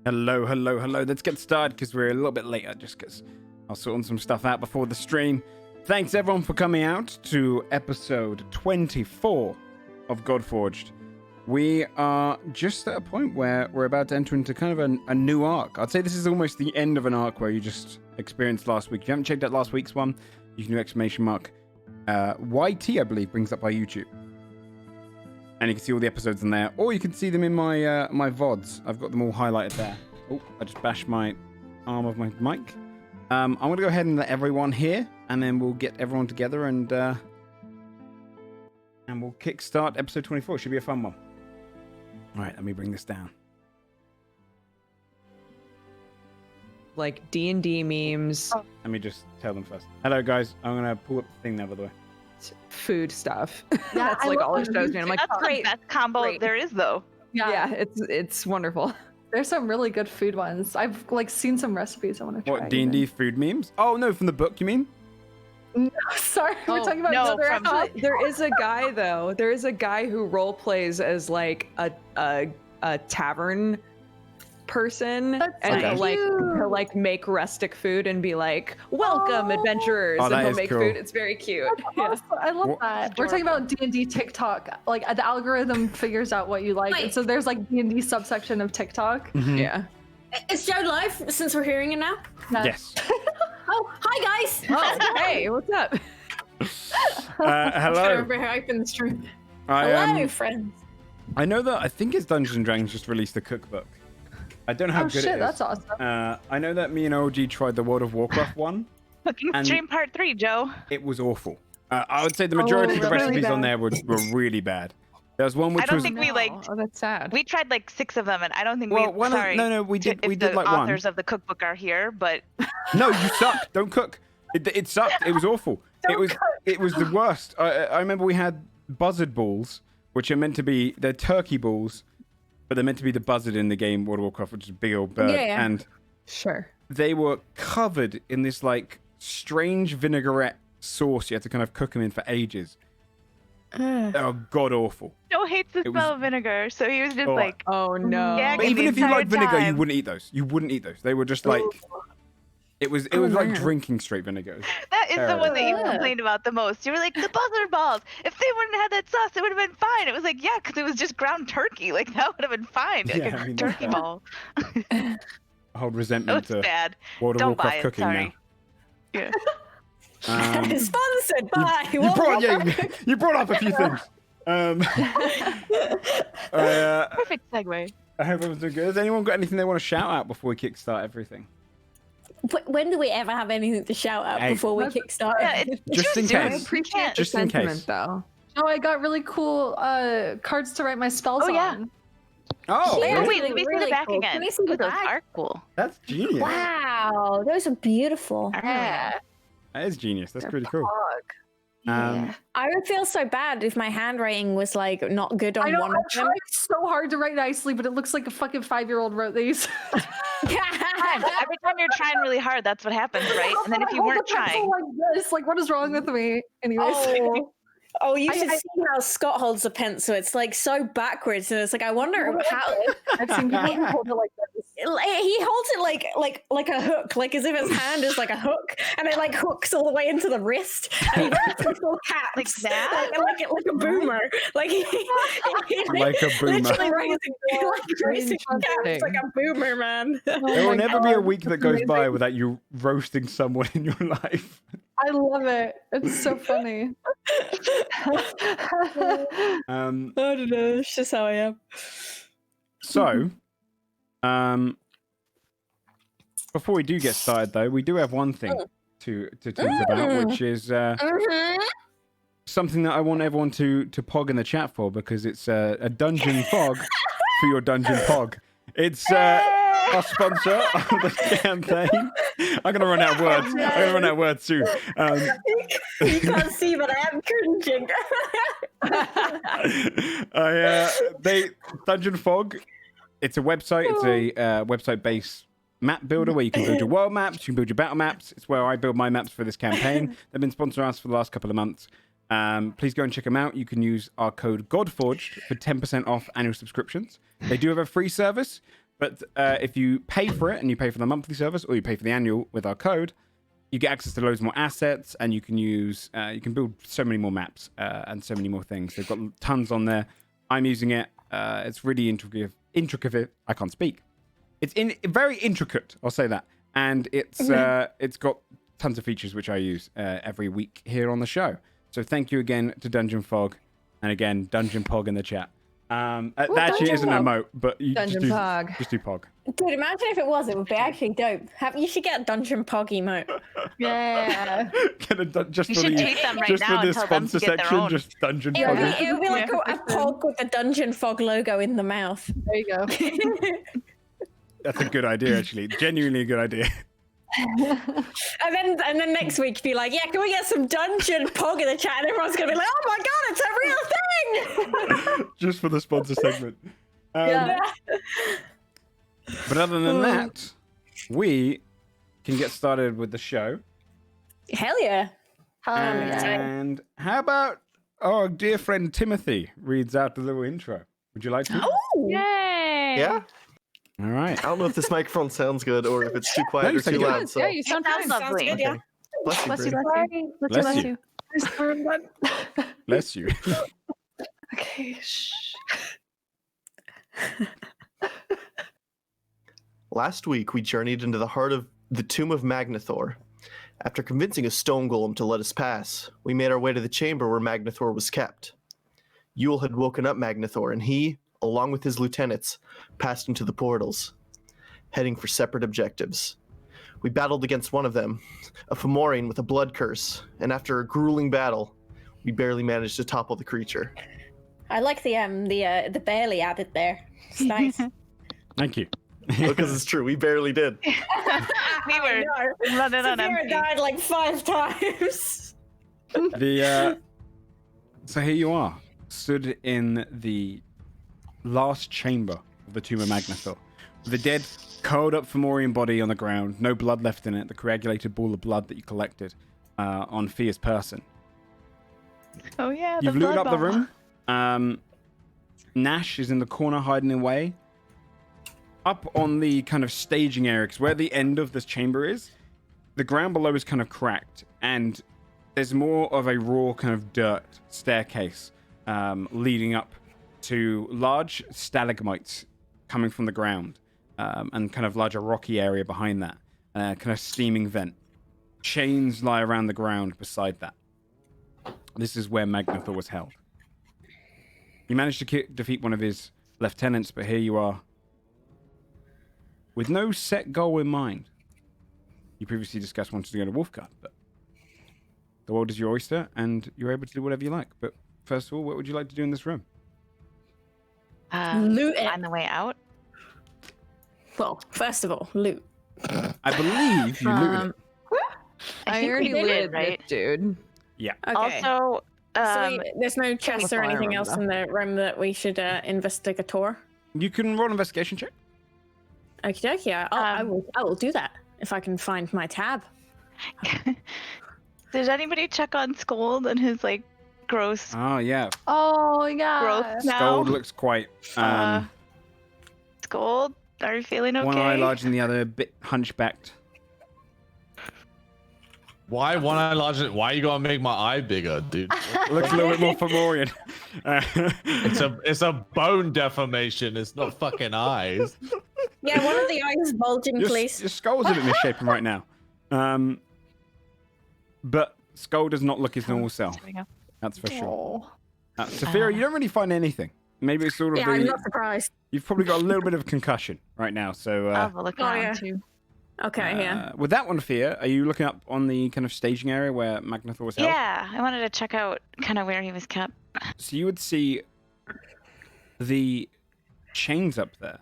Hello. Let's get started because we're a little bit later just because I'll sort on some stuff out before the stream. Thanks everyone for coming out to episode 24 of Godforged. We are just at a point where we're about to enter into kind of a new arc. I'd say this is almost the end of an arc where you just experienced last week. If you haven't checked out last week's one, you can do !YT, I believe, brings up by YouTube. And you can see all the episodes in there, or you can see them in my my VODs. I've got them all highlighted there. Oh, I just bashed my arm of my mic. I'm going to go ahead and let everyone hear, and then we'll get everyone together and we'll kickstart episode 24. Should be a fun one. All right, let me bring this down. Like D&D memes. Oh. Let me just tell them first. Hello, guys. I'm going to pull up the thing now, by the way. Food stuff. Yeah, That's like all it shows me. I'm like, that's great. the best combo there is, though. Yeah, it's wonderful. There's some really good food ones. I've like seen some recipes I want to try. What, D&D food memes? Oh, no, from the book, you mean? No, sorry, we're talking about no, another from- episode. There is a guy though. There is a guy who role plays as like a tavern person, That's and so he'll like make rustic food and be like, "Welcome, Oh. adventurers!" Oh, and that he'll is make cool. food. It's very cute. Yeah. Awesome. I love What- that. We're talking about D&D TikTok. Like the algorithm figures out what you like, and so there's like D&D subsection of TikTok. Mhm. Yeah. Is Joe live since we're hearing him now? Yes. Oh, hi guys! Oh, hey, what's up? I Hello. remember how I opened the stream. I, Hello, friends. I know that I think it's Dungeons and Dragons just released a cookbook. I don't know how Oh good shit, it is. that's awesome. I know that me and OG tried the World of Warcraft one. Cooking And- stream part 3, Joe. It was awful. I would say the majority of the really recipes on bad. there were really bad. There was one which I don't was think we like. Oh, that's sad. We tried like 6 of them, and I don't think well, we. one Sorry. no, we did if we did the like one. authors of the cookbook are here, but No, you suck. Don't cook. It sucked. It was awful. It was the worst. I remember we had buzzard balls, which are meant to be they're turkey balls, but they're meant to be the buzzard in the game World of Warcraft, which is a big old bird, Yeah. and Sure. they were covered in this like strange vinaigrette sauce. You had to kind of cook them in for ages. They were god awful. Joe hates the It was- smell of vinegar, so he was just Oh, like, Oh no. Yeah, But the even if you entire like vinegar, you time. wouldn't eat those. You wouldn't eat those. They were just like it was like man. drinking straight vinegar. that is the one that you Yeah. complained about the most. You were like, the buzzard balls. If they wouldn't have that sauce, it would have been fine. It was like, yeah, because it was just ground turkey. Like that would have been fine. Like Yeah, a I mean, turkey ball. I hold It resentment was to bad. World of Don't buy Warcraft it. cooking Sorry. Yeah. now. Sponsored by You brought up a few things. Perfect segue. I hope everyone's doing good. Has anyone got anything they want to shout out before we kickstart everything? When do we ever have anything to shout out Hey. before we kickstart? Yeah, it's Just in do it. case. You Appreciate can't- the Just in sentiment case. though. Oh, I got really cool cards to write my spells Oh, yeah. on. Oh, Yeah, Oh, really? wait, let me see really the back cool. again. Can we see the Ooh, those back? are cool. That's genius. Wow, those are beautiful. Yeah. That is genius. That's pretty cool. Yeah. I would feel so bad if my handwriting was like not good on I know, one I of them. tried so hard to write nicely, but it looks like a fucking 5-year-old wrote these. Fine. Every time you're trying really hard, that's what happens, right? And then if you I hold weren't the pencil trying, like this, like what is wrong with me? Anyways. Oh, you I- should I- see how Scott holds a pencil. It's like so backwards, and it's like I wonder how I've seen people who hold it like this. he holds it like a hook, like as if his hand is like a hook, and it like hooks all the way into the wrist. And he writes with all caps, Like that? like a boomer, like he Like a boomer. literally raising caps Interesting. like a boomer, man. There Oh will my never be a God, week that that's goes by amazing. without you roasting someone in your life. I love it. It's so funny. I don't know. It's just how I am. So, before we do get started, though, we do have one thing to talk about, which is something that I want everyone to pog in the chat for, because it's a dungeon fog for your dungeon pog. It's our sponsor of the campaign. I'm gonna run out of words. I'm gonna run out of words soon. You can't see, but I am cringing. They Dungeon Fog. It's a website. It's a website-based map builder where you can build your world maps, you can build your battle maps. It's where I build my maps for this campaign. They've been sponsoring us for the last couple of months. Please go and check them out. You can use our code Godforged for 10% off annual subscriptions. They do have a free service, But if you pay for it, and you pay for the monthly service, or you pay for the annual with our code, you get access to loads more assets, and you can build so many more maps and so many more things. They've got tons on there. I'm using it. It's really intricate. I can't speak. It's very intricate. I'll say that. And it's got tons of features which I use every week here on the show. So thank you again to Dungeon Fog, and again Dungeon Pog in the chat. That actually isn't an emote, but you just do Pog. Dude, imagine if it was. It would be actually dope. You should get a Dungeon Pog emote. Yeah. You should tweet them right now and tell them to get their own. Just Dungeon It Pog. would be like a Pog with the Dungeon Fog logo in the mouth. There you go. That's a good idea, actually. Genuinely a good idea. and then next week be like, yeah, can we get some Dungeon Pog in the chat? And everyone's gonna be like, oh my god, it's a real thing. Just for the sponsor segment. Yeah. But other than that, we can get started with the show. Hell yeah. And how about our dear friend Timothy reads out the little intro? Would you like to? Oh, Yay. Yeah? All right. I don't know if this microphone sounds good or if it's too quiet you or too sound good. loud. So. Yeah, you sound Sounds fine. lovely. good, yeah. Okay. Bless you, Bless you, Bree. bless you. Bless you. Okay, shh. Last week, we journeyed into the heart of the tomb of Magnathor. After convincing a stone golem to let us pass, we made our way to the chamber where Magnathor was kept. Yule had woken up Magnathor, and he, along with his lieutenants, passed into the portals, heading for separate objectives. We battled against one of them, a Fomorian with a blood curse, and after a grueling battle, we barely managed to topple the creature. I like the barely added there. It's nice. Thank you. Because it's true, we barely did. We were running on Saphira empty. died like 5 times. So here you are, stood in the last chamber of the tomb of Magnathor. The dead, curled up Fomorian body on the ground, no blood left in it, the coagulated ball of blood that you collected on Fia's person. Oh yeah, You've looted up the room. Nash is in the corner hiding away. Up on the kind of staging area, because where the end of this chamber is, the ground below is kind of cracked, and there's more of a raw kind of dirt staircase leading up to large stalagmites coming from the ground, and kind of larger rocky area behind that, kind of steaming vent. Chains lie around the ground beside that. This is where Magnathor was held. You managed to defeat one of his lieutenants, but here you are, with no set goal in mind. You previously discussed wanting to go to Wolfgard, but the world is your oyster, and you're able to do whatever you like. But first of all, what would you like to do in this room? Loot it. Find the way out. Well, first of all, loot. I believe you looted it. I think already we did, looted right? this dude. Yeah. Okay. Also, So there's no chests or fire anything room, else though. in the room that we should investigate a tour. You can roll an investigation check. Okie dokie. I will do that if I can find my tab. did anybody check on Scold and his like gross Oh, yeah. Oh, yeah. growth now? Scold looks quite... Scold, are you feeling okay? one eye larger than the other, a bit hunchbacked. Why one eye larger? Why you gotta make my eye bigger, dude? Looks a little bit more Fomorian. It's a bone deformation. It's not fucking eyes. Yeah, one of the eyes bulging, please. Your skull's a bit misshapen right now. But Skull does not look his normal self. There we go. That's for sure. Oh. Saphira, you don't really find anything. Maybe it's sort of Yeah, I'm not surprised. You've probably got a little bit of concussion right now. So I'll have a look around yeah. too. Okay, yeah. with that one, Fia, are you looking up on the kind of staging area where Magnathor was held? Yeah, I wanted to check out kind of where he was kept. So you would see the chains up there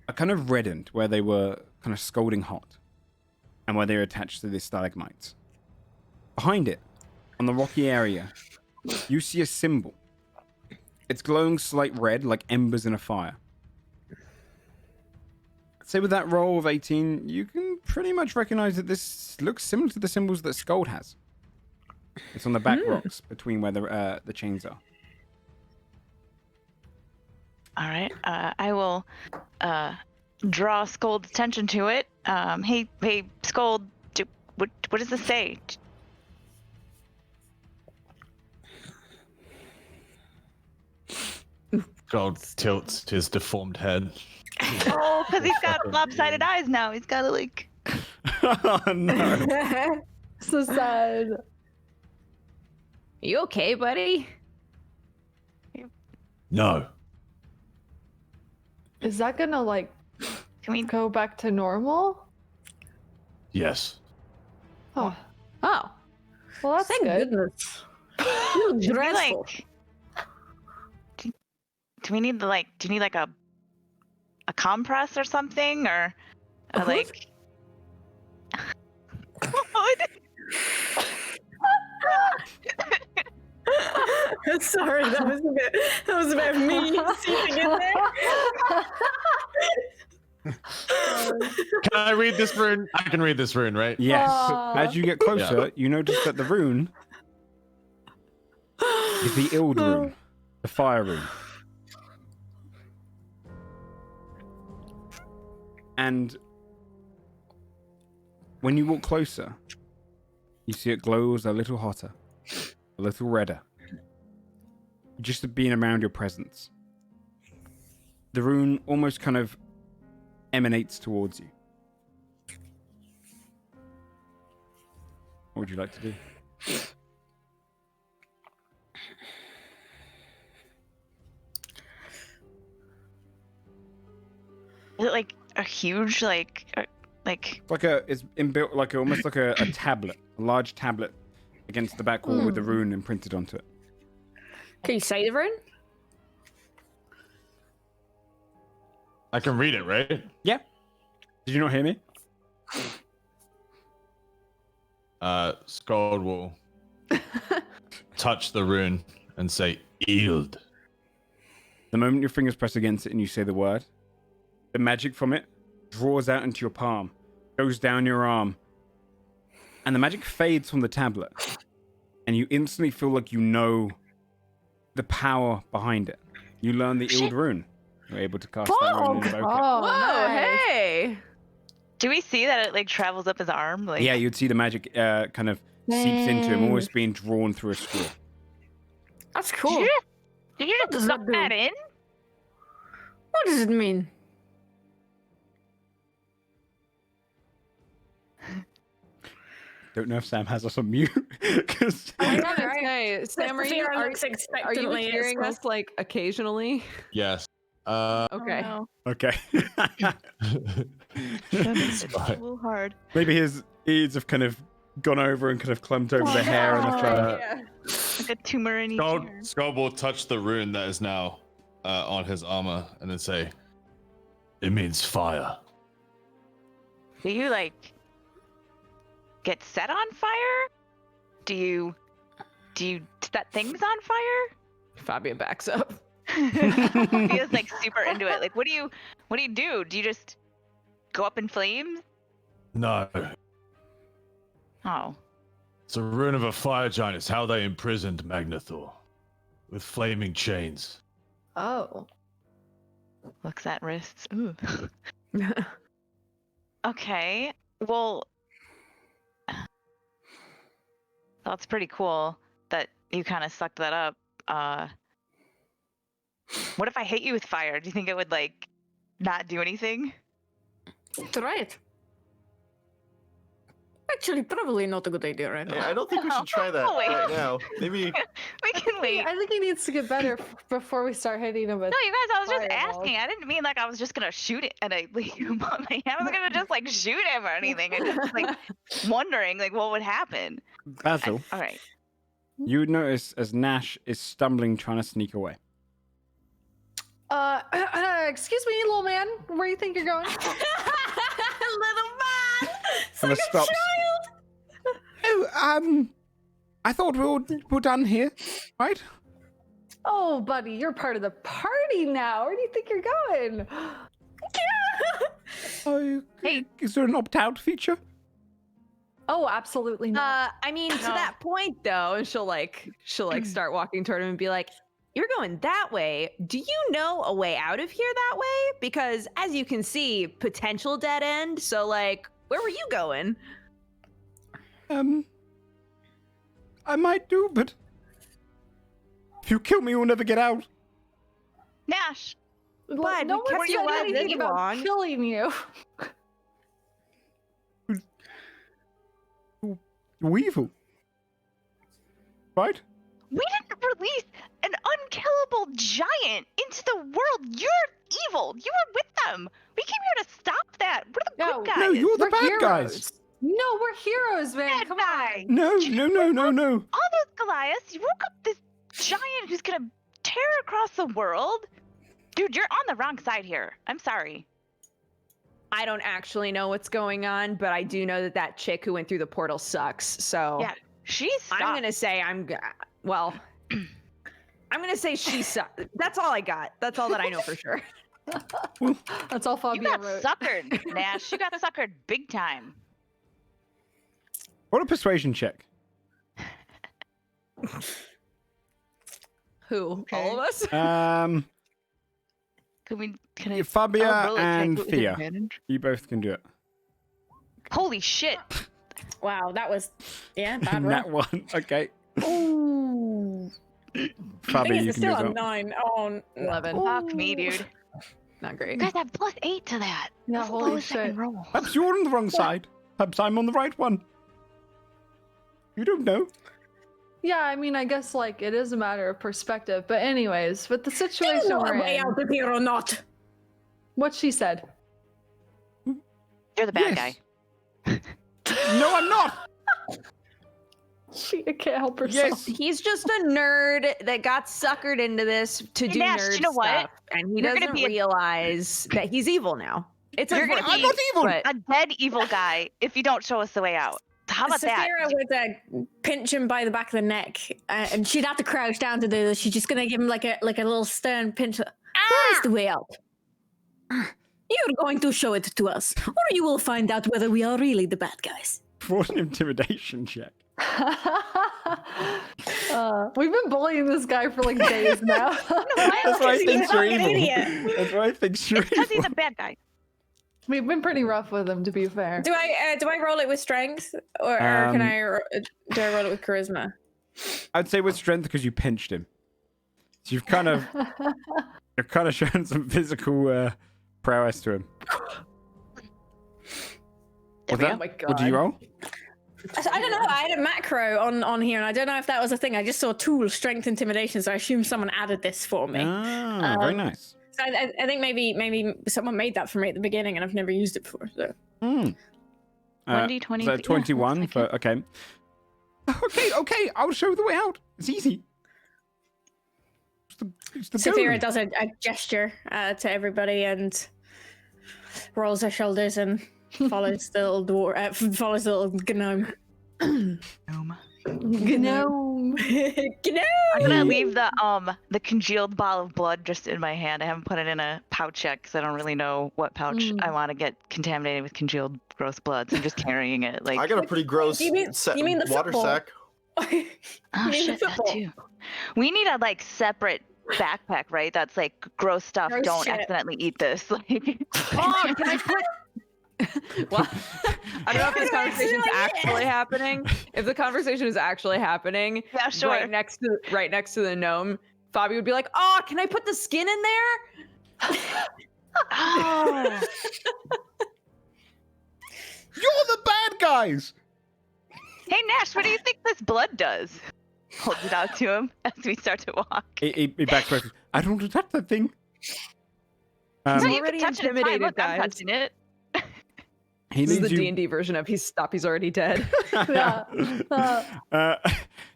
are kind of reddened where they were kind of scalding hot and where they're attached to the stalagmites. Behind it, on the rocky area, you see a symbol. It's glowing slight red like embers in a fire. Say with that roll of 18, you can pretty much recognize that this looks similar to the symbols that Skuld has. It's on the back rocks between where the chains are. All right, I will draw Scold's attention to it. Hey, Scold, what does this say? Gold tilts his deformed head. Oh, because he's got lopsided eyes now. He's got to like. Oh no. So sad. You okay, buddy? No. Is that gonna like Can we? go back to normal? Yes. Oh, Oh. well, that's Thank good. goodness. You look Should we, dreadful. like, do we need like? Do you need like a compress or something, or like? What? Sorry, that was a bit of me seeping in there. Can I read this rune? I can read this rune, right? Yes. Aw. As you get closer, you notice that the rune is the Ild rune, the fire rune. And when you walk closer, you see it glows a little hotter, a little redder. Just being around your presence. The rune almost kind of emanates towards you. What would you like to do? Is it like a huge like? It's inbuilt like almost like a tablet, a large tablet against the back wall with the rune imprinted onto it. Can you say the rune? I can read it, right? Yeah. Did you not hear me? Skald will touch the rune and say, Yield. The moment your fingers press against it and you say the word, the magic from it draws out into your palm, goes down your arm, and the magic fades from the tablet. And you instantly feel like you know the power behind it. You learn the Ild rune. You're able to cast that rune and invoke it. Oh, Whoa, nice. hey! Do we see that it like travels up his arm? Like, Yeah, you'd see the magic kind of seeps into him, almost being drawn through a scroll. That's cool. Did you What does just that suck do? that in? What does it mean? Don't know if Sam has us on mute. 'Cause- I was know, gonna right? say, Sam, are you, Sophia looks are you expectantly at hearing Skull. us like occasionally? Yes. Okay. Oh, Okay. no. It's a Fine. little hard. Maybe his ears have kind of gone over and kind of clumped over the hair and the fur. Yeah. Like a tumor in each ear. Skald will touch the rune that is now on his armor and then say, It means fire. Do you like get set on fire? Do you set things on fire? Fabian backs up. He is like super into it. Like, what do you do? Do you just go up in flames? No. Oh, It's a rune of a fire giant. It's how they imprisoned Magnathor. With flaming chains. Oh. looks at wrists. Ooh. Okay. Well, that's pretty cool that you kind of sucked that up. What if I hit you with fire? Do you think it would like not do anything? Try it. Actually, probably not a good idea right now. Yeah, I don't think we should try that Wait. right now. Maybe We can wait. I think he needs to get better before we start hitting him with. No, you guys, I was just Fireballs. asking. I didn't mean like I was just gonna shoot it and I wasn't gonna just like shoot him or anything. I just like wondering like what would happen. Basil, All right. you would notice as Nash is stumbling, trying to sneak away. Excuse me, little man. Where do you think you're going? Little man! It's And like it a stops. child! Oh, I thought we're done here, right? Oh, buddy, you're part of the party now. Where do you think you're going? Oh, Hey. is there an opt-out feature? Oh, absolutely not. I mean, to No. that point though, and she'll like start walking toward him and be like, you're going that way. Do you know a way out of here that way? Because as you can see, potential dead end. So like, where were you going? I might do, but if you kill me, you'll never get out. Nash, But no we kept one you said alive anything this about long. killing you. You're evil. Right? we didn't release an unkillable giant into the world. You're evil. You were with them. We came here to stop that. We're the No, good guys. No, you're the We're bad heroes. guys. No, we're heroes, man. Bad Come guy. on. No. All those Goliaths. You woke up this giant who's gonna tear across the world. Dude, you're on the wrong side here. I'm sorry. I don't actually know what's going on, but I do know that that chick who went through the portal sucks. So Yeah, she's I'm stuck. gonna say well, I'm gonna say she sucks. That's all I got. That's all that I know for sure. That's all You Fabio got wrote. suckered, Nash. You got suckered big time. What a persuasion check. Who? All of us? Can I? Fabia I'll roll it. Can I and do it with Thea. advantage? You both can do it. Holy shit! Wow, that was bad roll. That one. Okay. Ooh. Fabia, you It's can do still as a well. 9. Oh, 11. Fuck me, dude. Not You great. guys have +8 to that. Yeah, That's the holy lowest I can shit. roll. Perhaps you're on the wrong side. Perhaps I'm on the right one. You don't know. Yeah, I mean, I guess like it is a matter of perspective. But anyways, with the situation know we're a way in, out of here or not? what she said. You're the bad Yes. guy. No, I'm not. She can't help herself. Yes. He's just a nerd that got suckered into this to Hey, do Nash, nerd you know what? stuff, and he You're gonna doesn't be a- realize that he's evil now. It's You're a gonna I'm not evil. but A dead evil guy if you don't show us the way out. How about that? Saphira would pinch him by the back of the neck, and she'd have to crouch down to do this. She's just gonna give him like a little stern pinch. That is the way out. You're going to show it to us, or you will find out whether we are really the bad guys. For an intimidation check. We've been bullying this guy for like days now. That's why I think you're fucking evil. idiot. That's why I think you're Because he's evil. a bad guy. We've been pretty rough with him, to be fair. Do I roll it with strength, or can do I roll it with charisma? I'd say with strength because you pinched him. So you've kind of shown some physical prowess to him. Was that, Oh my what do you roll? I don't know. I had a macro on here, and I don't know if that was a thing. I just saw tool, strength, intimidation, so I assume someone added this for me. Ah, very nice. So I think maybe someone made that for me at the beginning, and I've never used it before. So 1d20. So yeah, 21 looks for like it. okay. Okay, I'll show the way out. It's easy. It's the Saphira golem. does a gesture to everybody and rolls her shoulders and follows the little follows the little gnome. Gnome. Gnome. I'm gonna leave the congealed ball of blood just in my hand. I haven't put it in a pouch yet because I don't really know what pouch I want to get contaminated with congealed gross blood. So I'm just carrying it. Like, I got a pretty gross You mean the water football? sack. oh you mean the shit, that football? too. We need a like separate backpack, right? That's like gross stuff. Gross Don't shit. accidentally eat this. Like, Mom, can I put? Well, I don't know if this conversation's actually happening. If the conversation is actually happening, yeah, sure. right next to the gnome, Fabi would be like, "Oh, can I put the skin in there?" Oh. You're the bad guys. Hey Nash, what do you think this blood does? Holds it out to him as we start to walk. He backs away. I don't want to touch that thing. So you can already touch it. It's fine. intimidated, Look, I'm guys. touching it. He This is leads the you. D&D version of he's already dead. Yeah.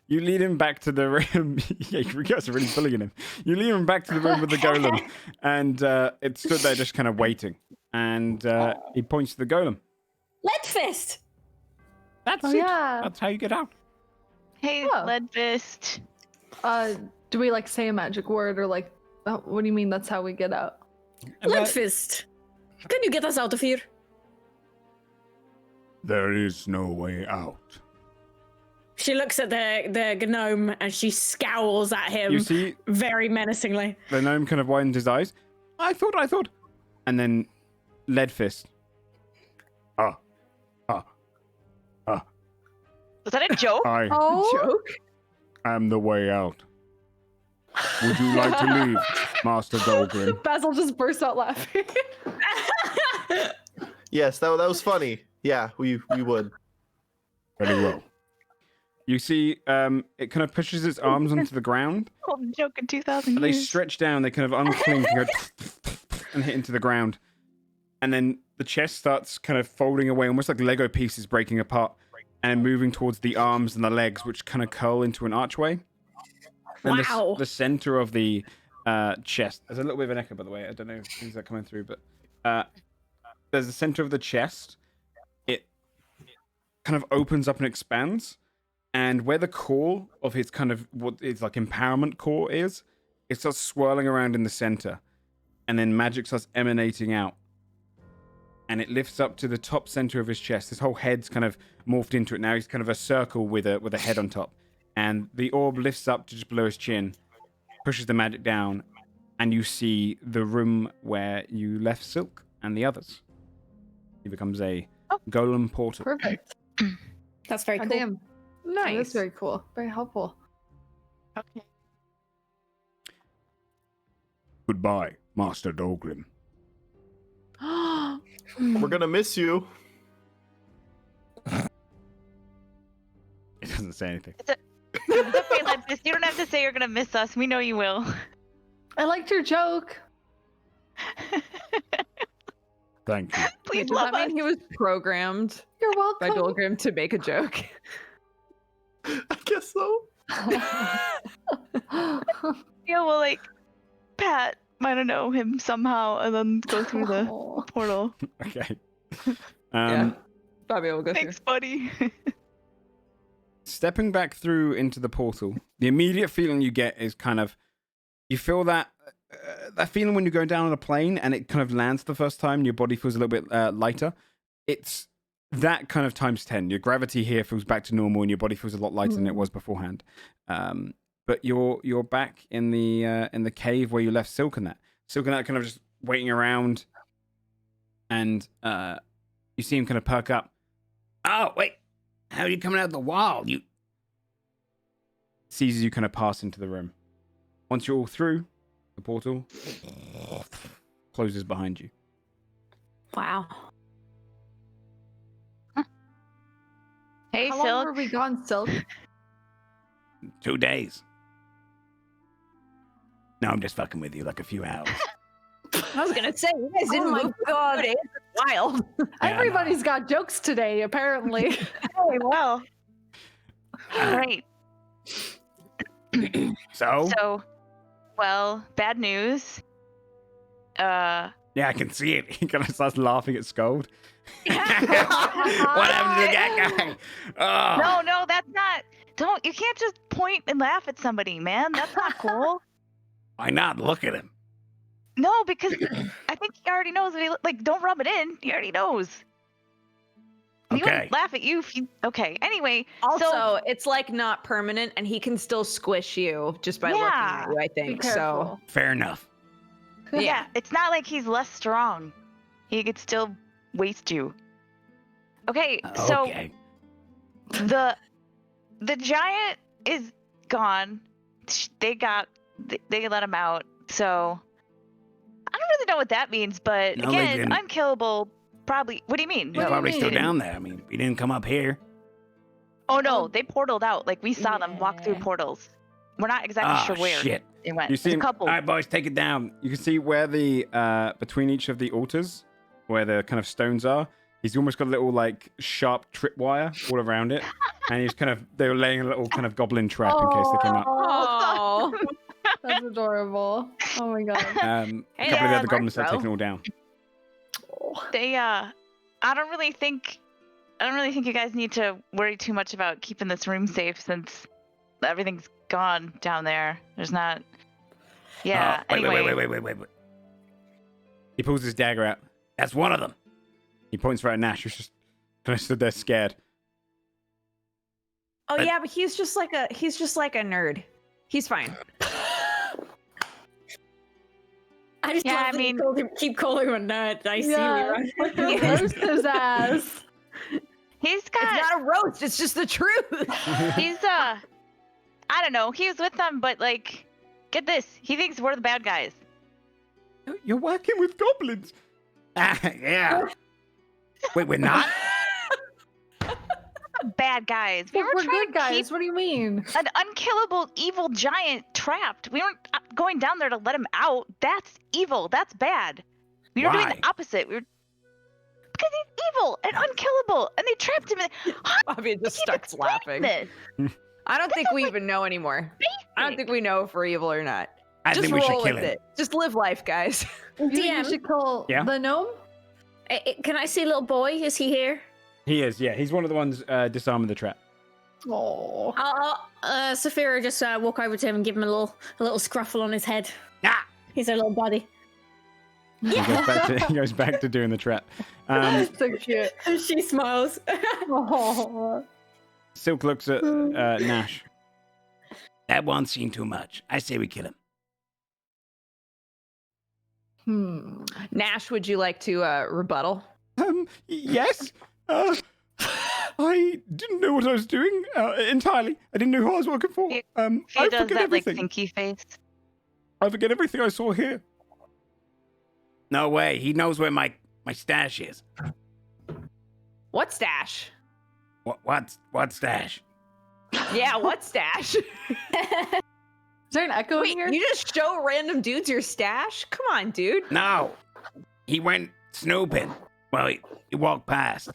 You lead him back to the room. Yeah, you guys are really bullying him. You lead him back to the room with the golem, and it stood there just kind of waiting. And he points to the golem. Lead fist. That's Oh, it. yeah. That's how you get out. Hey, Oh. lead fist. Do we like say a magic word or like, what do you mean that's how we get out? Lead fist. Can you get us out of here? There is no way out. She looks at the gnome and she scowls at him You see very menacingly. the gnome kind of widens his eyes. I thought. And then Leadfist. Was that a joke? I Joke. am the way out. Would you like to leave, Master Dolgrim? Basil just bursts out laughing. Yes, that was funny. Yeah, we would. Very well. You see, it kind of pushes its arms onto the ground. Old joke in 2000 They years. stretch down, they kind of unclink and go and hit into the ground. And then the chest starts kind of folding away, almost like Lego pieces breaking apart and moving towards the arms and the legs, which kind of curl into an archway. And Wow. the center of the chest. There's a little bit of an echo, by the way. I don't know if things are coming through, but there's the center of the chest. It kind of opens up and expands. And where the core of his kind of what is like empowerment core is, it starts swirling around in the center. And then magic starts emanating out. And it lifts up to the top center of his chest. His whole head's kind of morphed into it. Now he's kind of a circle with a head on top. And the orb lifts up to just below his chin, pushes the magic down, and you see the room where you left Silk and the others. He becomes a golem portal. Perfect. That's very God cool. damn. Nice. That's very cool. Very helpful. Okay. Goodbye, Master Dolgrim. We're gonna miss you. It doesn't say anything. It's okay, Leadfist. You don't have to say you're gonna miss us. We know you will. I liked your joke. Thank you. Please Does love that us. mean he was programmed You're by welcome. Dolgrim to make a joke? I guess so. Yeah, well, like, Pat might have known him somehow and then go through the Aw. portal. Okay. Yeah. Probably will go Thanks, buddy. Stepping back through into the portal, the immediate feeling you get is kind of, you feel that feeling when you go down on a plane and it kind of lands the first time, and your body feels a little bit lighter. It's that kind of times 10. Your gravity here feels back to normal, and your body feels a lot lighter than it was beforehand. But you're back in the cave where you left Silk and that. Silk and that kind of just waiting around, and you see him kind of perk up. Oh wait. How are you coming out of the wall? You sees you kind of pass into the room. Once you're all through, the portal closes behind you. Wow. Hey, How long Silk. were we gone, Silk? 2 days. No, I'm just fucking with you, like a few hours. I was gonna say, you guys Oh didn't my move God. 2 days. It's wild. Everybody's got jokes today, apparently. Oh, well. Great. So, well, bad news. Yeah, I can see it. He kind of starts laughing at Scold. What happened to the guy? Oh. No, that's not. You can't just point and laugh at somebody, man. That's not cool. Why not? Look at him. No, because I think he already knows that don't rub it in. He already knows. He Okay. wouldn't laugh at you if you. Okay. Anyway. Also, so, it's like not permanent, and he can still squish you just by looking Yeah. at you. I Be think so. careful. Fair enough. yeah, it's not like he's less strong. He could still waste you. Okay. So Okay. the giant is gone. They let him out. So I don't really know what that means, but No, again, they didn't. unkillable. Probably. What do you mean? He's What do you probably still mean? down there. I mean, he didn't come up here. Oh no, they portaled out. Like we saw them walk through Yeah. portals. We're not exactly sure where Shit. they went. You There's see a him? couple. All right, boys, take it down. You can see where the between each of the altars, where the kind of stones are. He's almost got a little like sharp tripwire all around it, and he's kind of they were laying a little kind of goblin trap in case they came up. Oh, That's adorable. Oh my god. Hey, A couple of the yeah, other goblins have Mark, taken it all down. They I don't really think you guys need to worry too much about keeping this room safe since everything's gone down there. There's not. Yeah. Oh, wait, anyway. wait. He pulls his dagger out. That's one of them. He points right at Nash, who's just kind of stood there scared. Oh yeah, but he's just like a nerd. He's fine. I just love that you keep calling him a nerd. I see you. Roast his ass. He's got. It's not a roast. It's just the truth. He's I don't know. He was with them, but like, get this. He thinks we're the bad guys. You're working with goblins. Yeah. Wait, we're not? Bad guys. We were We're trying good to guys. keep What do you mean? an unkillable evil giant trapped. We weren't going down there to let him out. That's evil. That's bad. We were doing Why? the opposite. Because he's evil and unkillable, and they trapped him. Bobby just starts laughing. I don't think we even know anymore. I don't think we know if we're evil or not. I Just think we should roll kill with him. it. Just live life, guys. Do you think DM. we should kill Yeah? the gnome? Can I see little boy? Is he here? He is, yeah. He's one of the ones disarming the trap. Oh. Saphira just walk over to him and give him a little scruffle on his head. Ah! He's a little buddy. He goes back to doing the trap. So cute. She smiles. Oh. Silk looks at Nash. That won't seem too much. I say we kill him. Nash, would you like to rebuttal? Yes. I didn't know what I was doing entirely. I didn't know who I was working for. He I does forget that everything. like thinky face. I forget everything I saw here. No way. He knows where my stash is. What stash? What stash? Yeah, what stash? Is there an echo Wait, in here? you just show random dudes your stash? Come on, dude. No. He went snooping. Well, he walked past.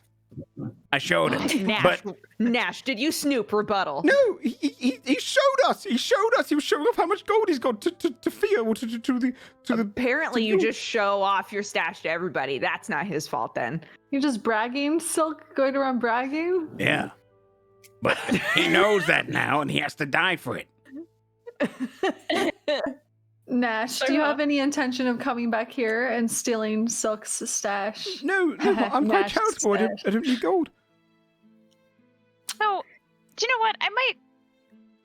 I showed him. Nash, But Nash, did you snoop rebuttal? no, he showed us. He showed us. He was showing off how much gold he's got to Fia or to the. Apparently, to you you. just show off your stash to everybody. That's not his fault then. You're just bragging, Silk, going around bragging? Yeah. But he knows that now, and he has to die for it. Nash, do you have any intention of coming back here and stealing Silk's stash? No, I'm quite Nash charitable. I don't need gold. So, do you know what? I might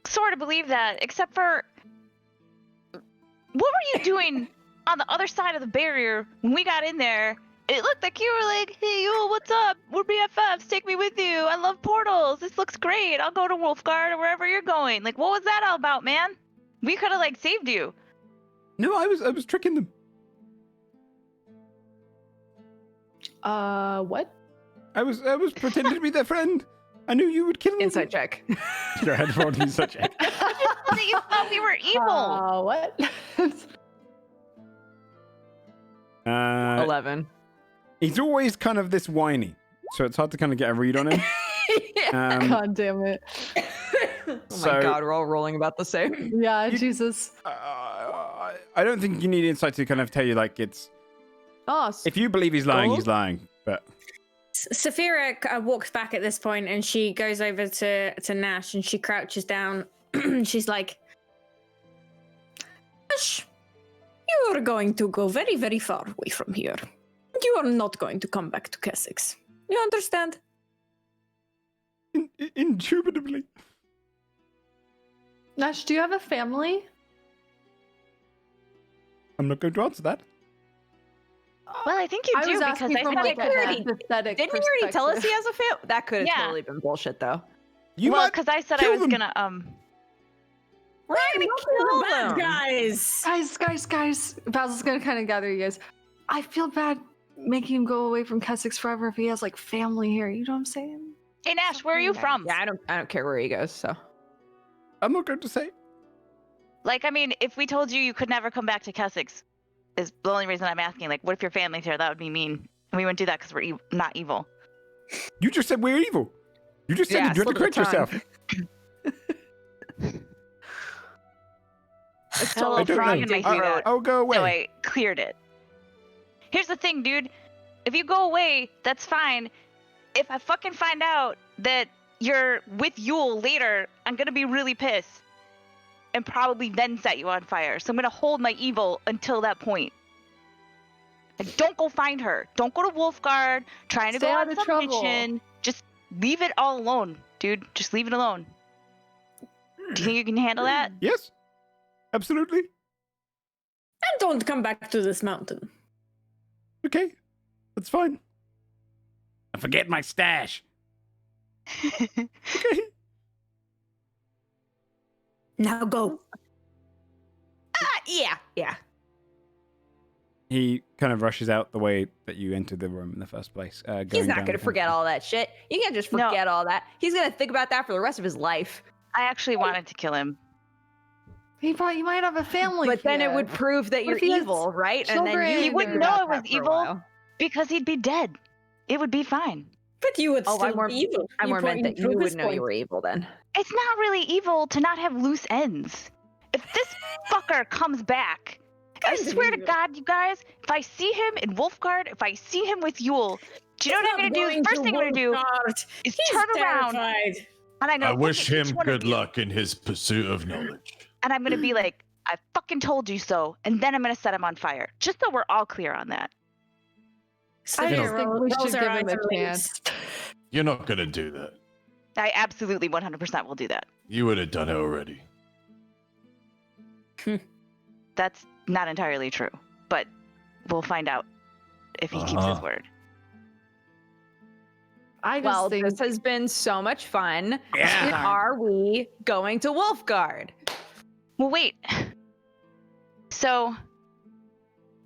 sort of believe that, except for what were you doing on the other side of the barrier when we got in there? It looked like you were like, hey, yo, what's up? We're BFFs. Take me with you. I love portals. This looks great. I'll go to Wolfgard or wherever you're going. Like, what was that all about, man? We could have, like, saved you. No, I was tricking them. What? I was pretending to be their friend. I knew you would kill them. Inside check. Go ahead, roll an inside check. That you thought we were evil. What? 11. He's always kind of this whiny, so it's hard to kind of get a read on him. God damn it. Oh So- my god, we're all rolling about the same. Yeah, Jesus. I don't think you need insight to kind of tell you, like, it's... Oh, If you believe he's lying, Gold? he's lying. But Saphira walks back at this point and she goes over to Nash and she crouches down. She's like, Nash, you are going to go very, very far away from here. You are not going to come back to Kessex. You understand? indubitably. Nash, do you have a family? I'm not going to answer that. Well, I think you I do was because asking I from think like I an already- empathetic didn't he already tell us he has a fan? That could have Yeah. totally been bullshit, though. You well, might because I said I kill was them. gonna We're not gonna kill Bad them. guys. Guys. Basil's gonna kind of gather you guys. I feel bad making him go away from Kessex forever if he has like family here. You know what I'm saying? Hey Nash, where are you from? Yeah, I don't care where he goes. So I'm not going to say. Like, I mean, if we told you could never come back to Kessex, is the only reason I'm asking. Like, what if your family's here? That would be mean. And we wouldn't do that because we're not evil. You just said we're evil. You just said Yeah, you had to slip of correct the tongue. yourself. it's I don't totally know. frog You in can my do that. throat. Oh, go away. So I cleared it. Here's the thing, dude. If you go away, that's fine. If I fucking find out that you're with Yule later, I'm gonna be really pissed. And probably then set you on fire. So I'm gonna hold my evil until that point. Like, don't go find her. Don't go to Wolfgard, trying to Stay go out on of some trouble. mission. Just leave it all alone, dude. Just leave it alone. Do you think you can handle that? Yes, absolutely. And don't come back to this mountain. Okay, that's fine. I forget my stash. Okay. Now go. Yeah. He kind of rushes out the way that you entered the room in the first place. He's not going to forget all that shit. You can't just forget all that. He's going to think about that for the rest of his life. I actually wanted to kill him. You might have a family. But then it feud. would prove that you're if he has evil, right? And then children? you He wouldn't figure know out it was that for a evil. while. Because he'd be dead. It would be fine. But you would Oh, still I more- be evil. I more meant that you would know you were evil then. It's not really evil to not have loose ends. If this fucker comes back, I swear to God, you guys, if I see him in Wolfgard, if I see him with Yule, do you know what I'm going to do? The first thing I'm going to do is turn around and I'm going I to wish look at him each one of good you, luck in his pursuit of knowledge. and I'm going to be like, I fucking told you so, and then I'm going to set him on fire, just so we're all clear on that. I Severe just think we rolls should her give him eyes a and chance. You're not gonna do that. I absolutely 100% will do that. You would have done it already. That's not entirely true, but we'll find out if he keeps his word. I just Well, think this has been so much fun. Yeah. Are we going to Wolfgard? Well, wait. So,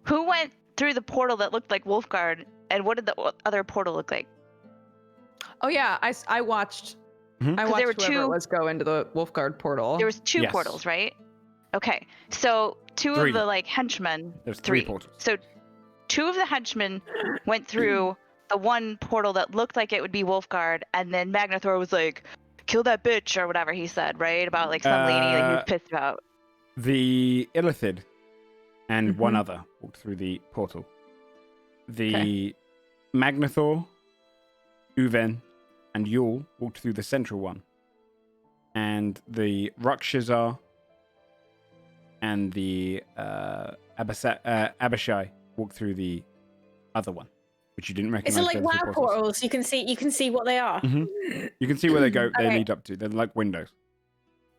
who went through the portal that looked like Wolfgard, and what did the other portal look like? Oh yeah, I watched. Mhm. I 'Cause watched there were whoever two- it was go into the Wolfgard portal. There was two Yes. portals, right? Okay, so two Three. of the like henchmen. There's three portals. So, two of the henchmen went through the one portal that looked like it would be Wolfgard, and then Magnathor was like, "Kill that bitch" or whatever he said, right? About like some lady that he was pissed about. The Illithid and one Mhm. other walked through the portal. The Magnathor, Uven, and Yule walked through the central one. And the Rakshazar and the Abishai walked through the other one, which you didn't recognize. Is it like those two WoW portals? You can see what they are. Mhm. You can see where they go. They Okay. lead up to. They're like windows.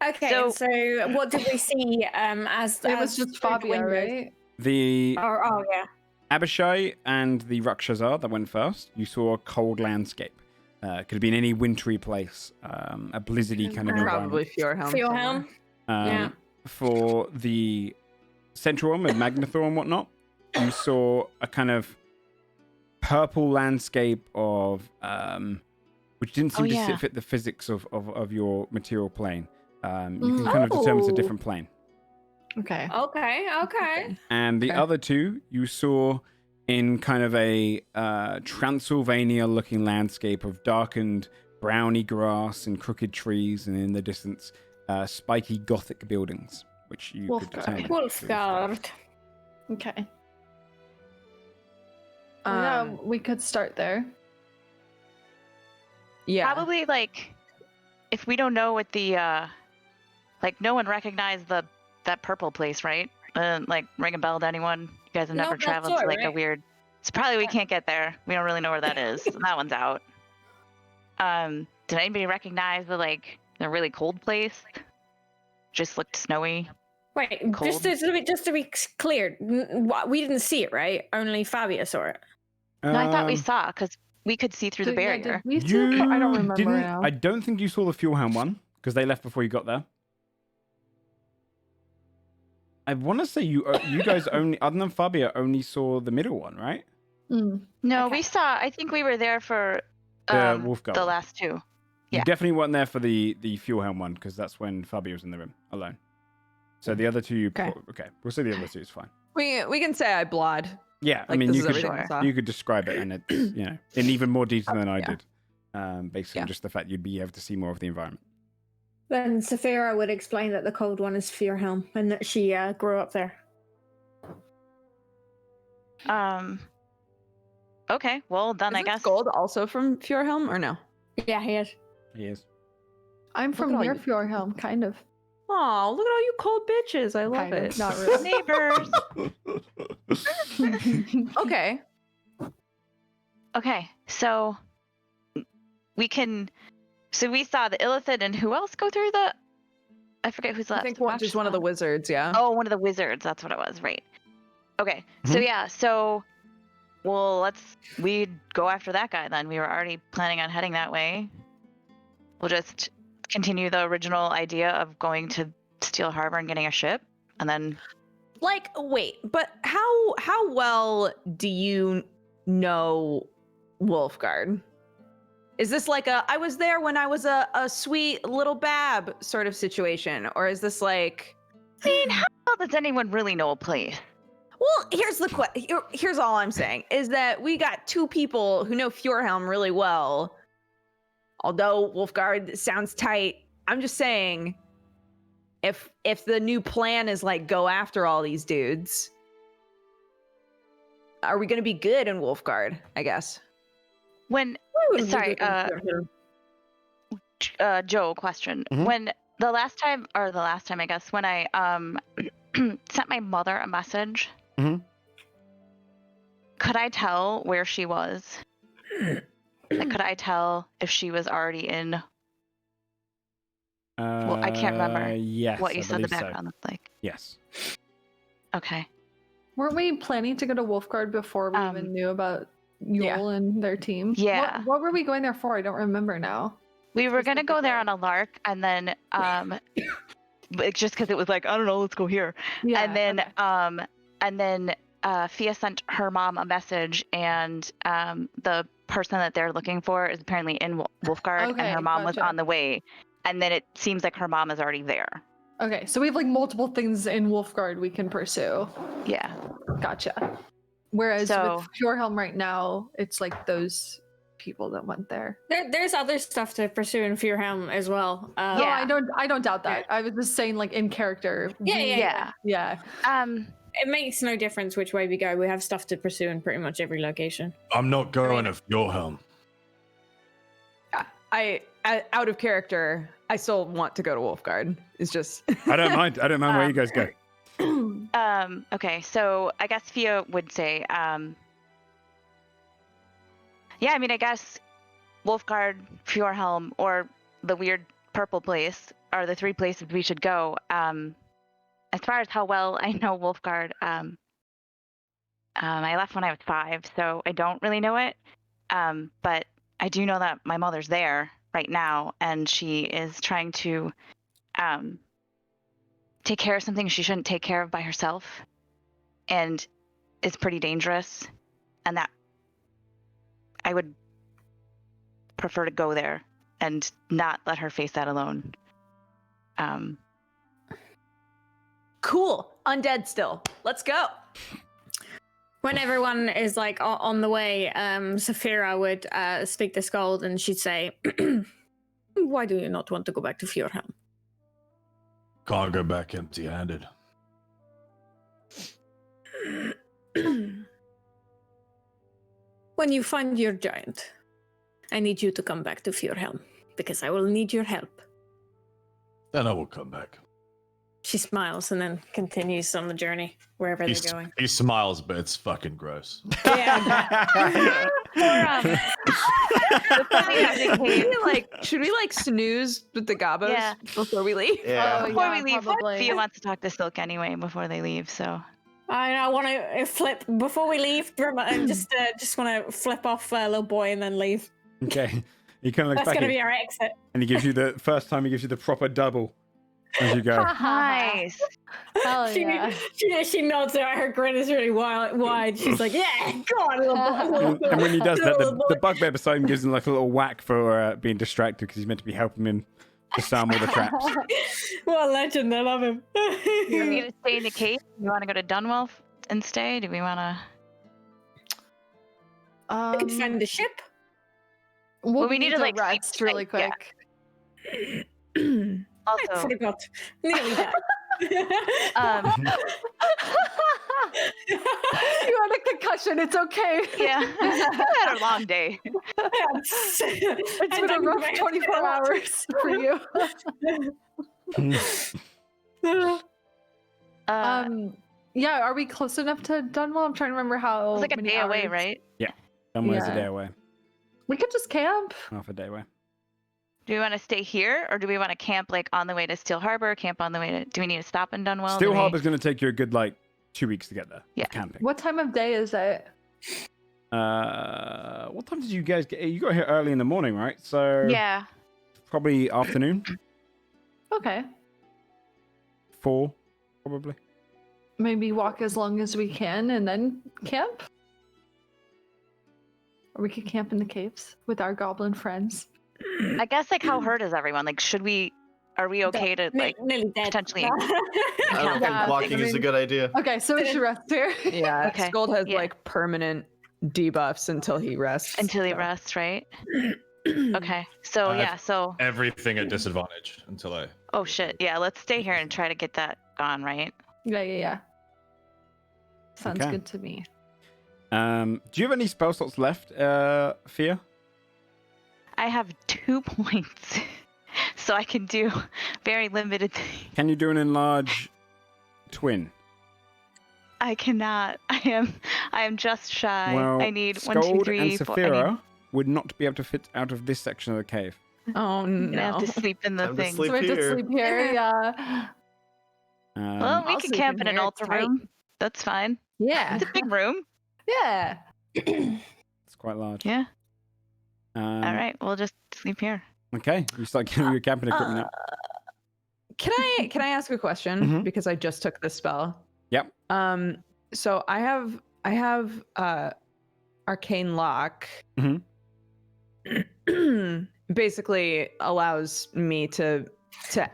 Okay, So- so what did we see? As it was as just through the Fabio, windows? right? The Oh yeah. Abishai and the Rakshazar that went first, you saw a cold landscape. Could have been any wintry place, a blizzardy kind of Probably environment. Fjordhelm. Fjordhelm. Yeah. For the central one with Magnathor and whatnot, you saw a kind of purple landscape of which didn't seem to fit the physics of your material plane. You can kind of determine it's a different plane. Okay. Okay. And the Okay. other two you saw in kind of a Transylvania-looking landscape of darkened browny grass and crooked trees, and in the distance, spiky Gothic buildings, which you could Wolfgard. determine. Wolfgard. Okay. Um, Yeah, we could start there. Yeah. Probably like, if we don't know what the like, no one recognized that purple place, right? Like, ring a bell to anyone? You guys have No, never that's traveled all to like a right. weird. So probably we can't get there. We don't really know where that is. That one's out. Did anybody recognize the really cold place? Just looked snowy. Wait, Cold. just to be clear, we didn't see it, right? Only Fabio saw it. No, I thought we Um, saw because we could see through the Did- yeah, barrier. did we see You it? I don't remember didn't. now. I don't think you saw the Fuelhelm one because they left before you got there. I want to say you guys only, other than Fabio, only saw the middle one, right? Mm. No, Okay. we saw. I think we were there for The Wolfgard the one. last two. You Yeah. definitely weren't there for the Fuelhelm one because that's when Fabio was in the room alone. So the other two, Okay. okay, we'll say the other two is fine. we can say I blod. Yeah, I Like, mean this you is could everything I saw. you could describe it and it's in even more detail than I Yeah. did, based on Yeah. just the fact you'd be able to see more of the environment. Then Saphira would explain that the cold one is Fjordhelm and that she grew up there. Okay, well then I Isn't guess. Gold also from Fjordhelm or no? Yeah, he is. Yes. I'm at from all near you- Fjordhelm, kind of. Oh, look at all you cold bitches. I love Kind it. of, not really. Neighbors. Okay. Okay, so we can. So we saw the Illithid and who else go through the I forget who's left. I think just one of the wizards, yeah. Oh, one of the wizards. That's what it was, right? Okay. So yeah. So, well, we go after that guy then. We were already planning on heading that way. We'll just continue the original idea of going to Steel Harbor and getting a ship, and then. Like, wait, but how well do you know Wolfgard? Is this like I was there when I was a sweet little bab sort of situation? Or is this like... I mean, how well does anyone really know a place? Well, here's all I'm saying, is that we got two people who know Fjordhelm really well. Although Wolfgard sounds tight, I'm just saying, if the new plan is like go after all these dudes, are we going to be good in Wolfgard, I guess? Joe, question. When the last time I guess, when I sent my mother a message, could I tell where she was? Like, could I tell if she was already in? Well, I can't remember. Yes, what you I said the believe so. background looked like. Yes. Okay. Weren't we planning to go to Wolfgard before we even knew about Yule and their team? Yeah. What were we going there for? I don't remember now. We were gonna go there on a lark, and then just because it was like, I don't know, let's go here. Yeah. And then Fia sent her mom a message, and the person that they're looking for is apparently in Wolfgard, and her mom was on the way. And then it seems like her mom is already there. Okay, so we have like multiple things in Wolfgard we can pursue. Yeah. Gotcha. Whereas with Fjordhelm right now, it's like those people that went there. There's other stuff to pursue in Fjordhelm as well. No, I don't doubt that. I was just saying, like, in character. Yeah. It makes no difference which way we go. We have stuff to pursue in pretty much every location. I'm not going to Fjordhelm. Out of character, I still want to go to Wolfgard. It's just I don't mind where you guys go. Okay, so I guess Fia would say, yeah, I mean, I guess Wolfgard, Fjordhelm, or the weird purple place are the three places we should go. As far as how well I know Wolfgard, I left when I was 5, so I don't really know it. But I do know that my mother's there right now, and she is trying to take care of something she shouldn't take care of by herself, and it's pretty dangerous, and that I would prefer to go there and not let her face that alone. Cool. Undead still. Let's go. When everyone is like on the way, Saphira would speak to Skald, and she'd say, "Why do you not want to go back to Fjordhelm?" Can't go back empty-handed. When you find your giant, I need you to come back to Fjordhelm, because I will need your help. Then I will come back. She smiles and then continues on the journey, wherever they're going. He smiles, but it's fucking gross. Yeah. Should we snooze with the gobos before we leave? Yeah. Before we leave, probably. Fia wants to talk to Silk anyway before they leave, so. I want to flip before we leave. I just want to flip off little boy and then leave. Okay. He kind of looks That's back going to be our exit. and he gives you the first time he gives you the proper double as you go. Nice. Hell yeah. She nods at her grin is really wide. She's like, yeah, go on, little boy. And when he does that, the bugbear beside him gives him like a little whack for being distracted because he's meant to be helping him disarm all the traps. What a legend, I love him. Do we need to stay in the cave? Do we want to go to Dunwell and stay? Do we want to... We could find the ship. Well, we need to like rest really quick. Also, I forgot. Nearly that. You had a concussion. It's okay. yeah, we had a long day. It's been a rough 24 hours for you. Yeah, are we close enough to Dunwell? I'm trying to remember how. It's like a many day away, hours. right? Dunwell's a Yeah. day away. We could just camp. Half a day away. Do we want to stay here, or do we want to camp like on the way to Steel Harbor? Camp on the way to? Do we need to stop in Dunwell? Steel Harbor's going to take you a good 2 weeks to get there. Yeah. With camping. What time of day is it? What time did you guys get? You got here early in the morning, right? So Yeah. probably afternoon. Okay. 4, probably. Maybe walk as long as we can and then camp? Or we could camp in the caves with our goblin friends. I guess like how hurt is everyone? Like, are we okay to like Nearly dead. potentially? I don't Yeah, think walking is a good idea. Okay, so we should rest here. Yeah, Okay, Scold has yeah. like permanent debuffs until he rests. Until he so. rests, right? Okay. So I've- yeah. So Everything at disadvantage until I. oh shit. Yeah. Let's stay here and try to get that gone, right? Yeah. Sounds Okay. good to me. Do you have any spell slots left, Fia? I have 2 points, so I can do very limited things. Can you do an enlarge twin? I cannot. I am just shy. Well, I need 1, 2, Scold 3, and 4. Saphira would not be able to fit out of this section of the cave. Oh I'm gonna no. have to sleep in the Time to thing. sleep. So we have to here. sleep here, yeah. Well, we I'll can sleep camp in in an here, altar it's tight. room. That's fine. Yeah. It's a big room. Yeah. it's quite large. Yeah. Um, All right. We'll just sleep here. Okay, you start getting your camping equipment out. Can I ask a question? Mhm. Because I just took this spell. Yep. So I have arcane lock. Mhm. Basically allows me to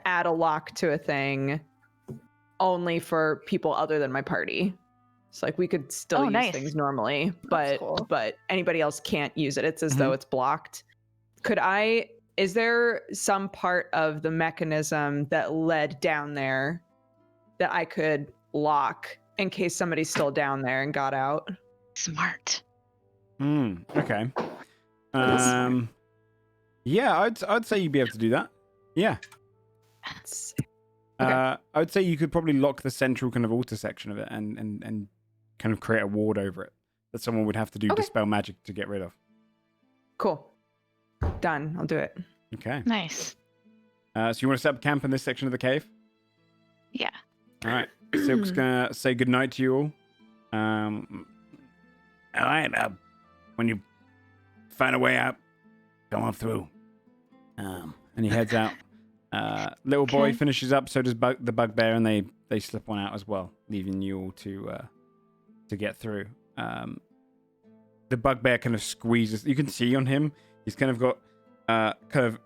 add a lock to a thing only for people other than my party. So like we could still Oh, use nice. things normally, That's but cool. but anybody else can't use it. It's as though it's blocked. Is there some part of the mechanism that led down there that I could lock in case somebody's still down there and got out? Smart. Okay. Yeah, I'd say you'd be able to do that. Yeah. I would say you could probably lock the central kind of altar section of it and kind of create a ward over it that someone would have to do Okay. dispel magic to get rid of. Cool. Done. I'll do it. Okay. Nice. So you want to set up camp in this section of the cave? Yeah. All right. Silk's gonna say goodnight to you all. All right. When you find a way out, come on through. And he heads out. Little boy Okay. finishes up. So does the bugbear, and they slip on out as well, leaving you all to get through. The bugbear kind of squeezes. You can see on him, he's kind of got kind of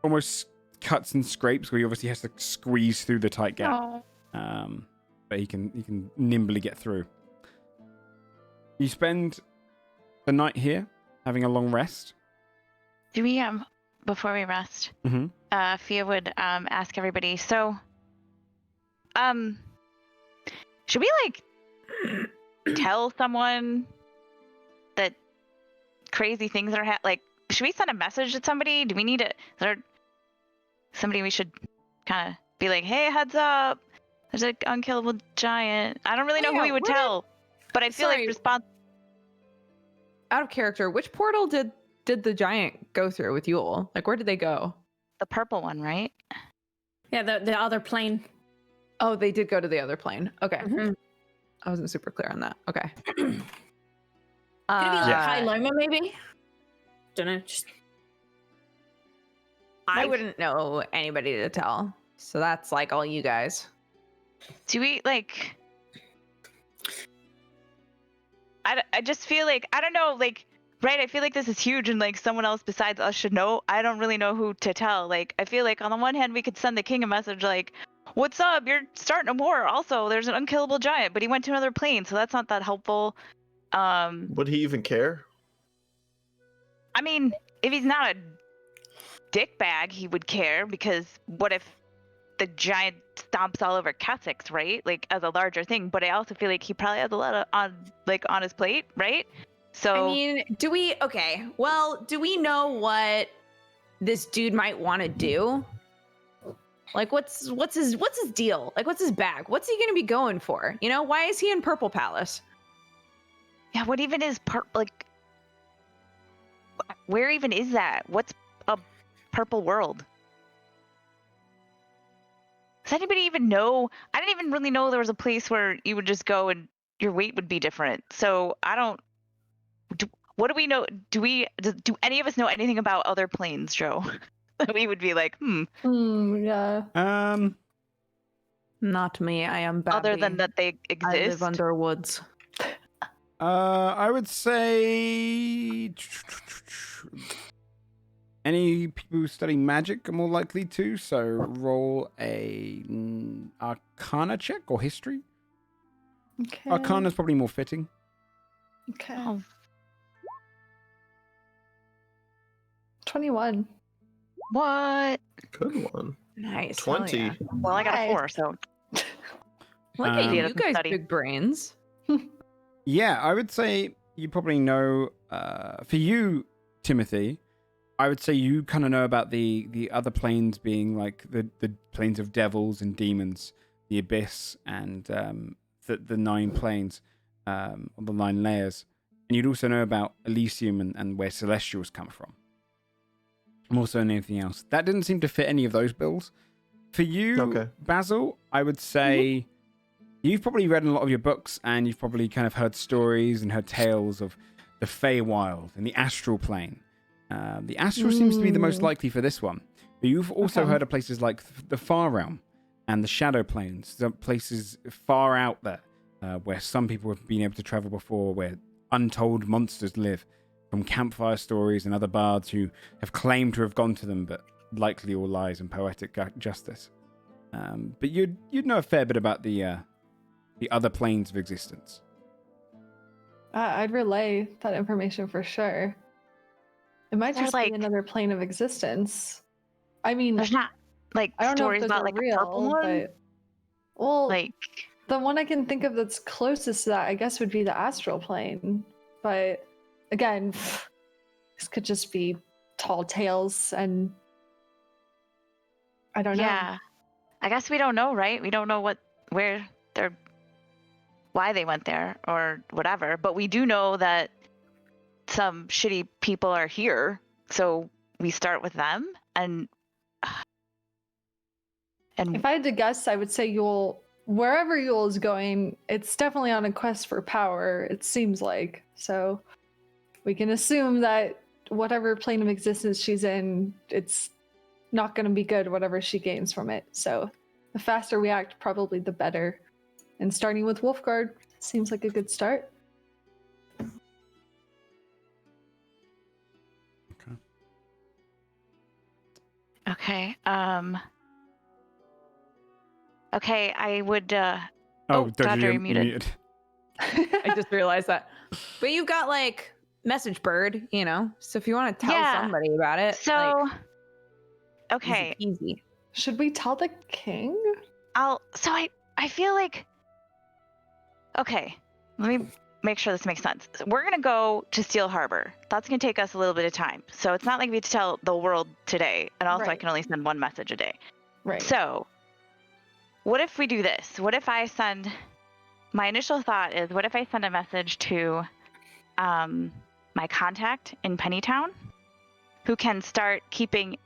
almost cuts and scrapes where he obviously has to squeeze through the tight gap. Oh. But he can nimbly get through. You spend the night here, having a long rest. Do we before we rest? Mm-hmm. Fia would ask everybody. So, should we like tell someone that crazy things are like? Should we send a message to somebody? Do we need to? Is there somebody we should kind of be like, hey, heads up? There's an unkillable giant. I don't really know who we would tell, but I feel Sorry. like response. Out of character, which portal did the giant go through with Yule? Like, where did they go? The purple one, right? Yeah, the other plane. Oh, they did go to the other plane. Okay. Mhm. I wasn't super clear on that. Okay. Could it be like High Loma, maybe? Don't know. Just I wouldn't know anybody to tell. So that's like all you guys. Do we like? I just feel like I don't know, like, right? I feel like this is huge, and like someone else besides us should know. I don't really know who to tell. Like, I feel like on the one hand we could send the king a message like, "What's up? You're starting a war. Also, there's an unkillable giant, but he went to another plane, so that's not that helpful." Would he even care? I mean, if he's not a dickbag, he would care, because what if the giant stomps all over Kessex, right? Like, as a larger thing. But I also feel like he probably has a lot on his plate, right? So I mean, do we know what this dude might want to do? Like, what's his deal? Like, what's his bag? What's he gonna be going for? You know, why is he in Purple Palace? yeah, what even is like? Where even is that? What's a purple world? Does anybody even know? I didn't even really know there was a place where you would just go and your weight would be different. So I don't. What do we know? Do any of us know anything about other planes, Joe? That we would be like, Yeah. Not me. I am Babby. other than that they exist. I live under woods. I would say any people who study magic are more likely to. So roll a Arcana check or history. Okay. Arcana is probably more fitting. Okay. Oh, 21. what? Good one. Nice. hell 20. yeah. Well, I got a Nice. 4, so Look at you Um, guys, Study. big brains. Yeah, I would say you probably know. For you, Timothy, I would say you kind of know about the other planes being like the planes of devils and demons, the abyss, and the 9 planes, or the 9 layers. And you'd also know about Elysium and where Celestials come from. More so than anything else. That didn't seem to fit any of those bills. For you, Okay. Basil, I would say you've probably read in a lot of your books, and you've probably kind of heard stories and heard tales of the Feywild and the astral plane. The astral seems to be the most likely for this one. But you've also Okay. heard of places like the Far Realm and the Shadow Planes, the places far out there where some people have been able to travel before, where untold monsters live, from campfire stories and other bards who have claimed to have gone to them, but likely all lies and poetic justice. But you'd know a fair bit about the other planes of existence. I'd relay that information for sure. It might There's just like- be another plane of existence. I mean, there's not like I don't know if stories those about are like real, a purple one. but well, Like, the one I can think of that's closest to that, I guess, would be the astral plane. But again, this could just be tall tales, and I don't know. yeah, I guess we don't know, right? We don't know why they went there or whatever. But we do know that some shitty people are here, so we start with them. And If I had to guess, I would say wherever Yule is going, it's definitely on a quest for power, it seems like. So we can assume that whatever plane of existence she's in, it's not going to be good, whatever she gains from it. So the faster we act, probably the better. And starting with Wolfgard seems like a good start. okay, okay, I would. Oh, Dodger, Dodger, you're you're muted. I just realized that. But you've got like message bird, you know. So if you want to tell Yeah. somebody about it, So, like, okay, easy. Should we tell the king? So I feel like. Okay, let me make sure this makes sense. So we're gonna go to Steel Harbor. That's gonna take us a little bit of time. So it's not like we have to tell the world today, and also I Right. can only send one message a day. Right. So, what if we do this? What if I send? My initial thought is, what if I send a message to my contact in Pennytown, who can start keeping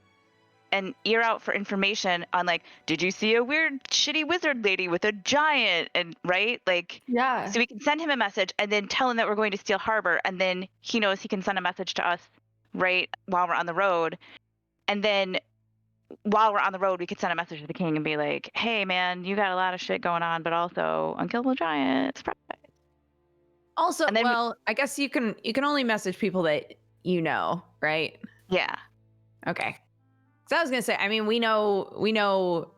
an ear out for information on, like, did you see a weird shitty wizard lady with a giant, and right, like, Yeah. so we can send him a message and then tell him that we're going to Steel Harbor, and then he knows he can send a message to us right while we're on the road, and then while we're on the road, we could send a message to the king and be like, hey man, you got a lot of shit going on, but also Unkillable Giant, surprise. Also, And then well, I guess you can only message people that you know, right? Yeah. Okay. So I was gonna say, I mean, we know,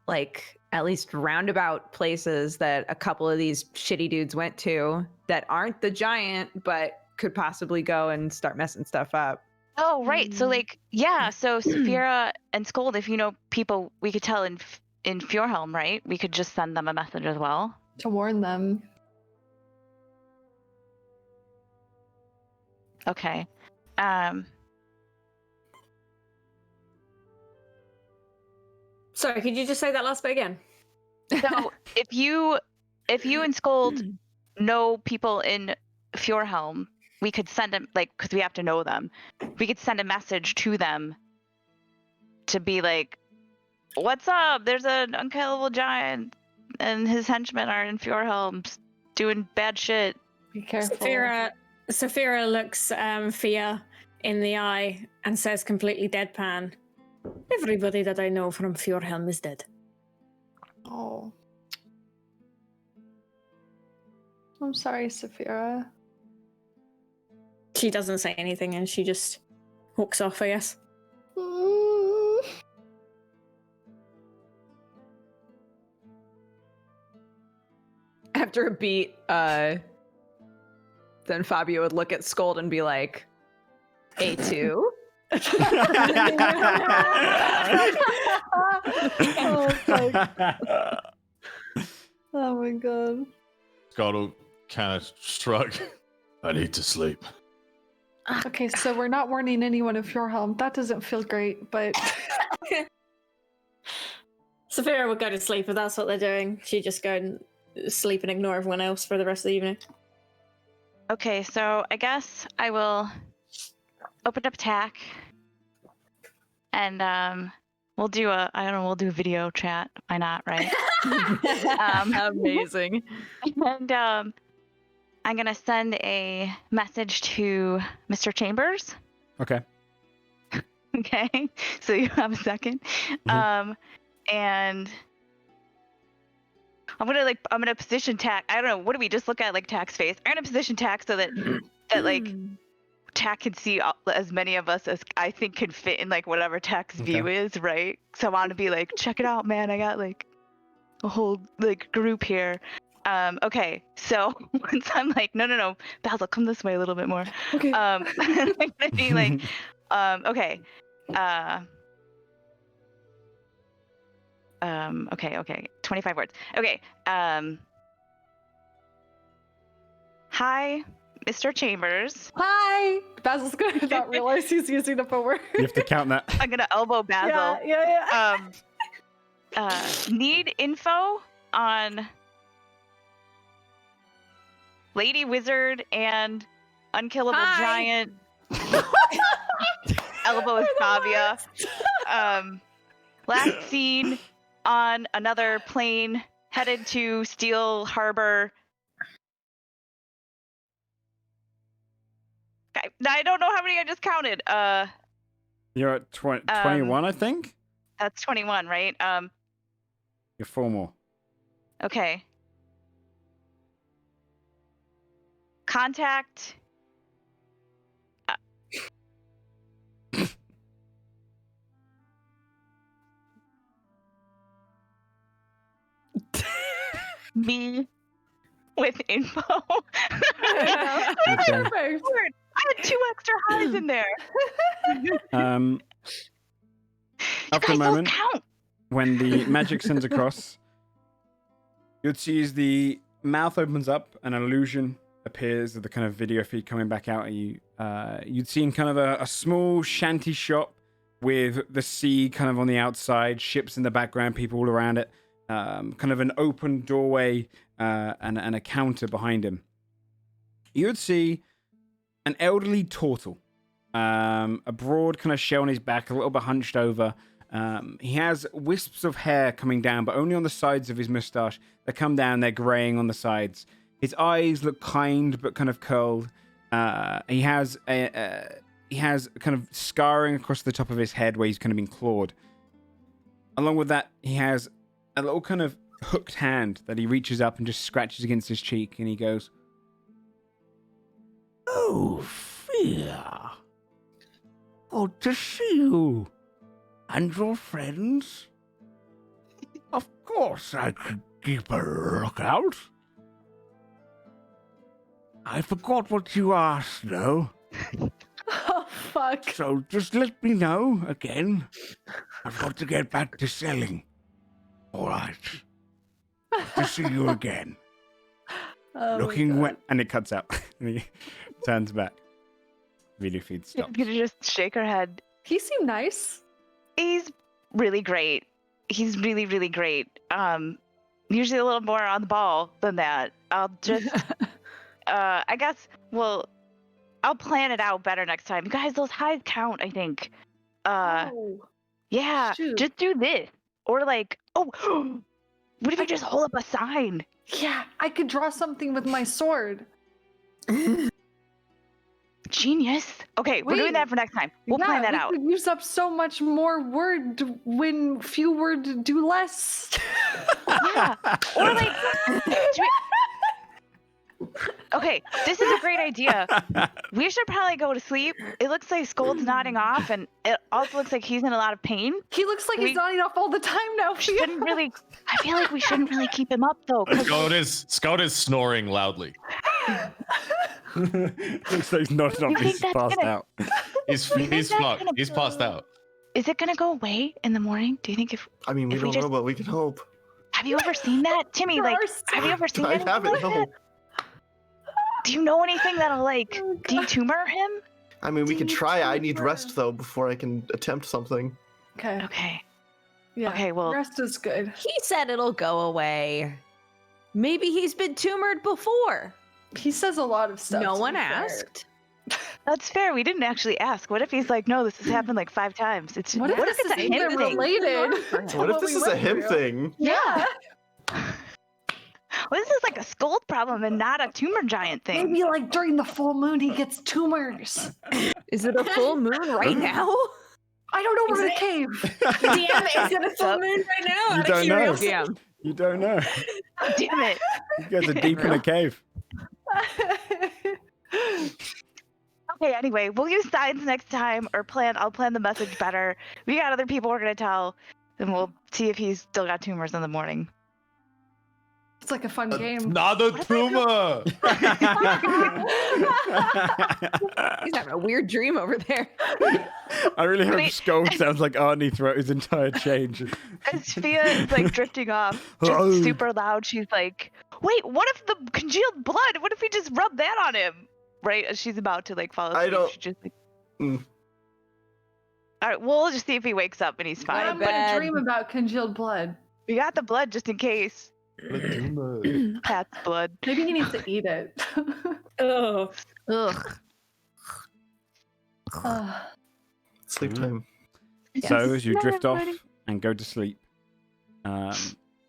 like at least roundabout places that a couple of these shitty dudes went to that aren't the giant, but could possibly go and start messing stuff up. Oh, right. So, Mm. like, yeah. So, Saphira and Scold, if you know people we could tell in Fjordhelm, right? We could just send them a message as well. To warn them. Okay. Sorry, could you just say that last bit again? So if you and Scold know people in Fjordhelm, we could send them, like, because we have to know them. We could send a message to them to be like, "What's up? There's an unkillable giant, and his henchmen are in Fjordhelm doing bad shit." Be careful. Saphira looks Fia in the eye and says completely deadpan, "Everybody that I know from Fjordhelm is dead." Oh. I'm sorry, Saphira. She doesn't say anything and she just walks off, I guess. After a beat, then Fabio would look at Scold and be like, A2? Oh my god. Scott will kind of shrug. I need to sleep. Okay, so we're not warning anyone of Fjordhelm. That doesn't feel great, but Saphira would go to sleep if that's what they're doing. She'd just go and sleep and ignore everyone else for the rest of the evening. Okay, so I guess I will open up attack, and we'll do a video chat. Why not, right? Amazing. And I'm gonna send a message to Mr. Chambers. Okay. Okay, so you have a second. Mhm. And I'm gonna position Tack. I don't know. What do we just look at, like Tack's face? I'm gonna position Tack so that like Tack can see as many of us as I think can fit in like whatever Tack's view is, right? So I want to be like, check it out, man. I got like a whole like group here. Okay, so once I'm like, no, Basil, come this way a little bit more. okay. I'm gonna be like, okay, okay, 25 words. Okay, hi, Mr. Chambers. Hi! Basil's gonna not realize he's using up a word. You have to count that. I'm gonna elbow Basil. Yeah. Need info on Lady Wizard and Unkillable Giant. Elbow is Fabia. Last seen on another plane headed to Steel Harbor. I don't know how many I just counted. You're at 21, I think? That's 21, right? You're 4 more. Okay. Contact. Me with info. Okay. Perfect. I had 2 extra highs in there. After a You guys moment, don't count. when the magic sends across, you'd see as the mouth opens up, an illusion appears of the kind of video feed coming back out at you. You'd seen kind of a small shanty shop with the sea kind of on the outside, ships in the background, people all around it, kind of an open doorway and a counter behind him. You would see an elderly turtle, a broad kind of shell on his back, a little bit hunched over. He has wisps of hair coming down, but only on the sides of his mustache. They come down, they're graying on the sides. His eyes look kind, but kind of curled. He has kind of scarring across the top of his head where he's kind of been clawed. Along with that, he has a little kind of hooked hand that he reaches up and just scratches against his cheek, and he goes, "Oh, Fear. Good to see you. And your friends? Of course I could keep a lookout. I forgot what you asked, though. Oh, fuck. So just let me know again. I've got to get back to selling. All right. Good to see you again. Oh my Looking God. wet." And it cuts out. And he turns back. Video feed I'm stops. gonna just shake her head. He seemed nice. He's really great. He's really, really great. Usually a little more on the ball than that. I'll just, I guess, well, I'll plan it out better next time. You guys, those highs count, I think. Oh. Yeah, Shoot. just do this. Or like, oh, what if you just hold up a sign? Yeah, I could draw something with my sword. Genius. Okay, we're doing Wait. that for next time. We'll plan that out. We could use up so much more word when few word do less. Yeah. Or like, okay, this is a great idea. We should probably go to sleep. It looks like Scold's nodding off, and it also looks like he's in a lot of pain. He looks like We- he's nodding off all the time now. Shouldn't really. I feel like we shouldn't really keep him up though. 'Cause Scout is snoring loudly. Looks like he's not You think he's that's passed gonna- out. He's fucked. He's passed out. Is it gonna go away in the morning? Do you think if? I mean, we If we don't just- know, but we can hope. Have you ever seen that, Timmy? There Like, are have you ever seen I anything haven't, like no. that? Do you know anything that'll like Oh, God. detumor him? I mean, we could Deep try. I need sleeper. rest, though, before I can attempt something. Okay. Okay. Yeah. Okay, well- rest is good. He said it'll go away. Maybe he's been tumored before. He says a lot of stuff. No to one be fair. asked. That's fair. We didn't actually ask. What if he's like, no, this has happened like 5 times? It's What if this it's a is him even thing? related? What if What this we is a went him through. thing? Yeah. Well, this is like a Scold problem and not a tumor giant thing. Maybe like during the full moon he gets tumors. Is it a full moon right now? I don't know. We're in a Is cave. DM, is it a full moon right now? You Out of don't know. curiosity? Yeah. You don't know. Damn it. You guys are deep in a cave. Okay, anyway, we'll use signs next time or I'll plan the message better. We got other people we're gonna tell, and we'll see if he's still got tumors in the morning. It's like a fun game. Not a tumor. He's having a weird dream over there. I really hope Wait. Skull sounds like Arnie throughout his entire change. As Fia is like drifting off, Oh. just super loud, she's like, wait, what if the congealed blood? What if we just rub that on him? Right as she's about to like fall asleep. I don't- She just like... Mm. All right, we'll just see if he wakes up and he's What fine. I'm gonna bed. dream about congealed blood. We got the blood just in case. A tumor. Pat's blood. Maybe he needs to eat it. Oh, Ugh. Sleep time. So as you Night, drift off everybody. and go to sleep, an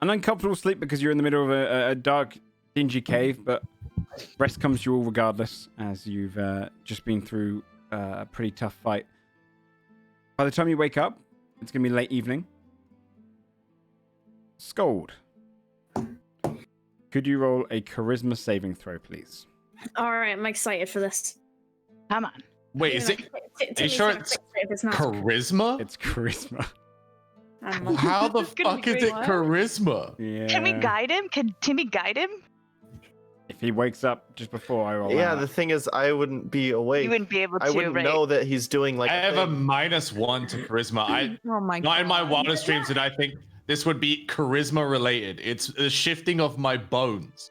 uncomfortable sleep because you're in the middle of a dark, dingy cave, but rest comes to you all regardless, as you've just been through a pretty tough fight. By the time you wake up, it's going to be late evening. Scold. Could you roll a charisma saving throw, please? all right. I'm excited for this. Come on. Wait, is it sure it's If it's not, charisma? It's charisma. I'm not- How the It's gonna fuck be is it great. charisma? Yeah. Can we guide him? Can Timmy guide him? If he wakes up just before I roll Yeah, out. the thing is, I wouldn't be awake. You wouldn't be able to, I wouldn't right? know that he's doing like. I have a thing. -1 to charisma. I Oh my god. not in my wildest dreams did I think this would be charisma related. It's the shifting of my bones.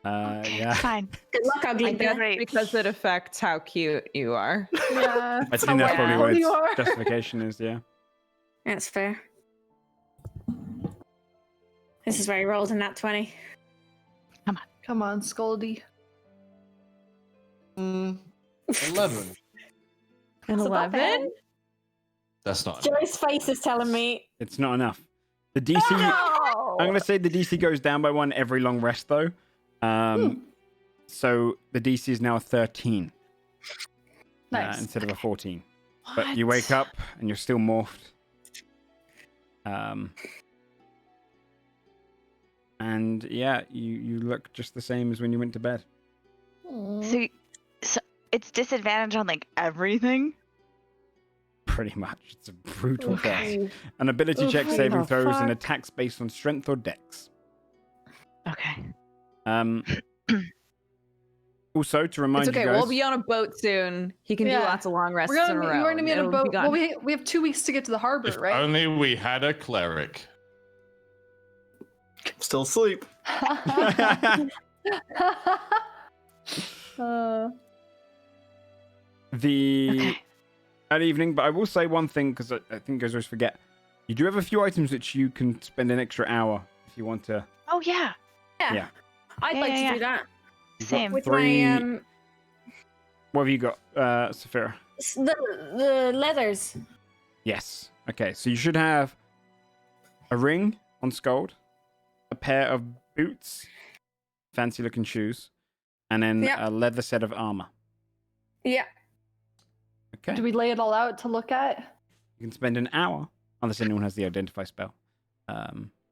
Yeah. Fine. Good luck, ugly I guess bear. because it affects how cute you are. Yeah. I think that's probably How what you its are. justification is, yeah. That's fair. This is where he rolled in that 20. Come on, Scoldy. 11. An It's about 11? That's not. Joy's face is telling me. It's not enough. The DC, No! I'm going to say the DC goes down by 1 every long rest, though. So the DC is now a 13 Nice. instead of a 14. But you wake up and you're still morphed. And yeah, you look just the same as when you went to bed. So it's disadvantage on like everything. Pretty much. It's a brutal Okay. test. An ability Oof, check what saving the throws and fuck? attacks based on strength or dex. Okay. Also, to remind It's okay. you guys, We'll be on a boat soon. He can Yeah. do lots of long rests We're in a row. going to be on a It'll be boat. gone. Well, we have 2 weeks to get to the harbor, If right? only we had a cleric. Still asleep. the Okay. at evening, but I will say one thing because I think guys always forget. You do have a few items which you can spend an extra hour if you want to. Oh yeah. Yeah. I'd Yeah, like yeah, to do that. You've got Same. With 3. my What have you got, Saphira? the leathers. Yes. Okay, so you should have a ring on Scold, a pair of boots, fancy looking shoes, and then Yeah. a leather set of armor. Yeah. Okay. Do we lay it all out to look at? You can spend an hour, unless anyone has the identify spell,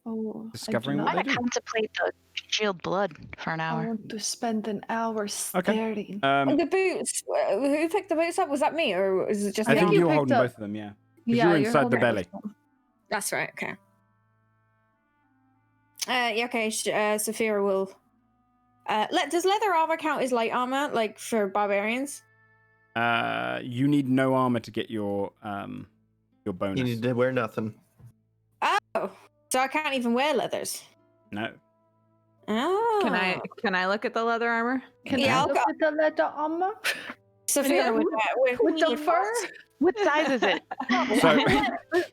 Oh, discovering I what do I'm they gonna do. contemplate the congealed blood for an I hour. want to spend an hour staring. And the boots. Who picked the boots up? Was that me, or is it just I me? think you you were picked holding up- both of them, yeah. 'Cause Yeah, you were you're inside the holding belly. everything. That's right. Okay. Yeah. Okay. Saphira will. Does leather armor count as light armor, like for barbarians? You need no armor to get your bonus. You need to wear nothing. Oh, so I can't even wear leathers. No. Oh. Can I look at the leather armor? Can Yeah, I I'll look go- at the leather armor? Saphira With the fur? What size is it?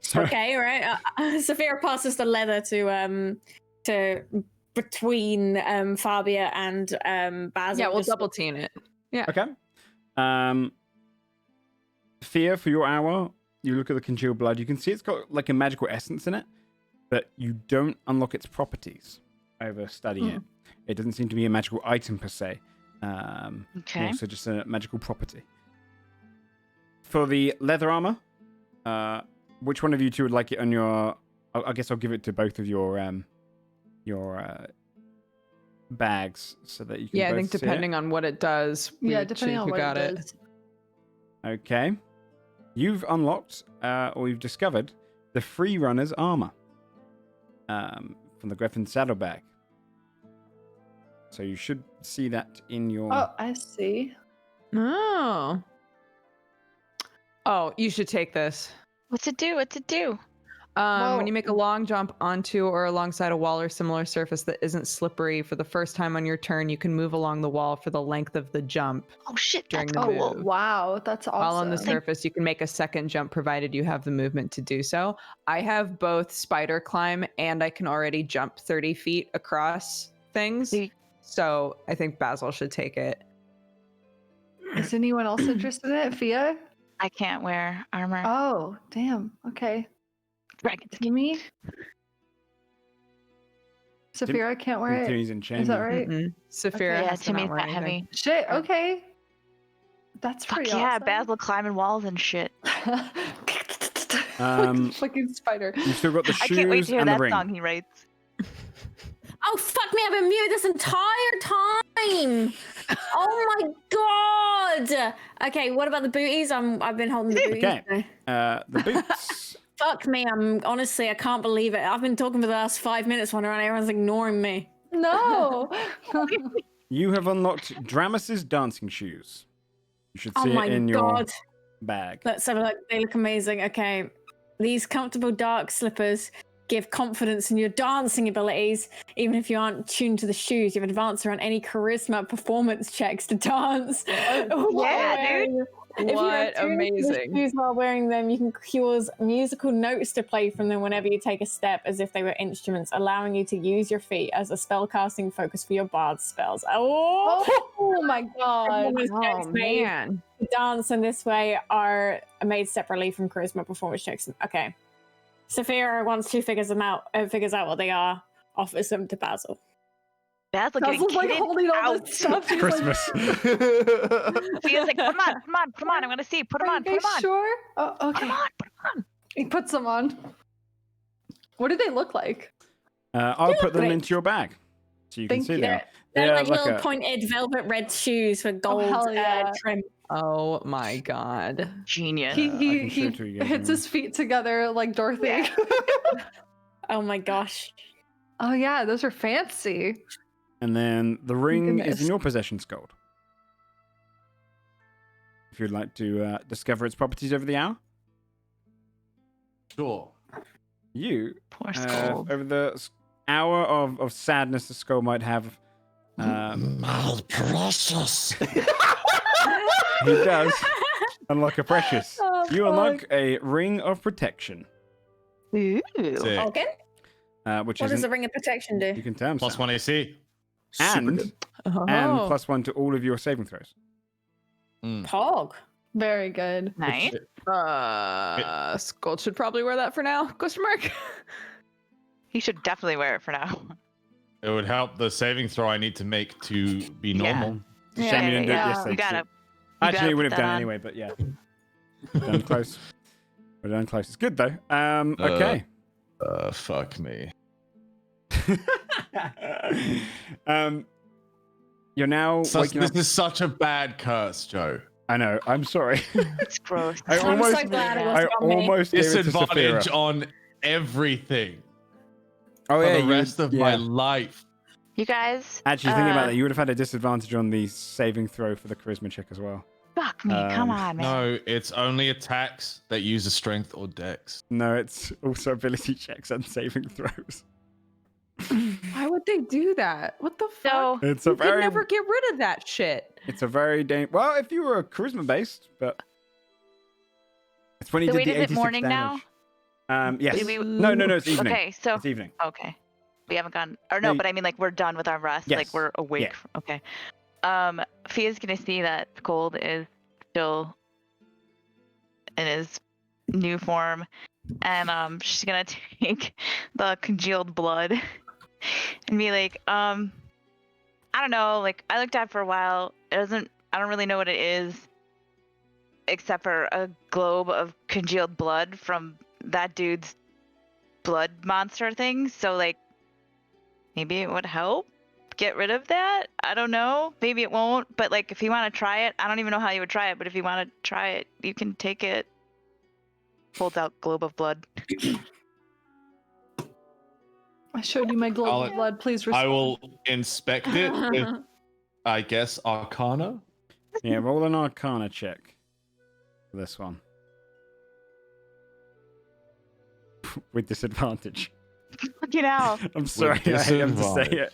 So, Okay, right. Saphira passes the leather to between Fabia and Basil. Yeah, we'll just- double team it. okay. Fear for your hour. You look at the congealed blood. You can see it's got like a magical essence in it, but you don't unlock its properties over studying it. It doesn't seem to be a magical item per se. Okay. Also just a magical property. For the leather armor, which one of you two would like it on your? I guess I'll give it to both of your bags so that you can. Yeah, I both think see it. depending on what it does. Yeah, we depending choose on who what got it does. Okay. You've unlocked, or you've discovered, the Free Runner's armor from the Griffin saddlebag. So you should see that in your. Oh, I see. Oh. Oh, you should take this. What's it do? What's it do? When you make a long jump onto or alongside a wall or similar surface that isn't slippery for the first time on your turn, you can move along the wall for the length of the jump. Oh shit, During that's the cool. move. Wow, that's awesome. While on the surface, you can make a second jump provided you have the movement to do so. I have both spider climb and I can already jump 30 feet across things. See- So I think Basil should take it. Is anyone else interested in it? Fia? I can't wear armor. Oh, damn. Okay. Dragons. Gimme. Saphira can't wear it. Timmy's in chain. Is that right? Mm-mm. Saphira Yeah, has to not Timmy's wear not anything. heavy. Shit, okay. That's Fuck pretty yeah, awesome. Basil climbing walls and shit. Um, Fucking spider. You've still got the I shoes can't wait to hear and the that ring. song he writes. Oh fuck me! I've been muted this entire time. Oh my god. Okay, what about the booties? I've been holding the booties. Okay. The boots. Fuck me! I can't believe it. I've been talking for the last 5 minutes wondering everyone's ignoring me. No. You have unlocked Dramus's dancing shoes. You should Oh see my it in your god. bag. Let's have a look. They look amazing. Okay. These comfortable dark slippers give confidence in your dancing abilities. Even if you aren't tuned to the shoes, you have advantage on any charisma performance checks to dance. Yeah, dude. If you are What tuned to the amazing. shoes while wearing them, you can cause musical notes to play from them whenever you take a step as if they were instruments, allowing you to use your feet as a spellcasting focus for your bard spells. Oh my god. Performance Oh checks made man. to dance in this way are made separately from charisma performance checks. Okay. Saphira, once she figures out what they are, offers them to Basil. Basil getting Basil's like kitted holding all out. this stuff. He's Christmas. She's like, come on, I'm gonna see. Put them Like, on, are put you them on. sure? Oh, Put okay. them on, put them on. He puts them on. What do they look like? I'll put them great. into your bag, so you can Thank see you. them. They're like like little a- pointed velvet red shoes with gold hell yeah. trim. Oh my god. Genius. I He can show it to you guys hits now. his feet together like Dorothy. Oh my gosh. Oh yeah, those are fancy. And then the ring is goodness. in your possession, Scold. If you'd like to discover its properties over the hour, Sure. you Poor have, Skull. over the hour of sadness the Skull might have. My precious. He does unlock a precious. Oh, You fuck. unlock a ring of protection, Ooh. Sick. Okay. which What is does the ring of protection do? you can tell him Plus so. 1 AC. and Oh. +1 to all of your saving throws. Pog. Very good. Nice. Skull should probably wear that for now. Question mark. He should definitely wear it for now. It would help the saving throw I need to make to be normal. Shame you didn't do it You yesterday. gotta. Actually, we would have put done that it on. anyway, but yeah. We're done close. We're done close. It's good though. Okay. Fuck me. You're now waking This up. is such a bad curse, Joe. I know. I'm sorry. It's gross. I I'm almost, so glad it was I from me. almost gave it to Disadvantage Saphira. on everything Oh for yeah, the rest of my life. You guys. Actually, thinking about that, you would have had a disadvantage on the saving throw for the charisma check as well. Fuck me. Come on, man. No, it's only attacks that use a strength or dex. No, it's also ability checks and saving throws. Why would they do that? What the fuck? So It's a You could very, never get rid of that shit. it's a very well, if you were charisma based, but it's when you So did wait, the is it 86 morning damage. now? Yes. Did we- No, it's evening. Okay, so It's evening. okay, we haven't gone. Or no, No, but I mean, like we're done with our rest. Yes. Like we're awake. Okay. Fia's gonna see that Gold is still in his new form, and she's gonna take the congealed blood and be like, I don't know. Like I looked at it for a while. I don't really know what it is, except for a globe of congealed blood from that dude's blood monster thing. So like maybe it would help get rid of that. I don't know. Maybe it won't. But like if you want to try it, I don't even know how you would try it. But if you want to try it, you can take it. Holds out globe of blood. I showed you my globe of blood. Please respond. I will inspect it with, I guess, Arcana. Yeah, roll an Arcana check for this one. With disadvantage. Fucking hell. I'm sorry, I hate him to say it. disadvantage.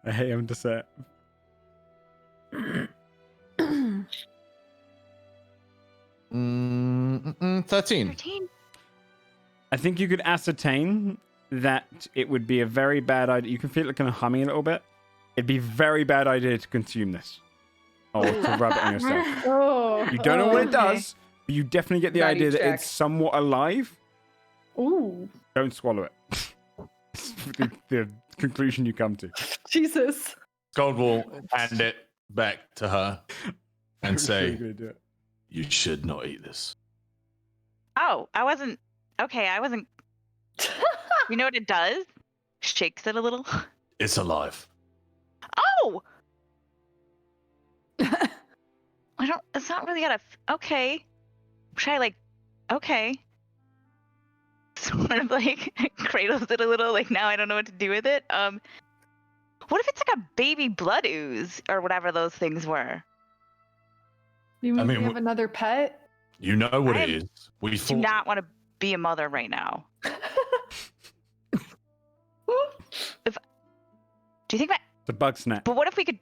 I hate him to say it. 13. 13. I think you could ascertain that it would be a very bad idea. You can feel it kind of humming a little bit. It'd be a very bad idea to consume this. Or to rub it on yourself. Oh. You don't know what it okay. does, but you definitely get the Value idea that check. it's somewhat alive. Ooh. Don't swallow it. It's the conclusion you come to. Jesus. Gold will hand it back to her and I'm sure say, you're gonna do it. you should not eat this. Oh, I wasn't. Okay, I wasn't. You know what it does? Shakes it a little. It's alive. Oh! I don't. It's not really got a. Okay. Should I like? Okay. Sort of like cradles it a little. Like now I don't know what to do with it. What if it's like a baby blood ooze or whatever those things were? You mean, mean, we have another pet? You know what I it is. We Do fought. not want to be a mother right now. Do you think that? It's a bug snap. But what if we could?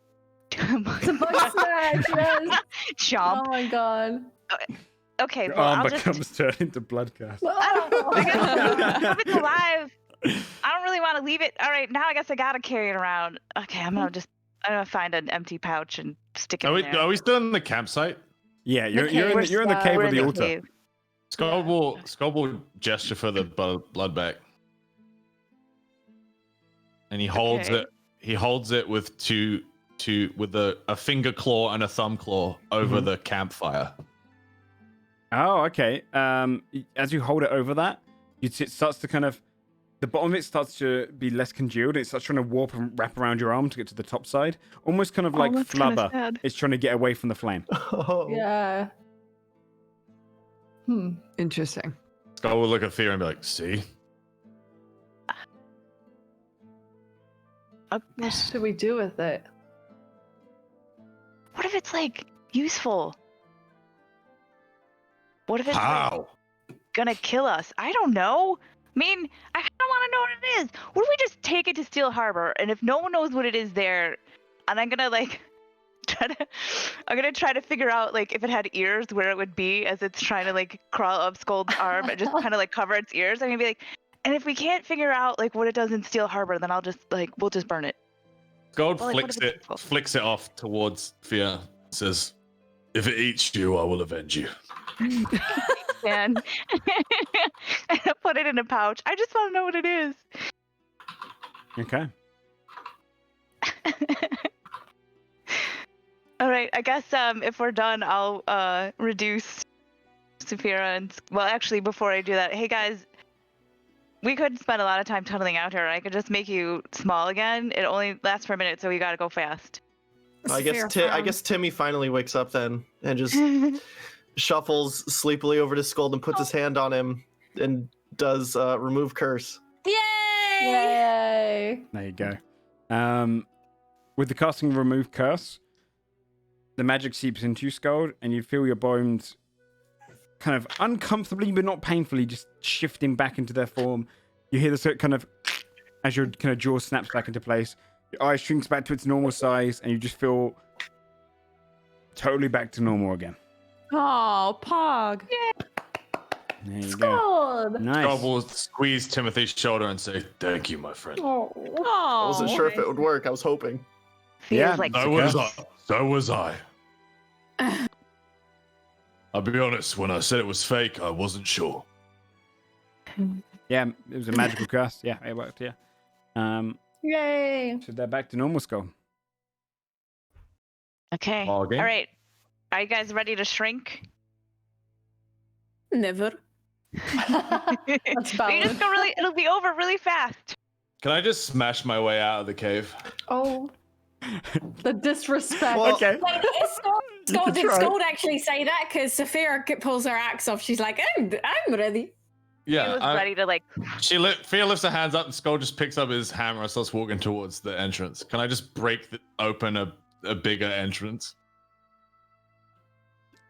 It's a bug snack, yes. Chomp. Oh my god. Okay, Your well arm I'll just. becomes turned into blood cast. I guess if it's alive, I don't really want to leave it. All right, now I guess I gotta carry it around. Okay, I'm gonna find an empty pouch and stick it Are in there. we still in the campsite? Yeah, you're cave. in the cave We're with in the the altar. cave. Skull will gesture for the blood back. And he holds Okay. it. He holds it with with a finger claw and a thumb claw over the campfire. Oh, okay. As you hold it over that, it starts to kind of, the bottom of it starts to be less congealed. It starts trying to warp and wrap around your arm to get to the top side, almost kind of like that's kinda flubber. sad. It's trying to get away from the flame. Oh. Yeah. Interesting. Skull will look at Thea and be like, "See, What should we do with it? What if it's like useful? What if it's like, how?" gonna kill us? I don't know. I mean, I kind of want to know what it is. What if we just take it to Steel Harbor, and if no one knows what it is there, and I'm gonna like try to figure out like if it had ears, where it would be as it's trying to like crawl up Skull's arm and just kind of like cover its ears. I'm gonna be like, and if we can't figure out like what it does in Steel Harbor, then I'll just like we'll just burn it. Skull Well, like, what if it's useful? flicks it off towards Thea. Says, "If it eats you, I will avenge you." can. And I put it in a pouch. I just want to know what it is. Okay. All right. I guess if we're done, I'll reduce Saphira and well, actually, before I do that, hey guys, we could spend a lot of time tunneling out here. I could just make you small again. It only lasts for a minute, so we gotta go fast. I guess Timmy finally wakes up then and just shuffles sleepily over to Scold and puts his hand on him and does remove curse. Yay! There you go. With the casting remove curse, the magic seeps into you, Scald, and you feel your bones kind of uncomfortably but not painfully just shifting back into their form. You hear this kind of as your kind of jaw snaps back into place. Your eye shrinks back to its normal size, and you just feel totally back to normal again. Oh, Pog. There you go. Scold! Nice. God will squeeze Timothy's shoulder and say, "Thank you, my friend." Oh. I wasn't sure if it would work. I was hoping. Feels Yeah, like So was I. So was I. I'll be honest, when I said it was fake, I wasn't sure. Yeah, it was a magical curse. Yeah, it worked. Yeah. Yay! So they're back to normal, Skull. Okay. Ball game. All right. Are you guys ready to shrink? Never. That's We valid. just go really. It'll be over really fast. Can I just smash my way out of the cave? Oh. The disrespect. Well, Okay. Wait, did Scold actually say that? Because Saphira pulls her axe off. She's like, I'm ready. He was ready to like. Fia lifts her hands up, and Skull just picks up his hammer and starts walking towards the entrance. Can I just break open a bigger entrance?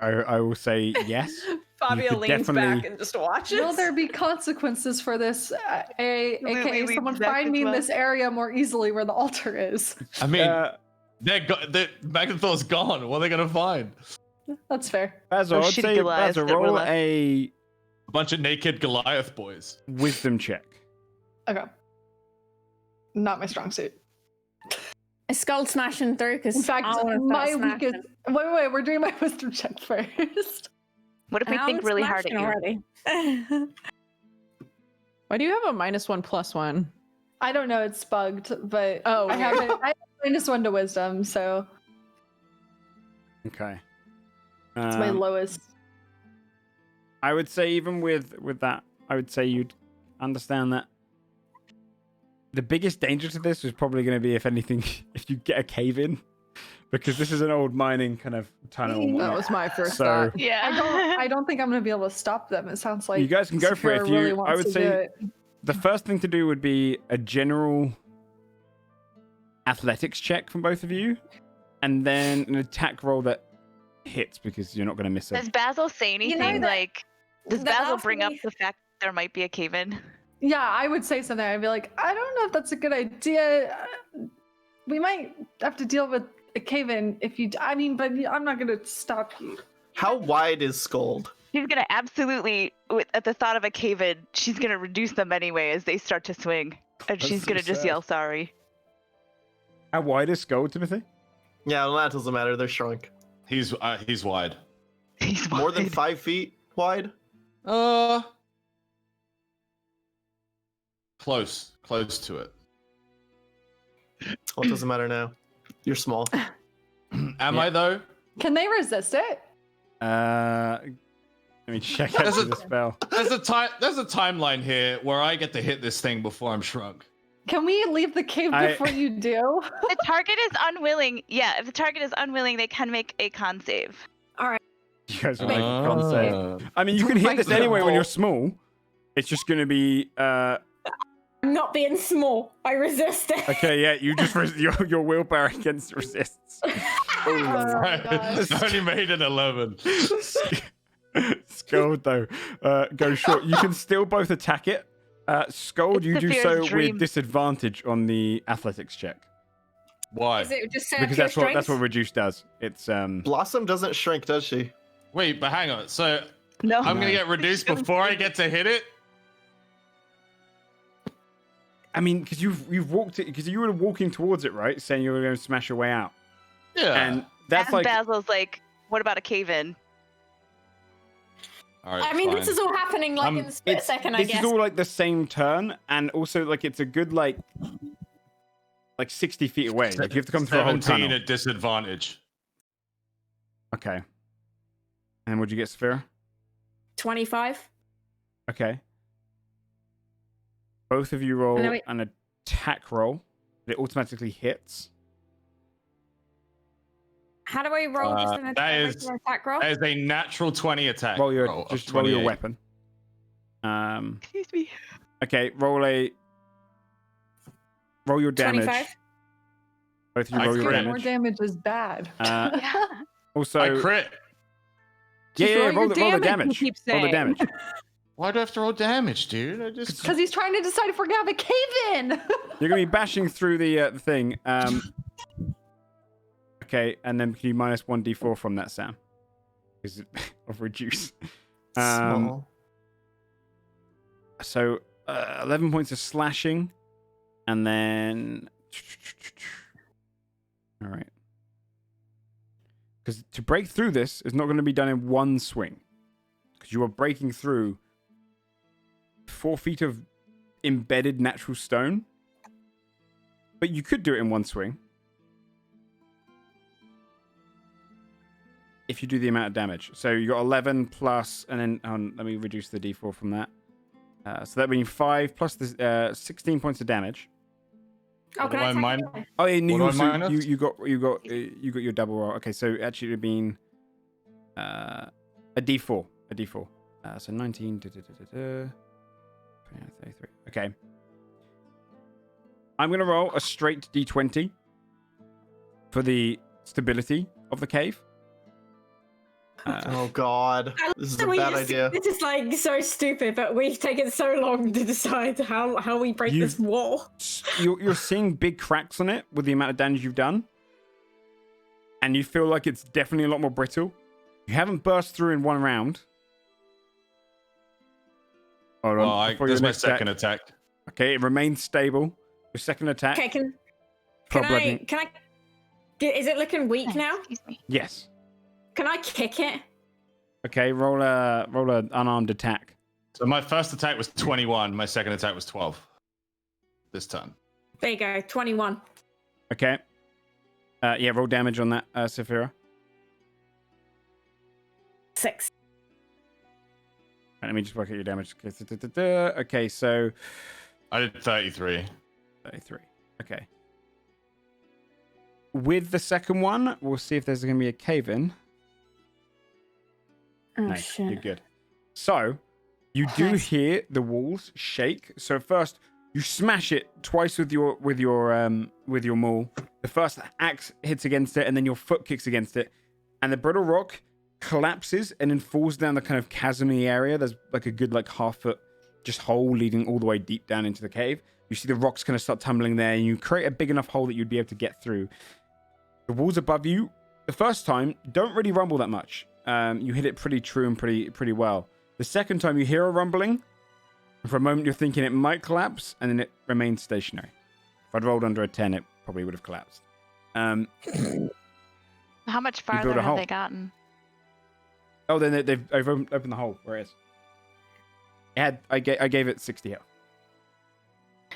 I will say yes. Fabio could leans definitely- back and just watches. Will there be consequences for this? aka leads someone back find as me in well. this area more easily where the altar is. I mean, Uh, Magnathor's gone. What are they gonna find? That's fair. Basil, Those I'd shitty say Goliaths Basil, that were roll left. a A bunch of naked Goliath boys. wisdom check. Okay. Not my strong suit. Is Scold smashing through? Because In fact, my weakest. Wait, we're doing my wisdom check first. What if we think really hard at you? already. Why do you have a -1/+1? I don't know, it's bugged, but Oh, I have -1 to wisdom, so Okay. it's my lowest. I would say even with that, I would say you'd understand that the biggest danger to this is probably going to be, if anything, if you get a cave in, because this is an old mining kind of tunnel. and That whatnot. was my first So- thought. Yeah. I don't think I'm gonna be able to stop them. It sounds like You guys can go for it. Saphira If you- really I wants would to say- do it. The first thing to do would be a general athletics check from both of you, and then an attack roll that hits, because you're not going to miss it. Does Basil say You know anything that- like? Does that Basil bring up awfully- the fact that there might be a cave in? Yeah, I would say something. I'd be like, I don't know if that's a good idea. We might have to deal with a cave-in if you. I mean, but I'm not gonna stop you. How wide is Scold? She's gonna absolutely, at the thought of a cave in, she's gonna reduce them anyway as they start to swing, and That's she's so gonna just sad. yell sorry. How wide is Skull, Timothy? Yeah, well, that doesn't matter. They're shrunk. He's wide. He's More than wide. 5 feet wide? Close to it. Well, it doesn't matter now. You're small. Am I though? Can they resist it? Let me check out There's a- the spell. There's a timeline here where I get to hit this thing before I'm shrunk. Can we leave the cave I- before you do? The target is unwilling. Yeah, if the target is unwilling, they can make a con save. You guys are like con save. I mean, you can hit this anyway when you're small. It's just going to be I'm not being small. I resist it. okay. Yeah, you just your willpower against resists. Oh my gosh. I only made an 11. Scold though, go short. You can still both attack it. Scold, It's you do Saphira's so dream. with disadvantage on the athletics check, Why? Is it just because that's what reduce does. It's Blossom doesn't shrink, does she? Wait, but hang on. So No. I'm gonna get reduced before I get to hit it? I mean, because you've walked it, because you were walking towards it, right? Saying you were going to smash your way out, Yeah. and that's And like Basil's like, what about a cave in? All right. I mean, fine. this is all happening like in a split second, I This guess. is all like the same turn, and also like it's a good like 60 feet away. Like you have to come through a whole 17 tunnel. at disadvantage. Okay. And would you get Saphira? 25. Okay. Both of you roll And then an attack roll. It automatically hits. How do I roll just an that is- regular attack roll? That is a natural 20 attack. Roll your roll of just roll your 28. weapon. Excuse me. Okay, roll your damage. 25. Both of you I roll your crit. More damage. damage is bad. Yeah. Also, I crit. yeah, Just roll roll your the damage, damage. you keep Roll the saying. damage. Why do I have to roll damage, dude? I just. Because he's trying to decide if we're gonna have a cave in. You're gonna be bashing through the thing. Okay, and then can you minus 1d4 from that, Sam? Because of reduce. Small. So 11 points of slashing, and then all right. Because to break through this is not going to be done in one swing, because you are breaking through 4 feet of embedded natural stone. But you could do it in one swing if you do the amount of damage. So you got 11 plus, and then let me reduce the d4 from that. So that means 5 plus the 16 points of damage. Oh, What can do I I attack mine? anyway? Oh, yeah, What do I minus? you got your double roll. Okay, so actually it would have been a d4, so 19, 33. Okay, I'm gonna roll a straight d20 for the stability of the cave. Oh God, this is a We bad just- idea. This is like so stupid, but we've taken so long to decide how we break this wall. You're seeing big cracks on it with the amount of damage you've done, and you feel like it's definitely a lot more brittle. You haven't burst through in one round. Hold on, Well, before this your is my next second attack. Okay, it remains stable. Your second attack. Okay, can Bloodletting. I is it looking weak now? Excuse me. Yes. Can I kick it? Okay, roll a unarmed attack. So my first attack was 21. My second attack was 12. This turn. There you go, 21. Okay. Yeah, roll damage on that, Saphira. 6. Right, let me just work out your damage. Okay, so I did 33. 33. Okay. With the second one, we'll see if there's going to be a cave in. Oh No, shit. you're good. So, you do hear the walls shake. So first, you smash it twice with your maul. The first axe hits against it, and then your foot kicks against it, and the brittle rock collapses and then falls down the kind of chasmy area. There's like a good half-foot just hole leading all the way deep down into the cave. You see the rocks kind of start tumbling there, and you create a big enough hole that you'd be able to get through. The walls above you, the first time, don't really rumble that much. You hit it pretty true and pretty well. The second time you hear a rumbling, and for a moment you're thinking it might collapse, and then it remains stationary. If I'd rolled under a 10, it probably would have collapsed. How much farther build a have hole. they gotten? Oh, then they've opened the hole. Where it is? I gave it 60 health.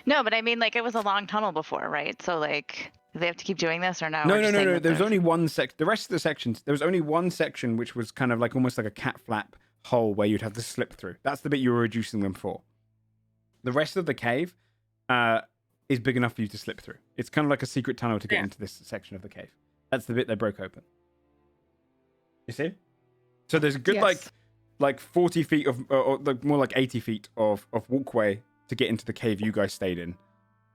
No, but I mean, like, it was a long tunnel before, right? So, like, do they have to keep doing this or no? No. We're just saying that There's there's- only one the rest of the sections, there was only one section which was kind of like almost like a cat flap hole where you'd have to slip through. That's the bit you were reducing them for. The rest of the cave is big enough for you to slip through. It's kind of like a secret tunnel to get into this section of the cave. That's the bit they broke open. You see? So there's a good Yes. like 40 feet of, or like more like 80 feet of walkway to get into the cave you guys stayed in.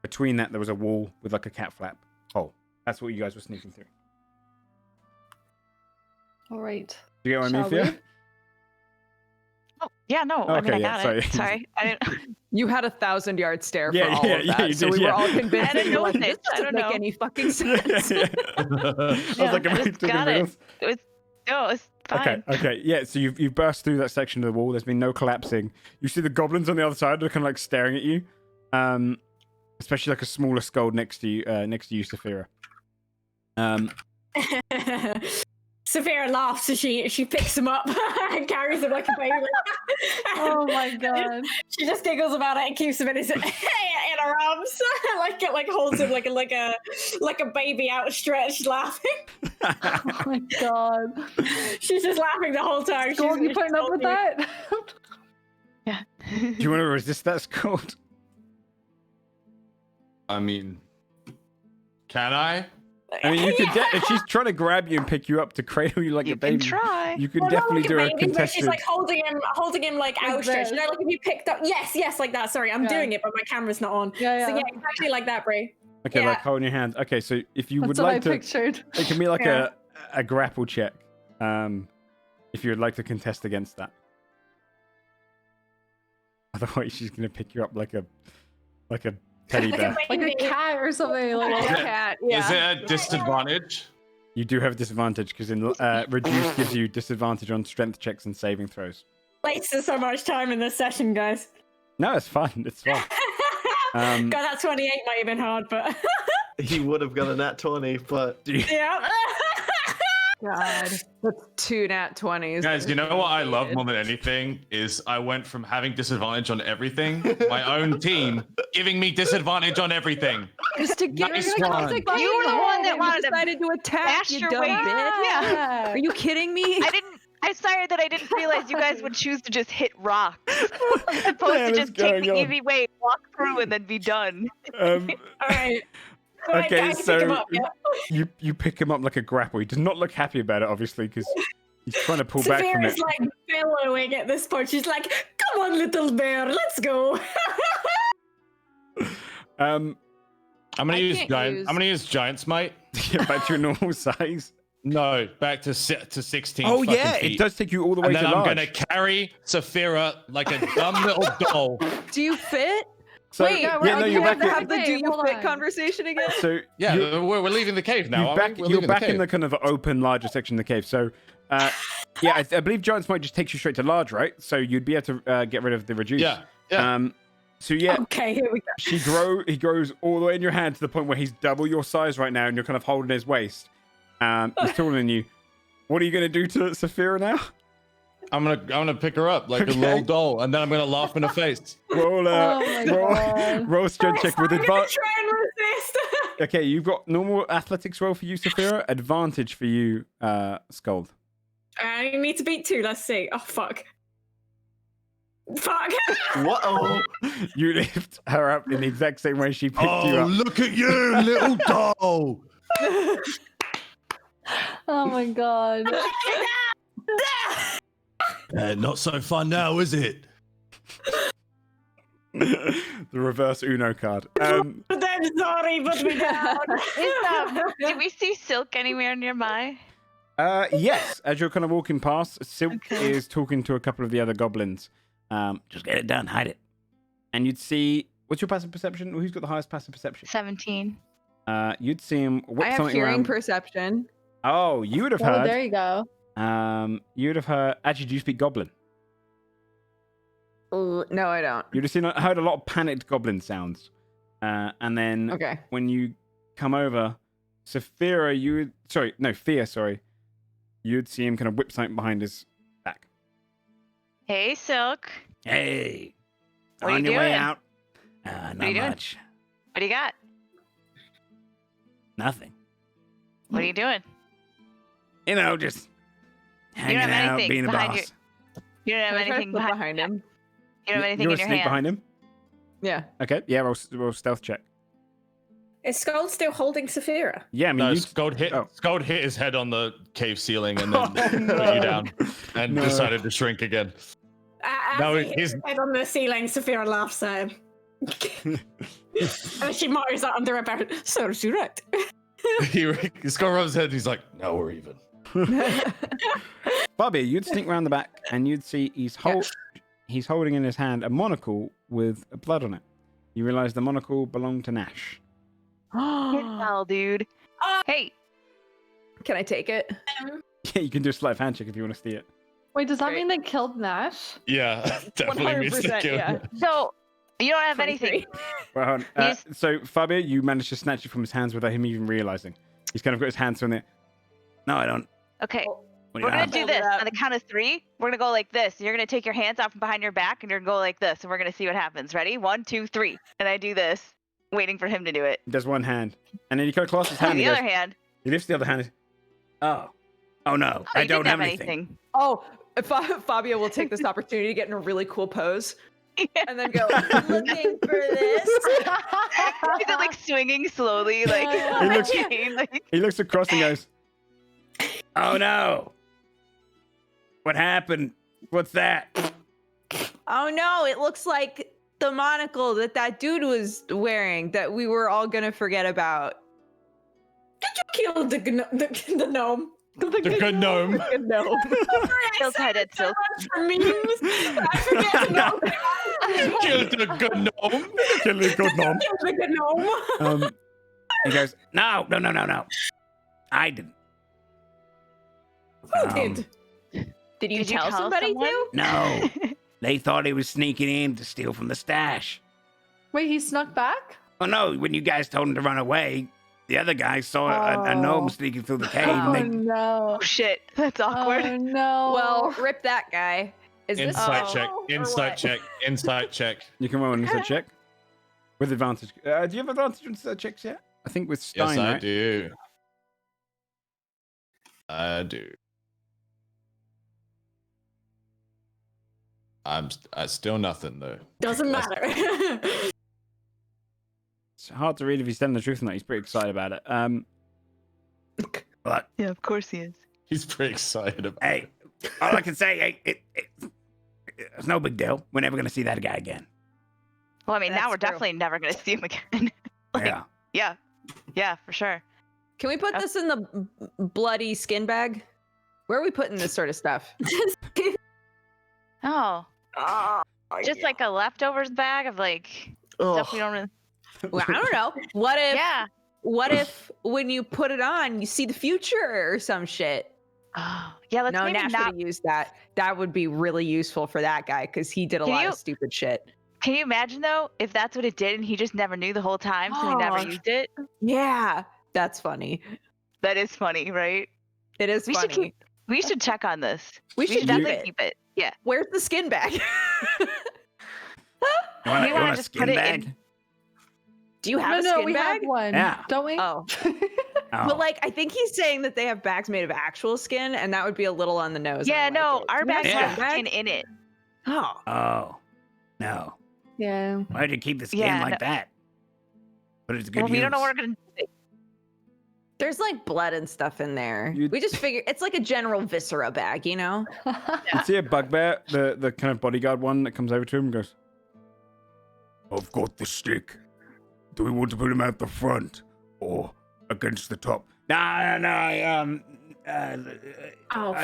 Between that, there was a wall with like a cat flap hole. That's what you guys were sneaking through. All right. Do you get what I mean, Shall Fia? we? Oh, yeah, no. I mean, Okay, I yeah, got sorry. it. Sorry. I didn't. You had a 1,000-yard stare for Yeah, all yeah, of yeah, that, you so did, we were yeah. all convinced. I didn't we were like, know this this. I doesn't don't make know. any fucking sense. I was like, am I I just talking got it. riddles? It was, no, it's fine. Okay. Yeah, so you've burst through that section of the wall. There's been no collapsing. You see the goblins on the other side. They're kind of like staring at you. Especially like a smaller skull next to you, Saphira. Severe laughs as she picks him up and carries him like a baby. Oh my god. She just giggles about it and keeps him in her arms, like holds him like a baby outstretched, laughing. Oh my god. She's just laughing the whole time. Gold, you putting up with that? Yeah. Do you want to resist that, Scott? I mean, can I? I mean, you could. If she's trying to grab you and pick you up to cradle you like You a baby, can try. you could Well, definitely not do like a baby, but contested. she's like holding him like outstretched. You know, like if you picked up. Yes, like that. Sorry, I'm Yeah. doing it, but my camera's not on. Yeah, So yeah. yeah, exactly like that, Brie. Okay, yeah. like holding your hand. Okay, so if you would That's what like I to, pictured. it can be like Yeah. a grapple check. If you would like to contest against that. Otherwise, she's gonna pick you up like a teddy Like a bear. Like a baby. cat or something. Like Like a Yeah. cat. Is Yeah. there a disadvantage? You do have a disadvantage because in reduce gives you disadvantage on strength checks and saving throws. Wasted so much time in this session, guys. No, it's fun. It's fun. God, that 28 might have been hard, but He would have got a nat 20, but yeah. God. That's 2 nat 20s. Guys, you know what I love more than anything is I went from having disadvantage on everything, my own team giving me disadvantage on everything. Just to get Nice rid of one. the You were the one that you wanted to decided to attack, bash you your dumb way- bitch. Yeah. Are you kidding me? I decided that I didn't realize you guys would choose to just hit rocks as opposed Yeah, to what's just take the going on? easy way, walk through, and then be done. All right. Okay, I can pick him so up, yeah. you pick him up like a grapple. He does not look happy about it, obviously, because he's trying to pull back from Severe it. is like bellowing at this point. She's like, "Come on, little bear, let's go." I'm gonna I use can't giant. use- I'm gonna use giant smite. Get back to your normal size. No, back to 16. Oh fucking yeah, feet. it does take you all the way And to then I'm large. gonna carry Saphira like a dumb little doll. Do you fit? So, Wait, Yeah, yeah, we're no, okay you're with back. that. have the Okay, do you hold fit on. conversation again? So Yeah, you, we're leaving the cave now. you're aren't back. we? We're You're leaving back the in cave. the kind of open, larger section of the cave. So, yeah, I believe giant smite just takes you straight to large, right? So you'd be able to get rid of the reduce. Yeah, yeah. So yeah, Okay, here we go. he grows all the way in your hand to the point where he's double your size right now, and you're kind of holding his waist. He's taller than you. What are you gonna do to Saphira now? I'm gonna pick her up like Okay. a little doll, and then I'm gonna laugh in her face. Roll, Oh my God. roll strength check with I'm gonna advantage. try and resist. Okay, you've got normal athletics roll for you, Saphira. Advantage for you, Scold. I need to beat 2. Let's see. Oh fuck. Fuck. whoa. You lift her up in the exact same way she picked you Oh, up. look at you, little doll! Oh my god. Not so fun now, is it? The reverse Uno card. I'm sorry, put me down. Do we see Silk anywhere nearby? Yes, as you're kind of walking past, Silk is talking to a couple of the other goblins. Just get it done, hide it. And you'd see, what's your passive perception? Who's got the highest passive perception? 17. You'd see him whip I have something hearing around. perception. Oh, you would have Oh, heard. there you go. You would have heard. Actually, do you speak Goblin? No, I don't. You'd have heard a lot of panicked goblin sounds. And then Okay. when you come over, Fia, sorry. You'd see him kind of whip something behind his back. Hey, Silk. Hey, What are on you your way doing? out? are Not you doing? much. What do you got? Nothing. What are you doing? You know, just hanging have out, anything being a behind boss. You don't have Can I try to anything slip behind. behind him? You don't have anything You're in a your sneak hand. behind him. Yeah. Okay, yeah, roll stealth check. Is Skull still holding Saphira? Yeah, I mean, No, you... Scold hit his head on the cave ceiling and then Oh, put no. you down and No. decided to shrink again. As No, he hits he's- his head on the ceiling, Saphira laughs at him. And she mutters that under her breath. So she's right. He Skull rubs his head and he's like, now we're even. Bobby, you'd sneak around the back and you'd see he's holding in his hand a monocle with blood on it. You realize the monocle belonged to Nash. Good hell, dude. Hey, Can I take it? Yeah, you can do a sleight of hand check if you want to see it. Wait, does that Great. mean they killed Nash? Yeah, definitely means to 100%, kill. yeah. so you don't have 23. anything. Well, hold on. Yes. So, Fabio, you managed to snatch it from his hands without him even realizing. He's kind of got his hands on it. No, I don't. Okay. What do We're you gonna have? do Hold it this up. on the count of 3. We're gonna go like this. You're gonna take your hands off behind your back, and you're gonna go like this, and we're gonna see what happens. Ready? 1, 2, 3. And I do this, waiting for him to do it. Does one hand, and then he kind of clasps his On hand. the And other he, goes, hand, he lifts the other hand. Oh no, oh, I you don't didn't have anything. Oh, Fabio will take this opportunity to get in a really cool pose, and then go looking for this. is it like swinging slowly, like He looks- chain, like He looks across and goes, "Oh no, what happened? What's that?" Oh no, it looks like the monocle that dude was wearing that we were all gonna forget about. Killed the gnome. The good gnome. No. still tied it still. For memes. I forget to know. Kill the good gnome. Kill the good gnome. Kill the gnome. He goes, "No. I didn't." Who did? Did you Did you tell tell somebody someone? to? No, they thought he was sneaking in to steal from the stash. Wait, he snuck back? Oh no, when you guys told him to run away, the other guy saw a gnome Oh. sneaking through the cave. Oh And they, no. Oh shit, that's awkward. Oh no. Well, rip that guy. Is this Insight oh, check. or Insight what? check. Insight check. you can roll an insight check with advantage. Do you have advantage on insight checks yet? I think with Stein, Yes, I right? do. I do. I still nothing though. Doesn't matter. It's hard to read if he's telling the truth or not. He's pretty excited about it. But Yeah, of course he is. He's pretty excited about hey, all I can say, it's no big deal. We're never gonna see that guy again. Well, I mean, now That's we're true. definitely never gonna see him again. Like, Yeah. yeah, for sure. Can we put this in the bloody skin bag? Where are we putting this sort of stuff? Oh, Oh, just like a leftovers bag of like stuff we don't really. well, I don't know. What if? Yeah. What if when you put it on, you see the future or some shit? Oh, yeah. Let's No, maybe Nash not. would have used that. That would be really useful for that guy because he did a Can lot you- of stupid shit. Can you imagine though if that's what it did and he just never knew the whole time, so he never Oh. used it? Yeah, that's funny. That is funny, right? It is We should funny. We should check on this. We should definitely keep it. keep it. Yeah. Where's the skin bag? You want, We you wanna want a just skin put it bag? in- Do you have a no, skin we bag? have one. Yeah. Don't we? Oh, Oh. but like I think he's saying that they have bags made of actual skin, and that would be a little on the nose. Yeah, I don't no, like it. our Do you have bag a Yeah. has skin skin in it. Oh, Oh, no. Yeah. Why'd you keep the skin Yeah, like no. that? But it's good Well, we don't know use. what we're gonna do. there's like blood and stuff in there. You- We just figure it's like a general viscera bag, you know? You see a bugbear, the kind of bodyguard one that comes over to him and goes, "I've got the stick. Do we want to put him at the front or against the top?" No. I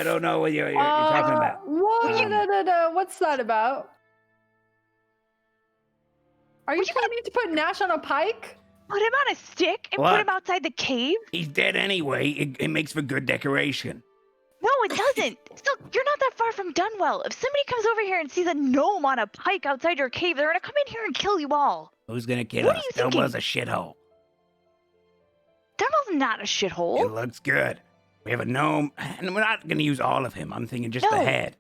don't know what you're talking about. Whoa, no. What's that about? Are you planning to put Nash on a pike? Put him on a stick and What? put him outside the cave? He's dead anyway. It makes for good decoration. No, it doesn't. Still, you're not that far from Dunwell. If somebody comes over here and sees a gnome on a pike outside your cave, they're gonna come in here and kill you all. Who's gonna kill What are us? you That thinking? was a shithole. Dunwell's not a shithole. It looks good. We have a gnome, and we're not gonna use all of him. I'm thinking just the No. head.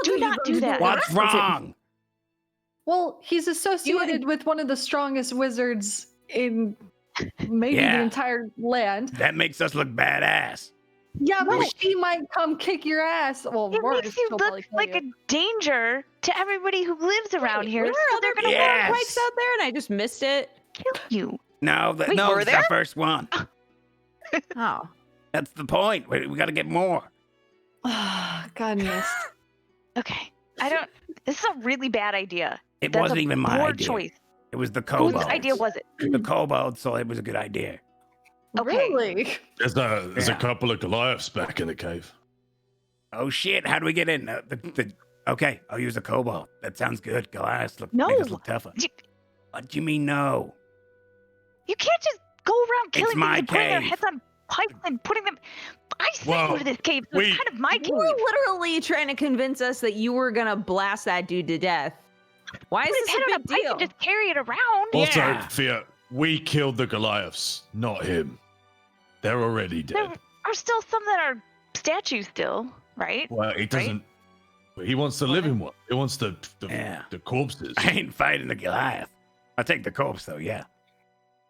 Do not do that. What's wrong? Well, he's associated with one of the strongest wizards in maybe Yeah. the entire land. That makes us look badass. Yeah, but We- she might come kick your ass. Well, It worse, makes you she'll probably look kill like you. a danger to everybody who lives around here. Were So there they're other gonna Yes. want pikes out there, and I just missed it? kill you. No, Wait, no, were it's there? the first one. Oh, That's the point. We got to get more. God missed. Okay. This is a really bad idea. It That's wasn't a even my poor idea. choice. It was the Whose kobolds. idea was it? The kobolds saw it was a good idea. Okay. Really? There's Yeah. a couple of Goliaths back in the cave. Oh shit! How do we get in? Okay, I'll use a kobold. That sounds good. Goliaths make No. us look tougher. You, What do you mean no? you can't just go around killing my things and putting their cave. heads on pipes and putting them. I sent Well, you to this cave, so we- it's kind of my you cave. were literally trying to convince us that you were gonna blast that dude to death. Why is Put his this head a on a big pike deal? and just carry it around. Also, Yeah. Fia, we killed the Goliaths, not him. They're already dead. are still some that are statues still, right? Well, he doesn't. But he wants the living one. He wants the corpses. I ain't fighting the Goliath. I'll take the corpse, though, yeah.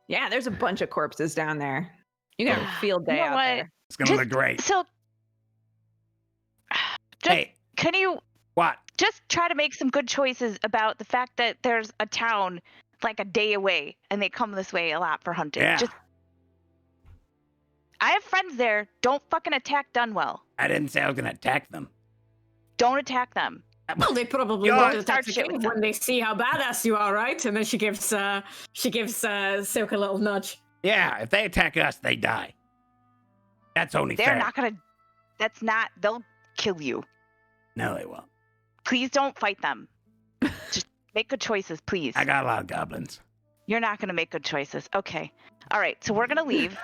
Yeah, there's a bunch of corpses down there. You got a field day You know out what? there. It's going to look great. So, just, Hey. can you What? just try to make some good choices about the fact that there's a town like a day away and they come this way a lot for hunting? Yeah. I have friends there. Don't fucking attack Dunwell. I didn't say I was going to attack them. Don't attack them. Well, they probably Yo, want to start attack the shit cave with them. when they see how badass you are, right? And then she gives Silk a little nudge. Yeah, if they attack us, they die. That's only They're fair. not gonna. That's not. They'll kill you. No, they won't. Please don't fight them. Just make good choices, please. I got a lot of goblins. You're not gonna make good choices. Okay. All right. So we're gonna leave.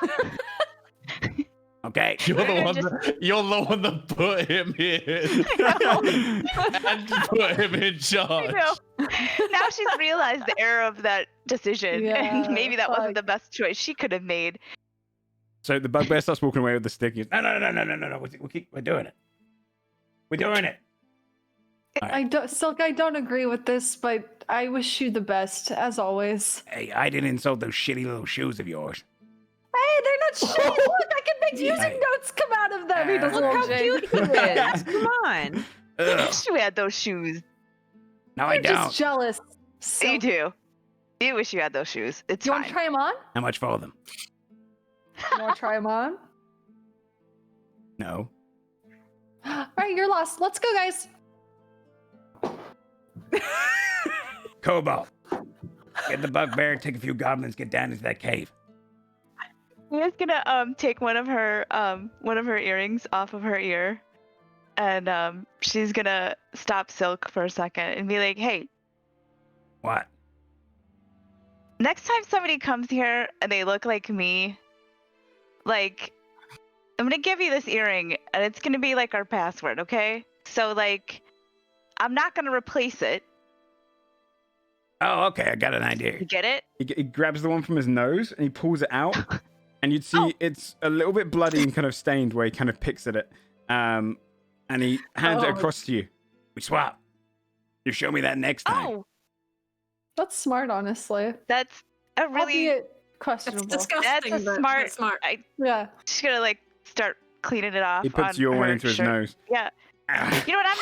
Okay? You're the We're one. gonna You're the one that put him here and put him in charge. I know. Now she's realized the error of that decision, Yeah, and maybe that wasn't fuck. the best choice she could have made. So the bugbear starts walking away with the stick. He's, no. We're doing it. We're doing it. Silk, I don't agree with this, but I wish you the best, as always. Hey, I didn't insult those shitty little shoes of yours. Hey, they're not shit. Look, I can make music Hey. notes come out of them. He does a Look little how jig. cute he is. Come on. Ugh. You had those shoes. No, I I'm don't. just jealous. You Silk, do. You wish you had those shoes. It's you fine. want to try them on? How much for them? You want to try them on? No. All right, you're lost. Let's go, guys. Cobalt. Get the bugbear, take a few goblins, get down into that cave. I'm just gonna take one of her earrings off of her ear, and she's gonna stop Silk for a second and be like, "Hey, What? next time somebody comes here and they look like me, like, I'm gonna give you this earring and it's gonna be like our password, okay? So like, I'm not gonna replace it. Oh, okay, I got an idea. You get it? He grabs the one from his nose and he pulls it out, and you'd see it's a little bit bloody and kind of stained where he kind of picks at it, and he hands it Oh. across to you. We swap. You show me that next time. Oh, That's smart, honestly. that's a really Albeit That's questionable. disgusting. that's a but smart. smart. Yeah. She's gonna like start cleaning it off. He puts on your one her into his shirt. nose. Yeah. Ah, You know what?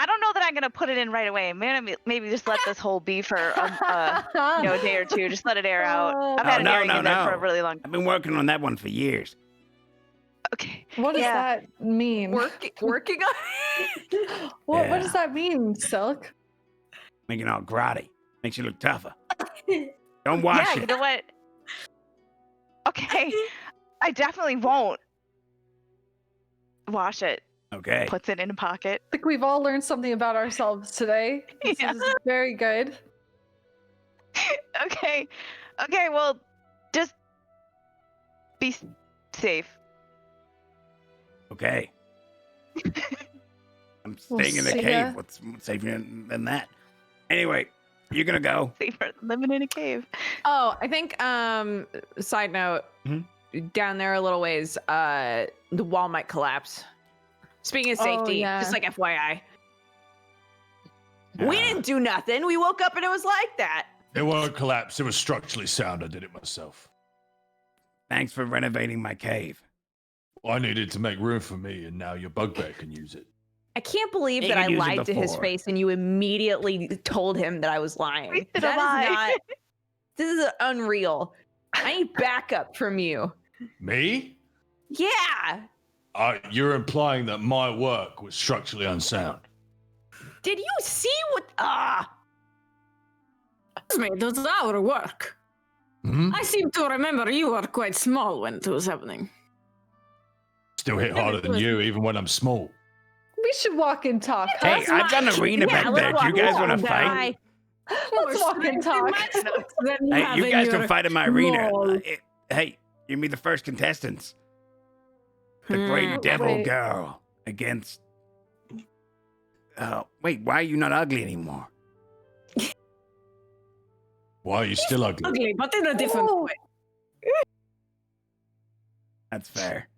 I don't know that I'm gonna put it in right away. Maybe just let this hole be for a day or two. Just let it air out. I've had Oh, an earring in there for a no. really long time. I've been working on that one for years. Okay. What does Yeah. that mean? Working on What Yeah. does that mean, Silk? Making it all grotty. Makes you look tougher. Don't wash Yeah, it. you know what? Okay. I definitely won't wash it. Okay. Puts it in a pocket. I think we've all learned something about ourselves today. This Yeah. is very good. Okay. Okay, well, just be safe. Okay. I'm We'll staying in the see cave. ya. What's safer than that? Anyway, you're gonna go. Safer than living in a cave. Oh, I think side note, down there a little ways, the wall might collapse. Speaking of Oh, safety, yeah. just like FYI. We didn't do nothing. We woke up and it was like that. It won't collapse. It was structurally sound. I did it myself. Thanks for renovating my cave. I needed to make room for me, and now your bugbear can use it. I can't believe He that could I use it lied to his before. face and you immediately told him that I was lying. We did a That is lie. not. This is unreal. I need backup from you. Me? Yeah. You're implying that my work was structurally unsound. Did you see what? It was our work. Hmm? I seem to remember you were quite small when it was happening. Still hit harder than you, even when I'm small. We should walk and talk. Hey, Huh? I've got an arena back there. Do you guys want to fight? Let's walk and talk. Hey, you guys can fight in my arena. Hey, you'll be the first contestants. The great devil Wait. girl against. Wait, why are you not ugly anymore? Why are you still ugly? Ugly, but in a different Oh. way. That's fair.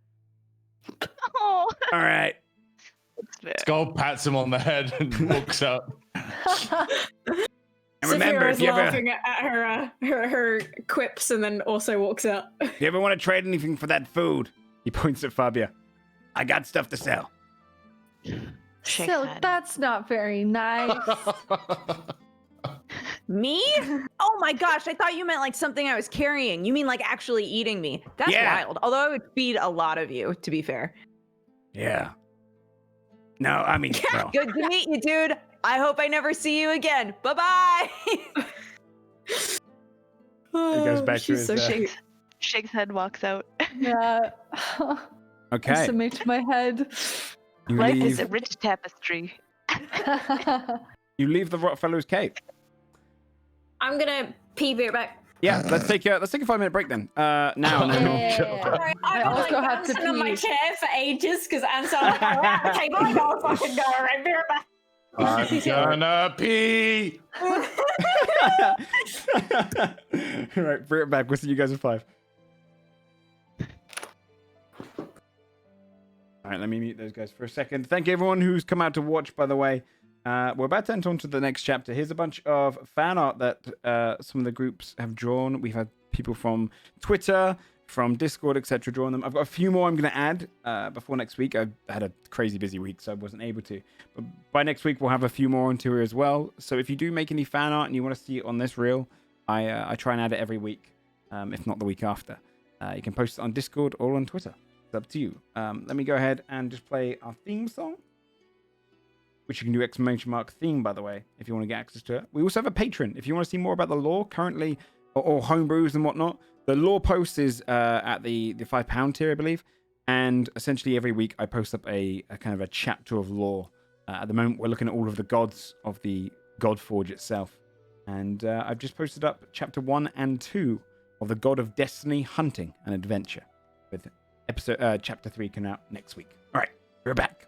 Oh, All right. that's fair. Skull pats him on the head and walks out. And remember, Saphira's if you ever, laughing at her quips and then also walks out. if you ever want to trade anything for that food, he points at Fabia. I got stuff to sell. Shake Silk, head. that's not very nice. Me? Oh my gosh, I thought you meant like something I was carrying. You mean like actually eating me? That's Yeah. wild. Although I would feed a lot of you, to be fair. Yeah. No, I mean, well, Good to meet you, dude. I hope I never see you again. Bye-bye. It goes back to she's his, so Shakes, Shakes head, walks out. Yeah. okay. Estimate my head. You Life leave, is a rich tapestry. you leave the Rottfellow's cave. I'm gonna pee right back. Yeah, let's take a 5-minute break then. Now and then. Alright, I I've been also like have to bouncing on my pee. chair for ages because Anne's like, oh, we're at the table. I gotta fucking go. Alright, be right back. I'm gonna pee. All right, bring it back. We'll see you guys in 5. All right, let me mute those guys for a second. Thank you everyone who's come out to watch, by the way. We're about to enter on to the next chapter. Here's a bunch of fan art that some of the groups have drawn. We've had people from Twitter, from Discord, etc. drawing them. I've got a few more I'm going to add before next week. I had a crazy busy week, so I wasn't able to. But by next week, we'll have a few more onto it as well. So if you do make any fan art and you want to see it on this reel, I try and add it every week, if not the week after. You can post it on Discord or on Twitter. It's up to you. Let me go ahead and just play our theme song, which you can do !theme, by the way, if you want to get access to it. We also have a Patreon. If you want to see more about the lore currently, or homebrews and whatnot, the lore post is at the £5 tier, I believe. And essentially every week I post up a kind of a chapter of lore. At the moment, we're looking at all of the gods of the Godforged itself. And I've just posted up chapter 1 and 2 of the God of Destiny, Hunting and Adventure, with chapter 3 coming out next week. All right, we're back.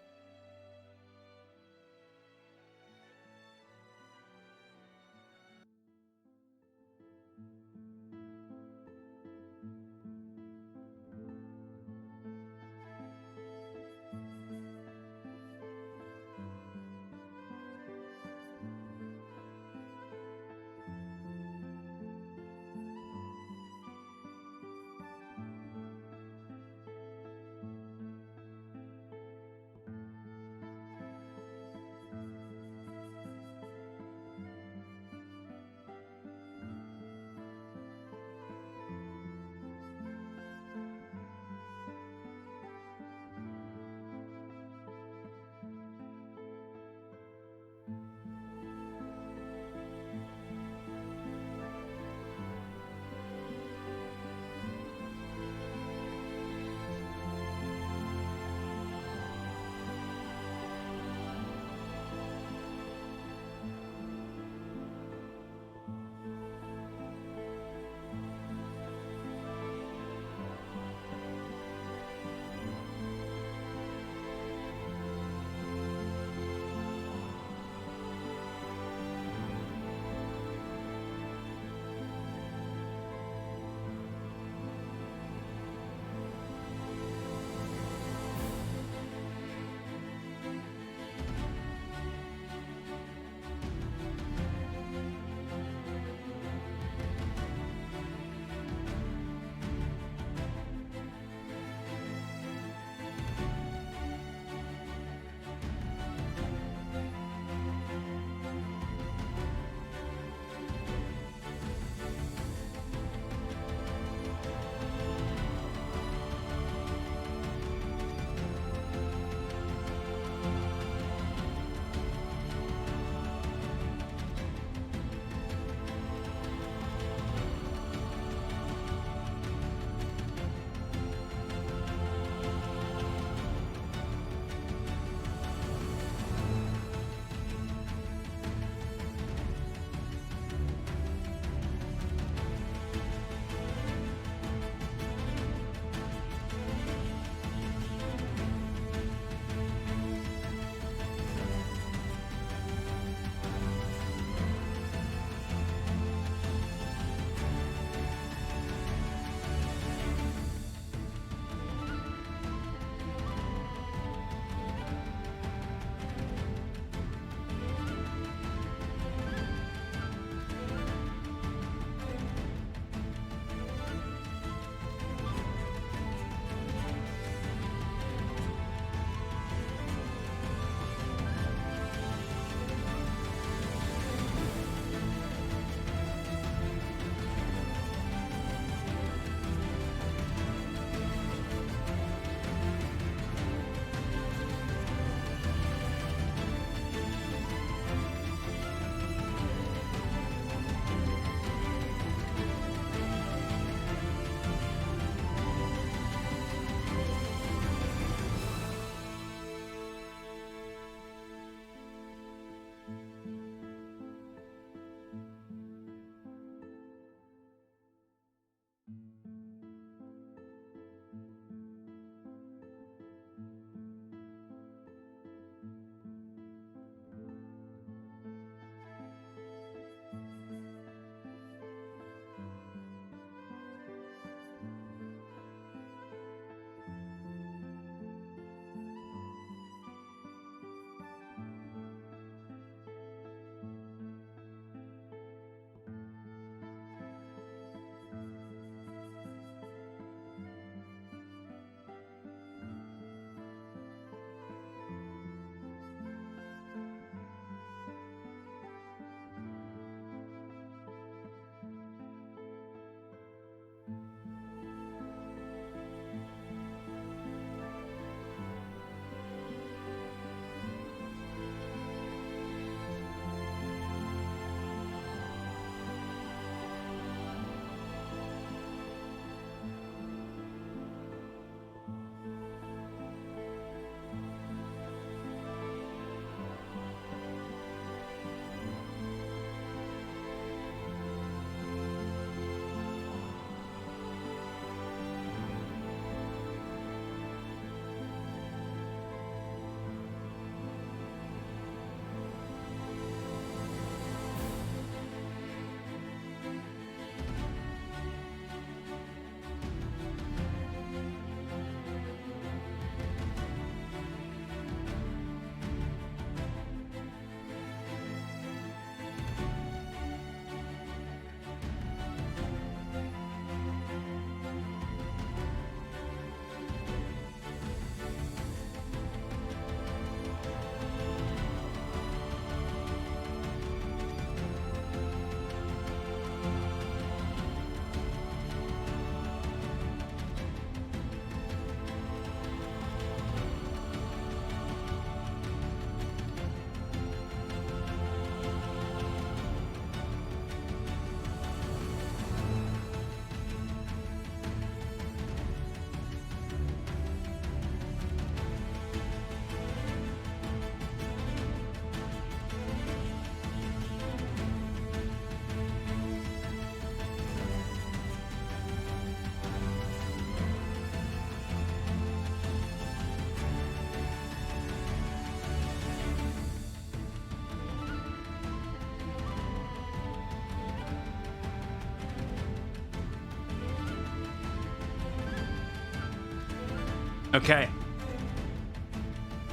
Okay.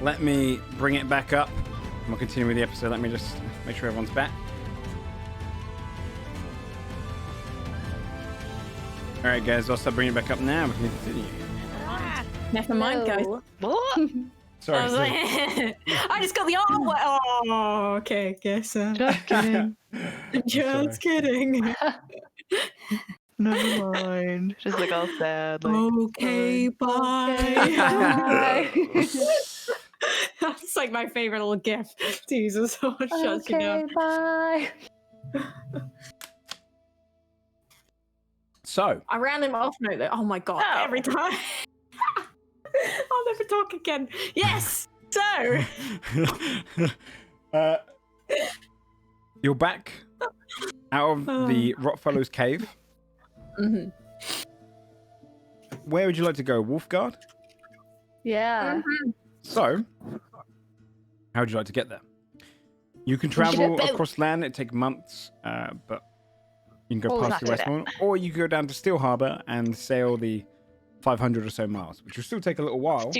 Let me bring it back up. We'll continue with the episode. Let me just make sure everyone's back. All right, guys. I'll start bringing it back up now. We can continue. Never mind, guys. Sorry. I was like, I just got the arm. Oh, okay. Guess. Just kidding. Just kidding. Never mind. Just like all sad. Like, Okay, bye. That's like my favorite little gif. Jesus, so much shuts you down. Bye. So, I ran him off note. Oh my god! Oh. Every time. I'll never talk again. Yes. So. You're back out of the Rotfellows cave. Mm-hmm. Where would you like to go, Wolfgard? Yeah. So, how would you like to get there? You can travel across land. It takes months, but you can go past the Westmore, or you can go down to Steel Harbor and sail the 500 or so miles, which will still take a little while.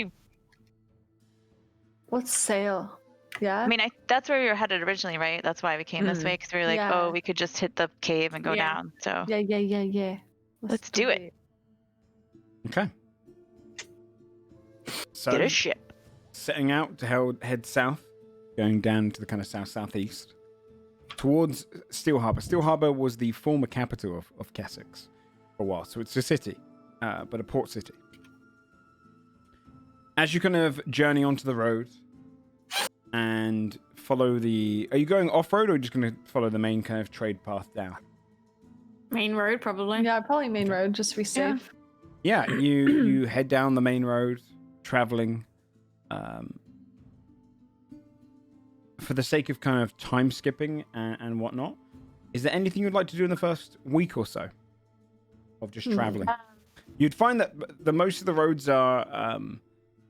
Let's sail. Yeah. I mean, that's where we were headed originally, right? That's why we came this way, because we were like, Yeah. oh, we could just hit the cave and go down. So Yeah. let's do it. Okay. So, Get a ship. setting out to head south, going down to the kind of southeast towards Steel Harbor. Steel Harbor was the former capital of Kessex for a while, so it's a city, but a port city. As you kind of journey onto the road and follow the... Are you going off-road, or are you just going to follow the main kind of trade path down? Main road, probably. Yeah, probably main road, just to be safe. Yeah, you head down the main road, traveling. For the sake of kind of time skipping and whatnot, is there anything you'd like to do in the first week or so of just traveling? You'd find that the most of the roads are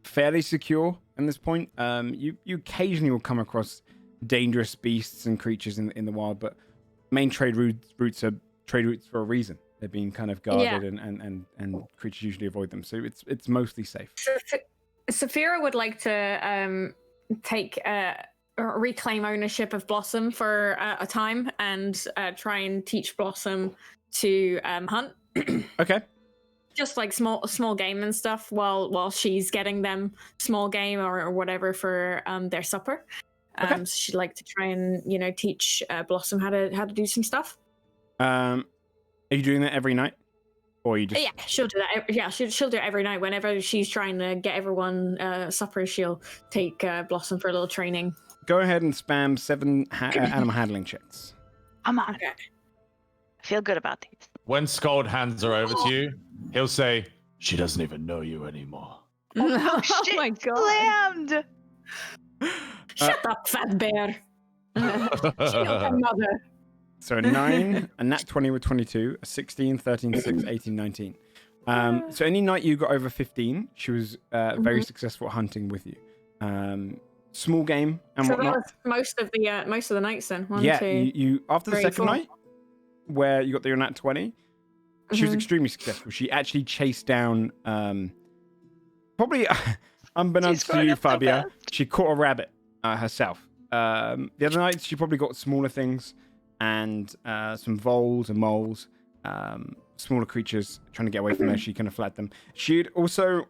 fairly secure at this point. You occasionally will come across dangerous beasts and creatures in the wild, but main trade routes are trade routes for a reason. They're being kind of guarded, and creatures usually avoid them, so it's mostly safe. Saphira would like to take reclaim ownership of Blossom for a time and try and teach Blossom to hunt. Okay. Just like small game and stuff while she's getting them small game or whatever for their supper. Okay. So she'd like to try and teach Blossom how to do some stuff. Are you doing that every night, or you just? Yeah, she'll do that. Yeah, she'll do it every night. Whenever she's trying to get everyone supper, she'll take Blossom for a little training. Go ahead and spam 7 animal handling checks. Come on. Okay. I feel good about these. When Scold hands her over to you, he'll say, "She doesn't even know you anymore." Oh, Oh shit, my god! Slammed. Shut up, fat bear. She knows her mother. So a 9, a nat 20 with 22, a 16, 13, 6, 18, 19. So any night you got over 15, she was very successful at hunting with you. Small game and So whatnot. that was most of the nights then. One, Yeah, two. you after the 3, second 4. night, where you got the nat 20, she was extremely successful. She actually chased down, probably unbeknownst to you, Fabia, she caught a rabbit herself. The other nights, she probably got smaller things and some voles and moles, smaller creatures trying to get away from her. She kind of flattened them. She'd also,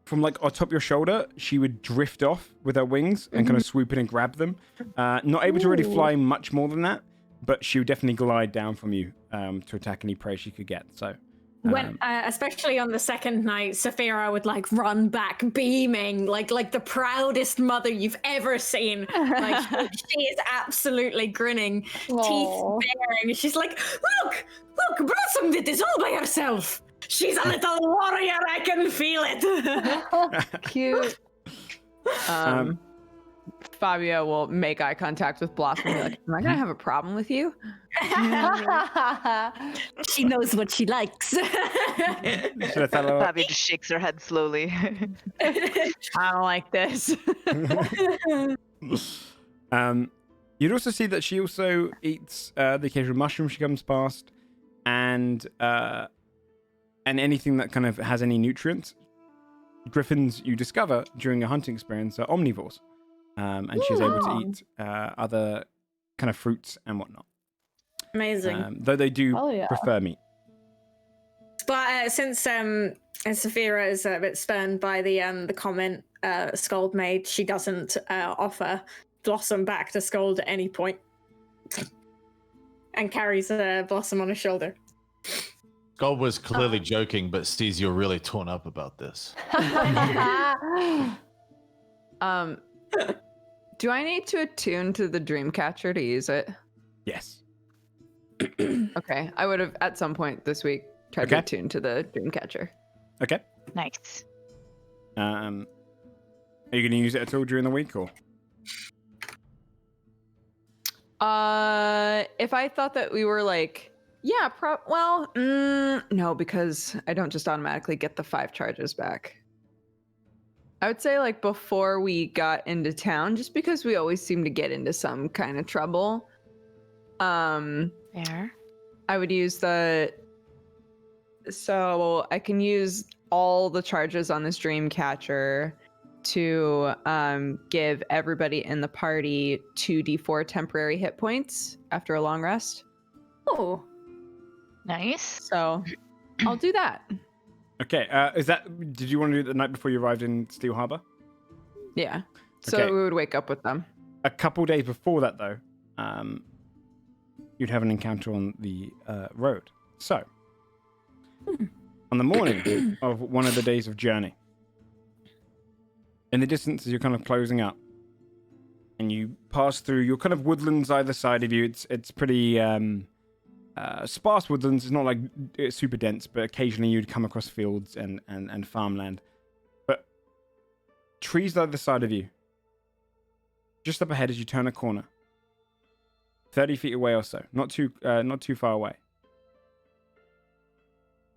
from like on top of your shoulder, she would drift off with her wings and kind of swoop in and grab them. Not able to really fly much more than that, but she would definitely glide down from you to attack any prey she could get. So, When, especially on the second night, Saphira would like run back beaming, like the proudest mother you've ever seen. Like she is absolutely grinning, teeth baring. She's like, look, Blossom did this all by herself. She's a little warrior. I can feel it. Cute. Fabio will make eye contact with Blossom and be like, am I going to have a problem with you? She knows what she likes. Bobby just shakes her head slowly. I don't like this. You'd also see that she also eats the occasional mushroom she comes past, and anything that kind of has any nutrients. griffins you discover during your hunting experience are omnivores. And she's able to eat other kind of fruits and whatnot. Amazing. Though they do Oh, yeah. prefer meat. But since Saphira is a bit spurned by the comment Scold made, she doesn't offer Blossom back to Scold at any point, and carries Blossom on her shoulder. God was clearly joking, but sees you're really torn up about this. Do I need to attune to the Dreamcatcher to use it? Yes. Okay, I would have at some point this week tried to attune to the Dreamcatcher. Okay. Nice. Are you going to use it at all during the week, or? If I thought that we were like, yeah, no, because I don't just automatically get the 5 charges back. I would say like before we got into town, just because we always seem to get into some kind of trouble. Fair. I would use so I can use all the charges on this Dreamcatcher to give everybody in the party 2d4 temporary hit points after a long rest. Oh, Nice. So I'll do that. Okay. Did you want to do it the night before you arrived in Steel Harbor? Yeah. So Okay. we would wake up with them. A couple days before that, though, you'd have an encounter on the road. So, on the morning of one of the days of journey, in the distance as you're kind of closing up, and you pass through your kind of woodlands either side of you. It's pretty sparse woodlands. It's not like it's super dense, but occasionally you'd come across fields and farmland. But trees either side of you. Just up ahead as you turn a corner. 30 feet away or so. Not too far away.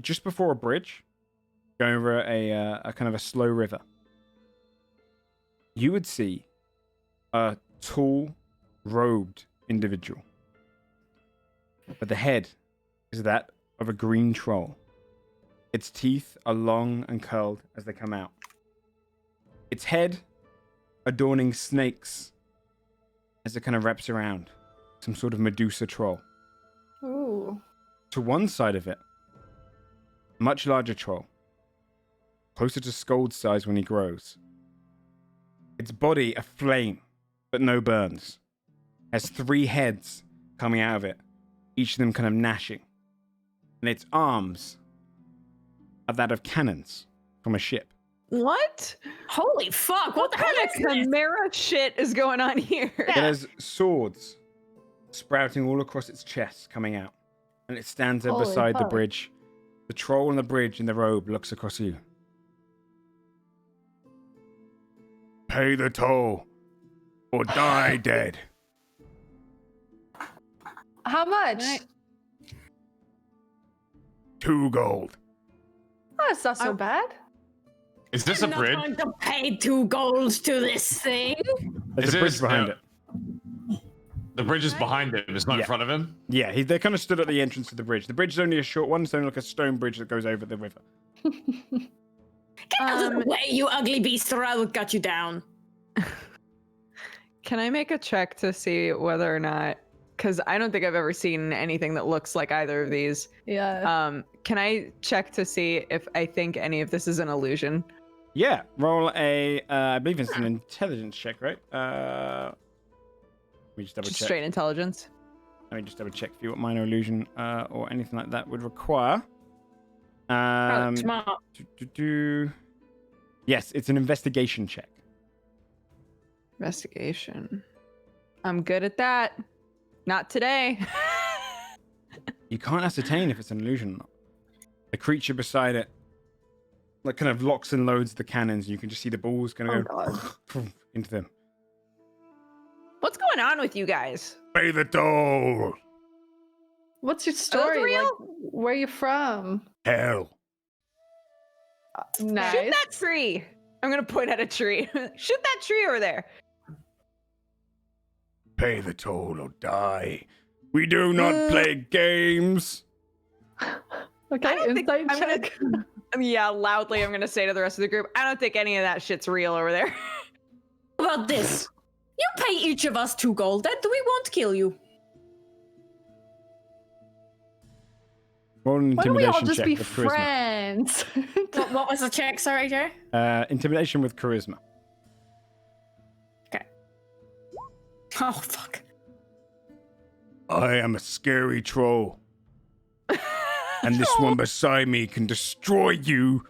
Just before a bridge, going over a kind of a slow river, you would see a tall, robed individual. But the head is that of a green troll. Its teeth are long and curled as they come out. Its head adorning snakes as it kind of wraps around. Some sort of Medusa troll. Ooh. To one side of it, much larger troll. Closer to Scold's size when he grows. Its body aflame, but no burns. Has 3 heads coming out of it, each of them kind of gnashing. And its arms are that of cannons from a ship. What? holy fuck! What the kind hell of is this? chimera shit is going on here? It has swords sprouting all across its chest coming out. And it stands there Holy beside the fuck. bridge. The troll on the bridge in the robe looks across you. Pay the toll or die dead. How much? 2 gold. Oh, it's not so bad. Is this a I'm not bridge? going to pay 2 golds to this thing. There's Is a bridge this- behind no. it. The bridge is behind him. It's not Yeah. in front of him. Yeah, they kind of stood at the entrance to the bridge. The bridge is only a short one. It's only like a stone bridge that goes over the river. Get out of the way, you ugly beast, or I will gut you down. Can I make a check to see whether or not, because I don't think I've ever seen anything that looks like either of these. Yeah. Can I check to see if I think any of this is an illusion? Yeah, roll a, I believe it's an intelligence check, right? Let me just double Just check. straight intelligence. Let me just double check for you what minor illusion or anything like that would require. Smart. Yes, it's an investigation check. Investigation. I'm good at that. Not today. You can't ascertain if it's an illusion or not. The creature beside it, like, kind of locks and loads the cannons. You can just see the balls kind of go into them. What's going on with you guys? Pay the toll. What's your story? real? Like, where you from? Hell. Nice. Shoot that tree. I'm gonna point at a tree. Shoot that tree over there. Pay the toll or die. We do not play games. Okay, I don't think insight I'm gonna- check. Yeah, loudly, I'm gonna say to the rest of the group, I don't think any of that shit's real over there. How about this? You pay each of us 2 gold, and we won't kill you. Roll an Why don't we all intimidation just check be with charisma. friends? What was the check? Sorry, Jay. Intimidation with charisma. Okay. Oh fuck. I am a scary troll. And this one beside me can destroy you.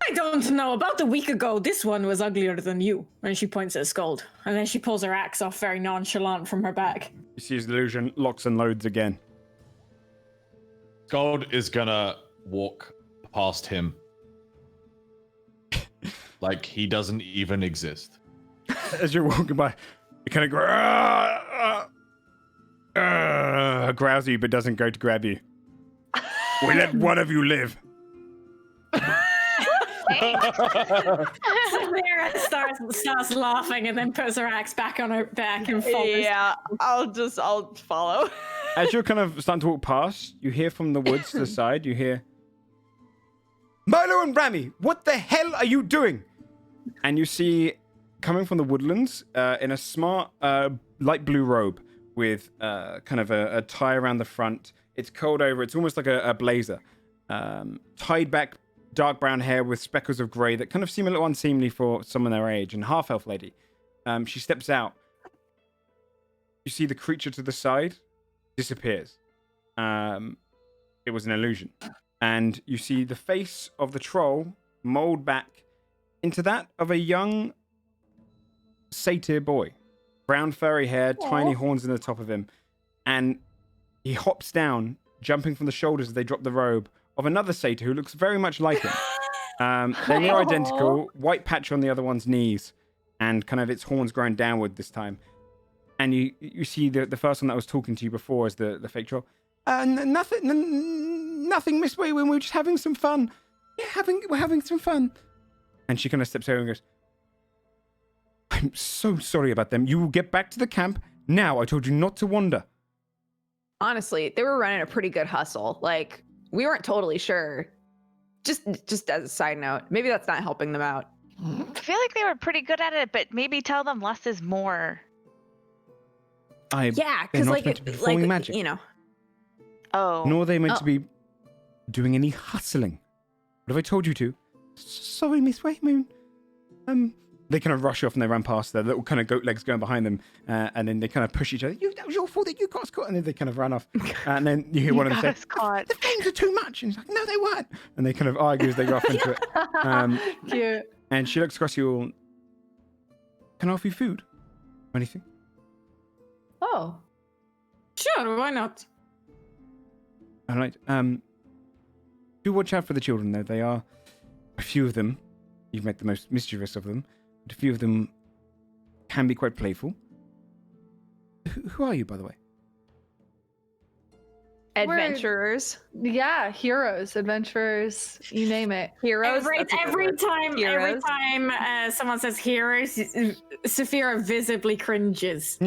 I don't know. About a week ago, this one was uglier than you. And she points at Scold. And then she pulls her axe off very nonchalant from her back. You see his illusion locks and loads again. Gold is gonna walk past him. Like he doesn't even exist. As you're walking by, you kind of go, growls at you, but doesn't go to grab you. We let one of you live. Samira starts laughing and then puts her axe back on her back and follows. Yeah, I'll follow. As you're kind of starting to walk past, you hear from the woods to the side, you hear, Milo and Rami, what the hell are you doing? And you see, coming from the woodlands, in a smart light blue robe with kind of a tie around the front. It's curled over, it's almost like a blazer. Tied back, dark brown hair with speckles of grey that kind of seem a little unseemly for someone their age, and half-elf lady. She steps out. You see the creature to the side disappears. It was an illusion. And you see the face of the troll mold back into that of a young satyr boy. Brown furry hair, tiny horns in the top of him. And he hops down, jumping from the shoulders as they drop the robe, of another satyr who looks very much like him. They're near identical, white patch on the other one's knees, and kind of its horns growing downward this time. And you see the first one that was talking to you before is the fake troll. Nothing, Miss Waywin. We're just having some fun. Yeah, we're having some fun. And she kind of steps over and goes, I'm so sorry about them. You will get back to the camp now. I told you not to wander. Honestly, they were running a pretty good hustle. Like, we weren't totally sure. Just as a side note, maybe that's not helping them out. I feel like they were pretty good at it, but maybe tell them less is more. Yeah, because like, magic. You know. Oh. Nor are they meant to be doing any hustling. What have I told you to? Sorry, Miss Waymoon. They kind of rush off and they run past their little kind of goat legs going behind them, and then they kind of push each other. That was your fault that you got us caught, and then they kind of run off. And then you hear one of them say, "The flames are too much," and he's like, "No, they weren't." And they kind of argue as they go off into it. Cute. And she looks across you all. Can I offer you food? Or anything? Oh. Sure, why not? All right. Do watch out for the children, though. They are a few of them. You've met the most mischievous of them. But a few of them can be quite playful. Who are you, by the way? Adventurers. Yeah, heroes, adventurers, you name it. Heroes. Every time someone says heroes, Saphira visibly cringes.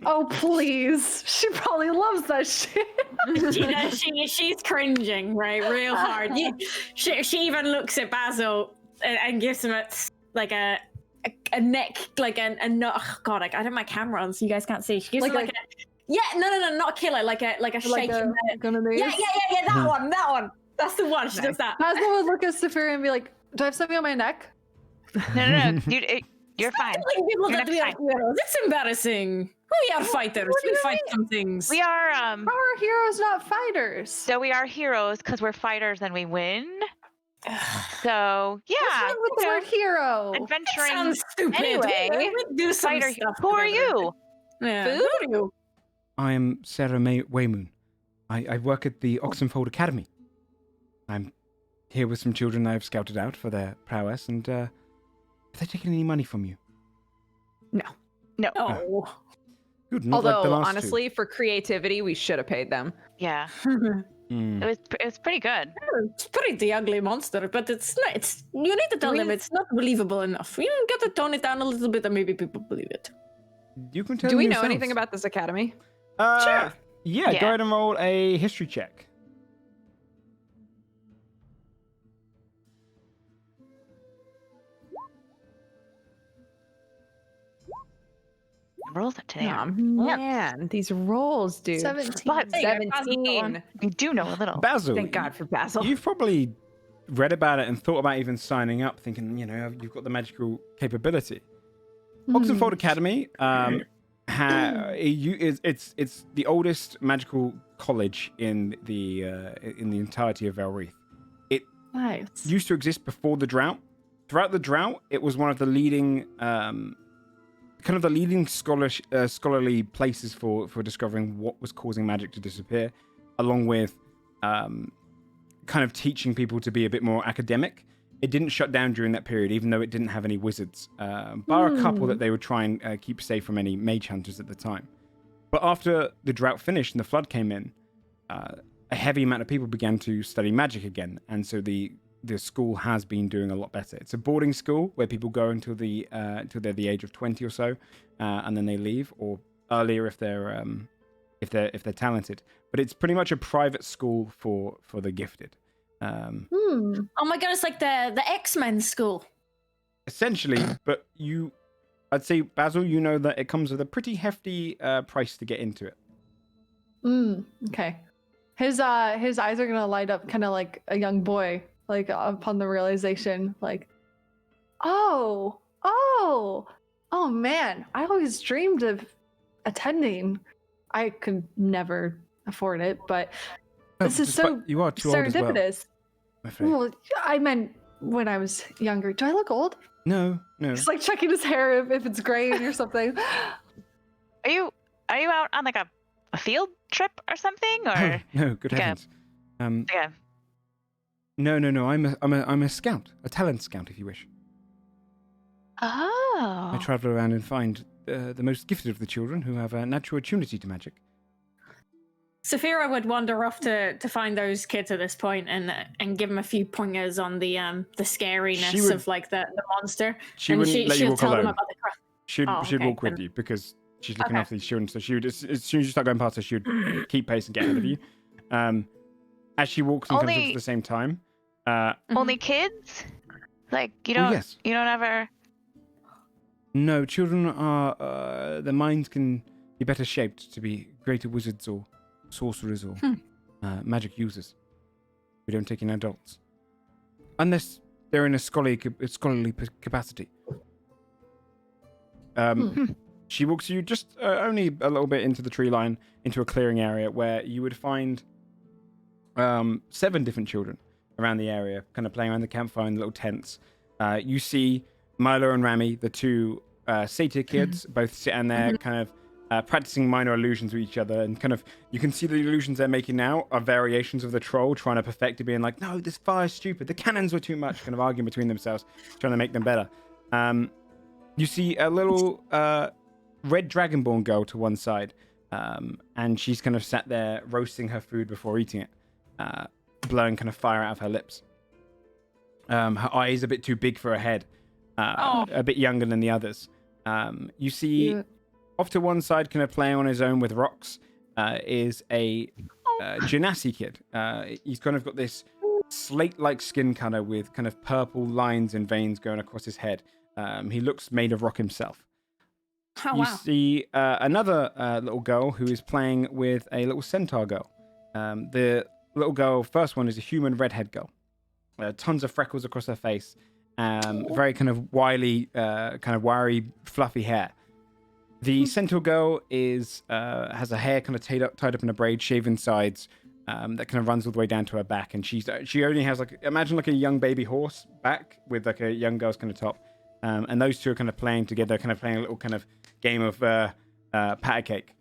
Oh, please. She probably loves that shit. She's cringing, right, real hard. She even looks at Basil and gives him a neck, like a oh God, I don't have my camera on, so you guys can't see. She gives him like a no, not a killer, like a shake. Yeah, that one. That's the one. She does that. Basil would look at Saphira and be like, "Do I have something on my neck?" No, dude, you're fine. People that we are heroes. It's embarrassing. We are fighters. We fight some things. We are How are heroes not fighters? So we are heroes because we're fighters and we win. So yeah, What's wrong with the word hero? Adventuring. Sounds stupid. Anyway, we do some fighter. stuff. Who are you? Yeah. Food? Who are you? I am Sarah Waymoon. I work at the Oxenfold Academy. I'm here with some children I've scouted out for their prowess, and have they taken any money from you? No. Oh. Good, not like the Although, last honestly, for creativity, we should have paid them. Yeah, two. it was pretty good. It's pretty ugly monster, but it's not. You need to tell them it's not believable enough. You got to tone it down a little bit, and maybe people believe it. You can tell Do we them know yourselves. anything about this academy? Sure. Yeah, Yeah. go ahead and roll a history check. rolls today. Oh man, these rolls, dude. 17. But There you go, Basil's got 17. one. you do know a little. Basil, Thank God for Basil. you've probably read about it and thought about even signing up, thinking, you've got the magical capability. Oxenfold Academy, it's the oldest magical college in the entirety of Valreath. It Nice. used to exist before the drought. Throughout the drought, it was one of the leading, scholarly places for discovering what was causing magic to disappear, along with kind of teaching people to be a bit more academic. It didn't shut down during that period, even though it didn't have any wizards, bar a couple that they would try and keep safe from any mage hunters at the time. But after the drought finished and the flood came in, a heavy amount of people began to study magic again, and so the school has been doing a lot better. It's a boarding school where people go until they're the age of 20 or so, and then they leave, or earlier if they're talented. But it's pretty much a private school for the gifted. Oh my god, it's like the X-Men school. Essentially, but I'd say, Basil, you know that it comes with a pretty hefty price to get into it. Okay. His eyes are gonna light up kind of like a young boy, like upon the realization, like, oh man, I always dreamed of attending. I could never afford it, but this is so you are too old as well, serendipitous. I'm afraid. Well, I meant when I was younger. Do I look old? No. Just like checking his hair if it's graying or something. Are you out on like a field trip or something? Or No, good heavens. yeah. No. I'm a scout, a talent scout, if you wish. Oh. I travel around and find the most gifted of the children who have a natural attunity to magic. Saphira would wander off to find those kids at this point and give them a few pointers on the scariness of like the monster. She wouldn't let you walk tell them alone. about the craft. She'd Okay, walk with then. you because she's looking after these children. So she would, as soon as you start going past her, she would keep pace and get ahead of you. As she walks and comes up at the same time. Only kids? Like you Oh, don't yes. you don't ever. No, children are their minds can be better shaped to be greater wizards or sorcerers or magic users. We don't take in adults unless they're in a scholarly capacity. She walks you just only a little bit into the tree line, into a clearing area where you would find 7 different children around the area, kind of playing around the campfire in little tents. You see Milo and Rami, the 2 satyr kids, both sitting there kind of practicing minor illusions with each other, and kind of you can see the illusions they're making now are variations of the troll trying to perfect it, being like, no, this fire's stupid, the cannons were too much, kind of arguing between themselves, trying to make them better. You see a little red dragonborn girl to one side, and she's kind of sat there roasting her food before eating it, blowing kind of fire out of her lips. Her eyes a bit too big for her head, a bit younger than the others. You see off to one side, kind of playing on his own with rocks, is a Genasi kid. He's kind of got this slate-like skin color with kind of purple lines and veins going across his head. He looks made of rock himself. Oh, You wow. see another little girl who is playing with a little centaur girl. The little girl, first one, is a human redhead girl. Tons of freckles across her face. Very kind of wily, kind of wiry, fluffy hair. The centaur girl has her hair kind of tied up in a braid, shaven sides, that kind of runs all the way down to her back, and she only has imagine a young baby horse back with like a young girl's kind of top, and those 2 are kind of playing together, kind of playing a little kind of game of pat a cake.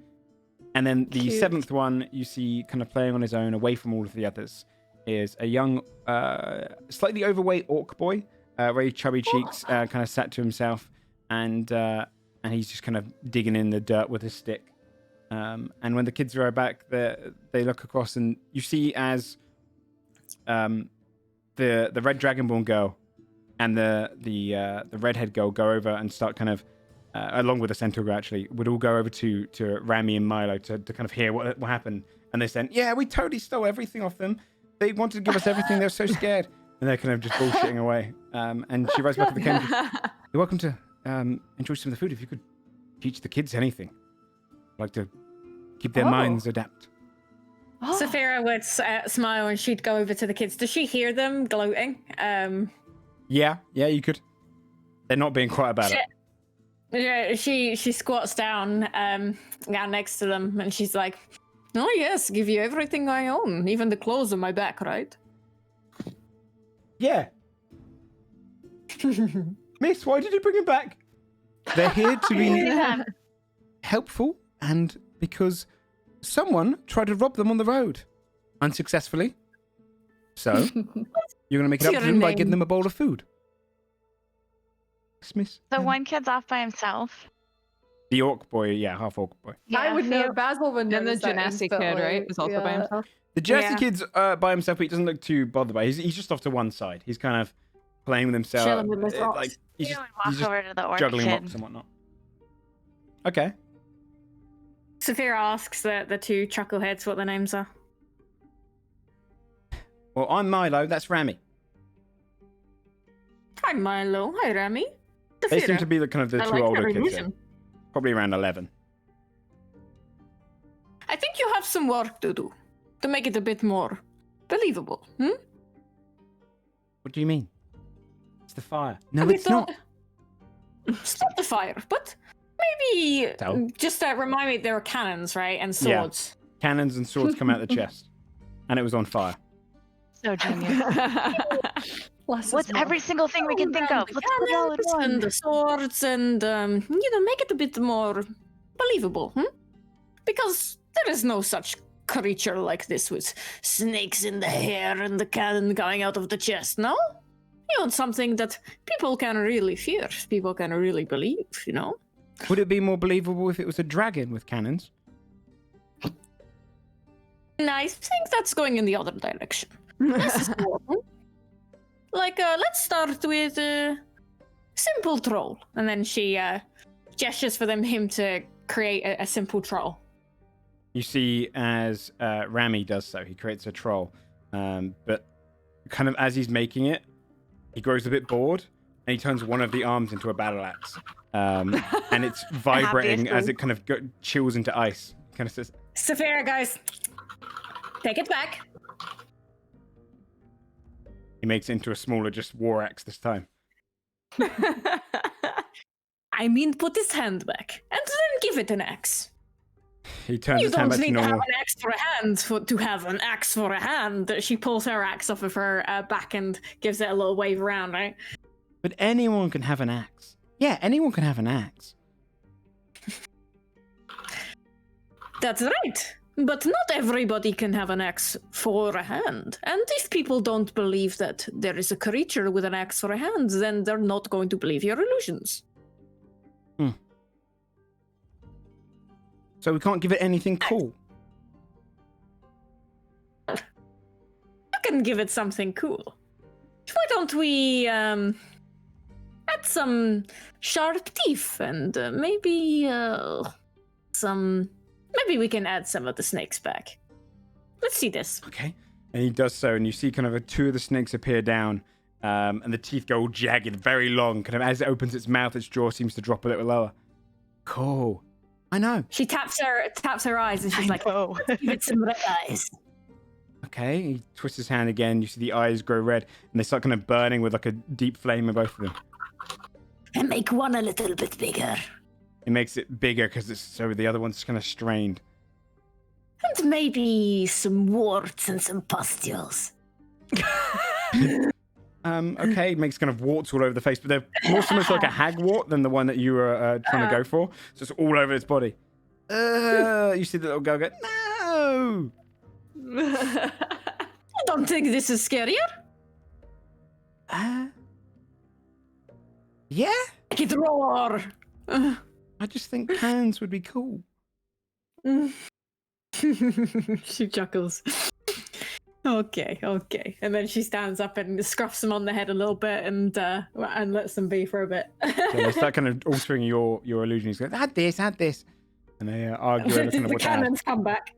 And then the 7th one you see kind of playing on his own, away from all of the others, is a young, slightly overweight orc boy, very chubby cheeks, kind of sat to himself, and he's just kind of digging in the dirt with his stick. And when the kids are back, they look across, and you see as the red dragonborn girl and the redhead girl go over and start kind of, along with the centaur girl actually, would all go over to Rami and Milo to kind of hear what happened. And they said, yeah, we totally stole everything off them. They wanted to give us everything. They were so scared. And they're kind of just bullshitting away. And she runs back to the cage. You're welcome to enjoy some of the food if you could teach the kids anything. Like to keep their minds adapt. Saphira would smile and she'd go over to the kids. Does she hear them gloating? Yeah, you could. They're not being quiet about it. Yeah, she squats down next to them and she's like, "Oh yes, give you everything I own, even the clothes on my back, right?" Yeah. Miss, why did you bring him back? They're here to be helpful and because someone tried to rob them on the road unsuccessfully. So you're going to make it up to them by giving them a bowl of food. Miss. So one kid's off by himself. The orc boy, half orc boy. Yeah, I would know. Basil would know. And the Genasi kid, right, is also by himself. The Genasi kid's by himself, but he doesn't look too bothered by it. He's just off to one side. He's kind of playing with himself. Chilling with his rocks. Like, he's You just, would walk over to the orc juggling kid. rocks and whatnot. Okay. Saphira asks the two chuckleheads what their names are. Well, I'm Milo. That's Rami. Hi, Milo. Hi, Rami. They seem to be the kind of the I two like older that kids. illusion. Probably around 11. I think you have some work to do to make it a bit more believable. What do you mean? It's the fire. No, We it's not. It's not the fire, but maybe So? just remind me there are cannons, right? And Yeah. swords. Cannons and swords come out the chest. And it was on fire. So genius. Less is What's more. every single thing we can think of? The Let's put it all in cannons one. and the swords and, make it a bit more believable. Because there is no such creature like this with snakes in the hair and the cannon going out of the chest, no? You want something that people can really fear, people can really believe, you know? Would it be more believable if it was a dragon with cannons? And I think that's going in the other direction. Less is more. Like, let's start with a simple troll. And then she gestures for him to create a simple troll. You see as Rami does so, he creates a troll. But kind of as he's making it, he grows a bit bored and he turns one of the arms into a battle axe. And it's vibrating as it kind of chills into ice. Kind of says, Saphira, guys, take it back. he makes it into a smaller, just war axe this time. I mean, put his hand back and then give it an axe. He turns You his hand don't back to need to have normal. an axe for a hand to have an axe for a hand. She pulls her axe off of her back and gives it a little wave around, right? But anyone can have an axe. Yeah, anyone can have an axe. That's right. But not everybody can have an axe for a hand. And if people don't believe that there is a creature with an axe for a hand, then they're not going to believe your illusions. So we can't give it anything cool. You can give it something cool. Why don't we add some sharp teeth and maybe we can add some of the snakes back. Let's see this. Okay. And he does so, and you see kind of two of the snakes appear down, and the teeth go all jagged, very long. Kind of as it opens its mouth, its jaw seems to drop a little lower. Cool. I know. She taps her eyes and she's like, "Let's give it some red eyes." Okay. He twists his hand again. You see the eyes grow red, and they start kind of burning with like a deep flame in both of them. And make one a little bit bigger. It makes it bigger because it's so the other one's kind of strained. And maybe some warts and some pustules. Okay, it makes kind of warts all over the face, but they're more similar to like a hagwort than the one that you were trying to go for. So it's all over its body. You see the little girl go, no! I don't think this is scarier. Yeah? Make it roar. I just think cannons would be cool. She chuckles. Okay. And then she stands up and scruffs them on the head a little bit and lets them be for a bit. So they start kind of altering your illusion. He's going, add this. And they argue over kind of The what to add. cannons come back.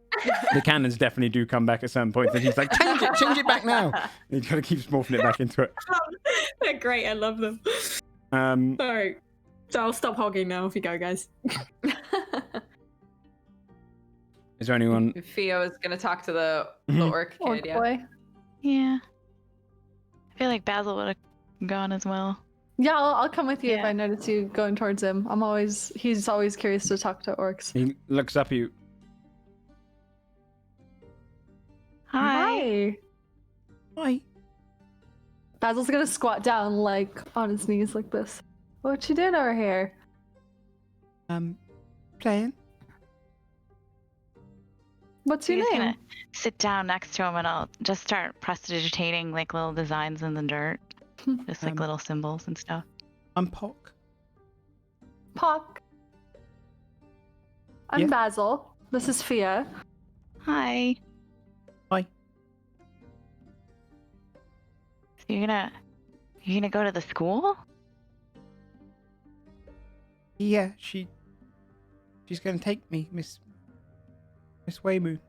The cannons definitely do come back at certain points. And he's like, change it back now. And he kind of keeps morphing it back into it. They're great. I love them. All All right. So I'll stop hogging now if you go, guys. Is there anyone? Theo is gonna talk to the Mhm. orc Orc kid. Yeah. boy. Yeah. I feel like Basil would have gone as well. Yeah, I'll come with you if Yeah. I notice you going towards him. He's always curious to talk to orcs. He looks up at you. Hi. Hi. Basil's gonna squat down like on his knees like this. What you doing over here? Playing. What's I'm your just name? gonna sit down next to him and I'll just start prestidigitating like little designs in the dirt. Just like little symbols and stuff. I'm Pock. Pock. I'm Yeah. Basil. This is Fia. Hi. Hi. So you're gonna go to the school? Yeah, she's gonna take me, Miss Waymoon.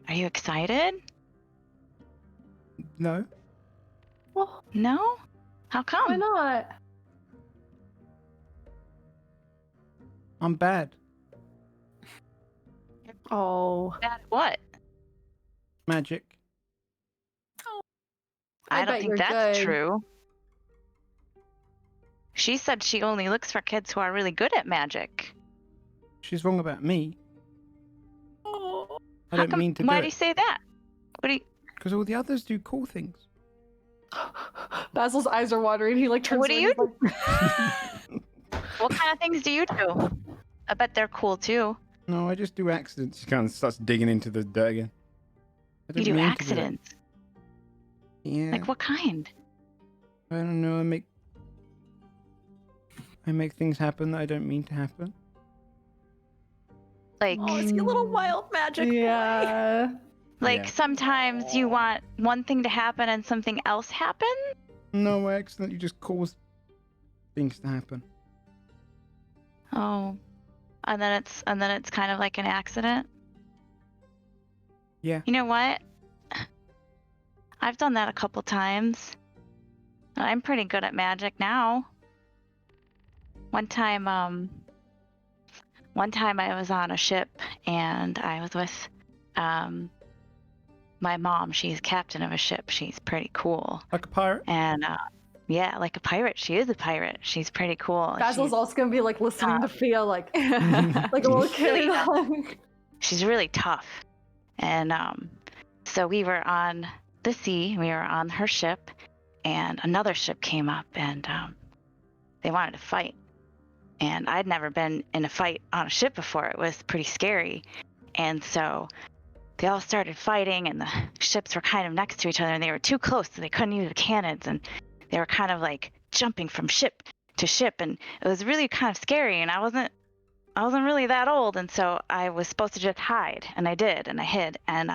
Are you excited? No. Well, No? How come? why not? I'm bad. Oh, Bad at what? Magic. I I don't bet think you're that's good. true. She said she only looks for kids who are really good at magic. She's wrong about me. I How don't come- mean to Why do do you it. say that? What do you? Because all the others do cool things. Basil's eyes are watering. He like turns. What do around, you he's like- What kind of things do you do? I bet they're cool too. No, I just do accidents. She kind of starts digging into the dirt again. I You don't do mean to it. accidents. Yeah. Like what kind? I don't know. I make things happen that I don't mean to happen. Like, Oh, is he a little wild magic boy? Yeah. Yeah. sometimes you want one thing to happen and something else happen. No, I accidentally just cause things to happen. Oh, and then it's kind of like an accident. Yeah. You know what? I've done that a couple times. I'm pretty good at magic now. One time I was on a ship and I was with my mom. She's captain of a ship. She's pretty cool. Like a pirate. And yeah, like a pirate. She is a pirate. She's pretty cool. Basil's also gonna be like listening to Fia like a little kid. She's really tough. And so we were on the sea, we were on her ship, and another ship came up and they wanted to fight. And I'd never been in a fight on a ship before. It was pretty scary. And so they all started fighting and the ships were kind of next to each other and they were too close so they couldn't use the cannons and they were kind of like jumping from ship to ship and it was really kind of scary and I wasn't really that old and so I was supposed to just hide and I did and I hid and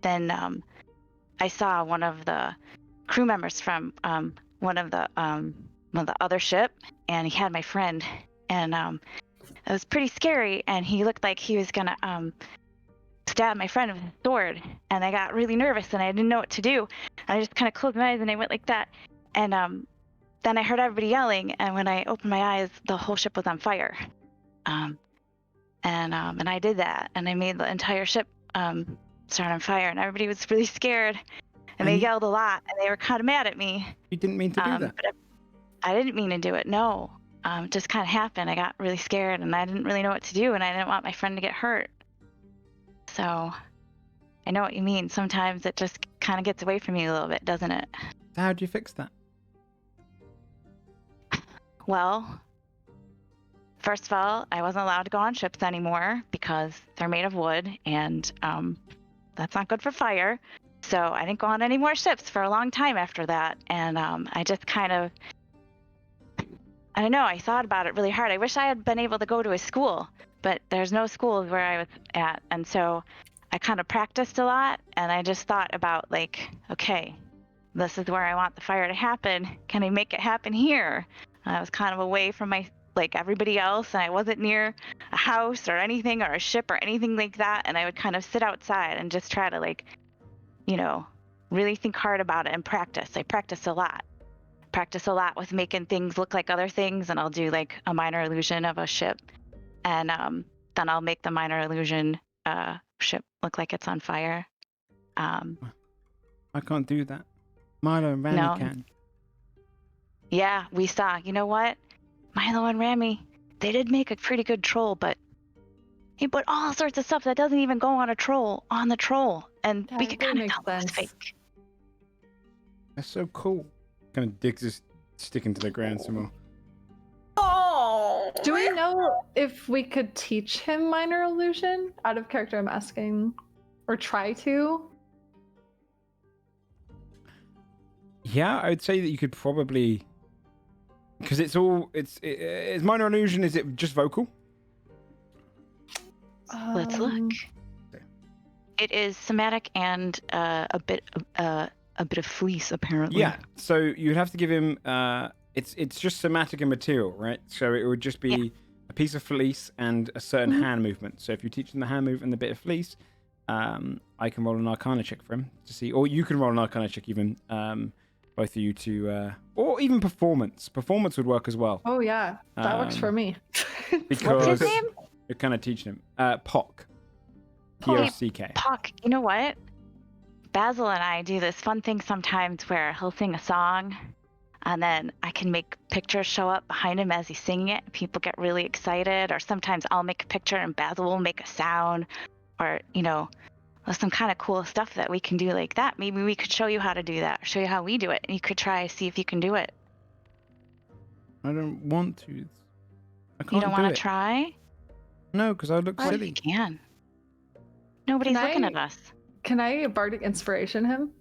then I saw one of the crew members from one of the other ship and he had my friend and it was pretty scary and he looked like he was gonna stab my friend with a sword and I got really nervous and I didn't know what to do. I just kind of closed my eyes and I went like that and then I heard everybody yelling and when I opened my eyes the whole ship was on fire. And I did that and I made the entire ship start on fire and everybody was really scared and they yelled a lot and they were kind of mad at me. You didn't mean to do that. But I didn't mean to do it, no. It just kind of happened. I got really scared and I didn't really know what to do and I didn't want my friend to get hurt. So I know what you mean. Sometimes it just kind of gets away from you a little bit, doesn't it? How'd you fix that? Well, first of all, I wasn't allowed to go on ships anymore because they're made of wood and that's not good for fire. So I didn't go on any more ships for a long time after that. And I just kind of, I don't know, I thought about it really hard. I wish I had been able to go to a school, but there's no schools where I was at. And so I kind of practiced a lot and I just thought about like, okay, this is where I want the fire to happen. Can I make it happen here? I was kind of away from my like everybody else and I wasn't near a house or anything or a ship or anything like that. And I would kind of sit outside and just try to like, you know, really think hard about it and practice. I practiced a lot. practice a lot with making things look like other things, and I'll do like a minor illusion of a ship, and then I'll make the minor illusion ship look like it's on fire. I can't do that. Milo and Rami No. can. Yeah, we saw. You know what? Milo and Rami, they did make a pretty good troll, but he put all sorts of stuff that doesn't even go on the troll, and Yeah, we it could really kind of makes tell it was sense. fake. That's so cool. Kind of digs his stick into the ground some more. Oh. Do we know if we could teach him minor illusion? Out of character, I'm asking. Or try to? Yeah, I would say that you could probably, because it's minor illusion. Is it just vocal? Let's look. It is somatic and a bit of fleece, apparently. Yeah. So you'd have to give him. It's just somatic and material, right? So it would just be a piece of fleece and a certain hand movement. So if you teach him the hand movement and the bit of fleece, I can roll an Arcana check for him to see, or you can roll an Arcana check even. Both of you to, or even performance. Performance would work as well. Oh yeah, that works for me. Because What's his name? you're kind of teaching him. Pock. P-O-C-K. Pock, you know what? Basil and I do this fun thing sometimes where he'll sing a song, and then I can make pictures show up behind him as he's singing it. People get really excited, or sometimes I'll make a picture and Basil will make a sound, or, some kind of cool stuff that we can do like that. Maybe we could show you how to do that, show you how we do it, and you could try see if you can do it. I don't want to. I can't You don't want do to it. try? No, because I look Well, silly. you can. Nobody's Can looking I- at us. Can I bardic inspiration him?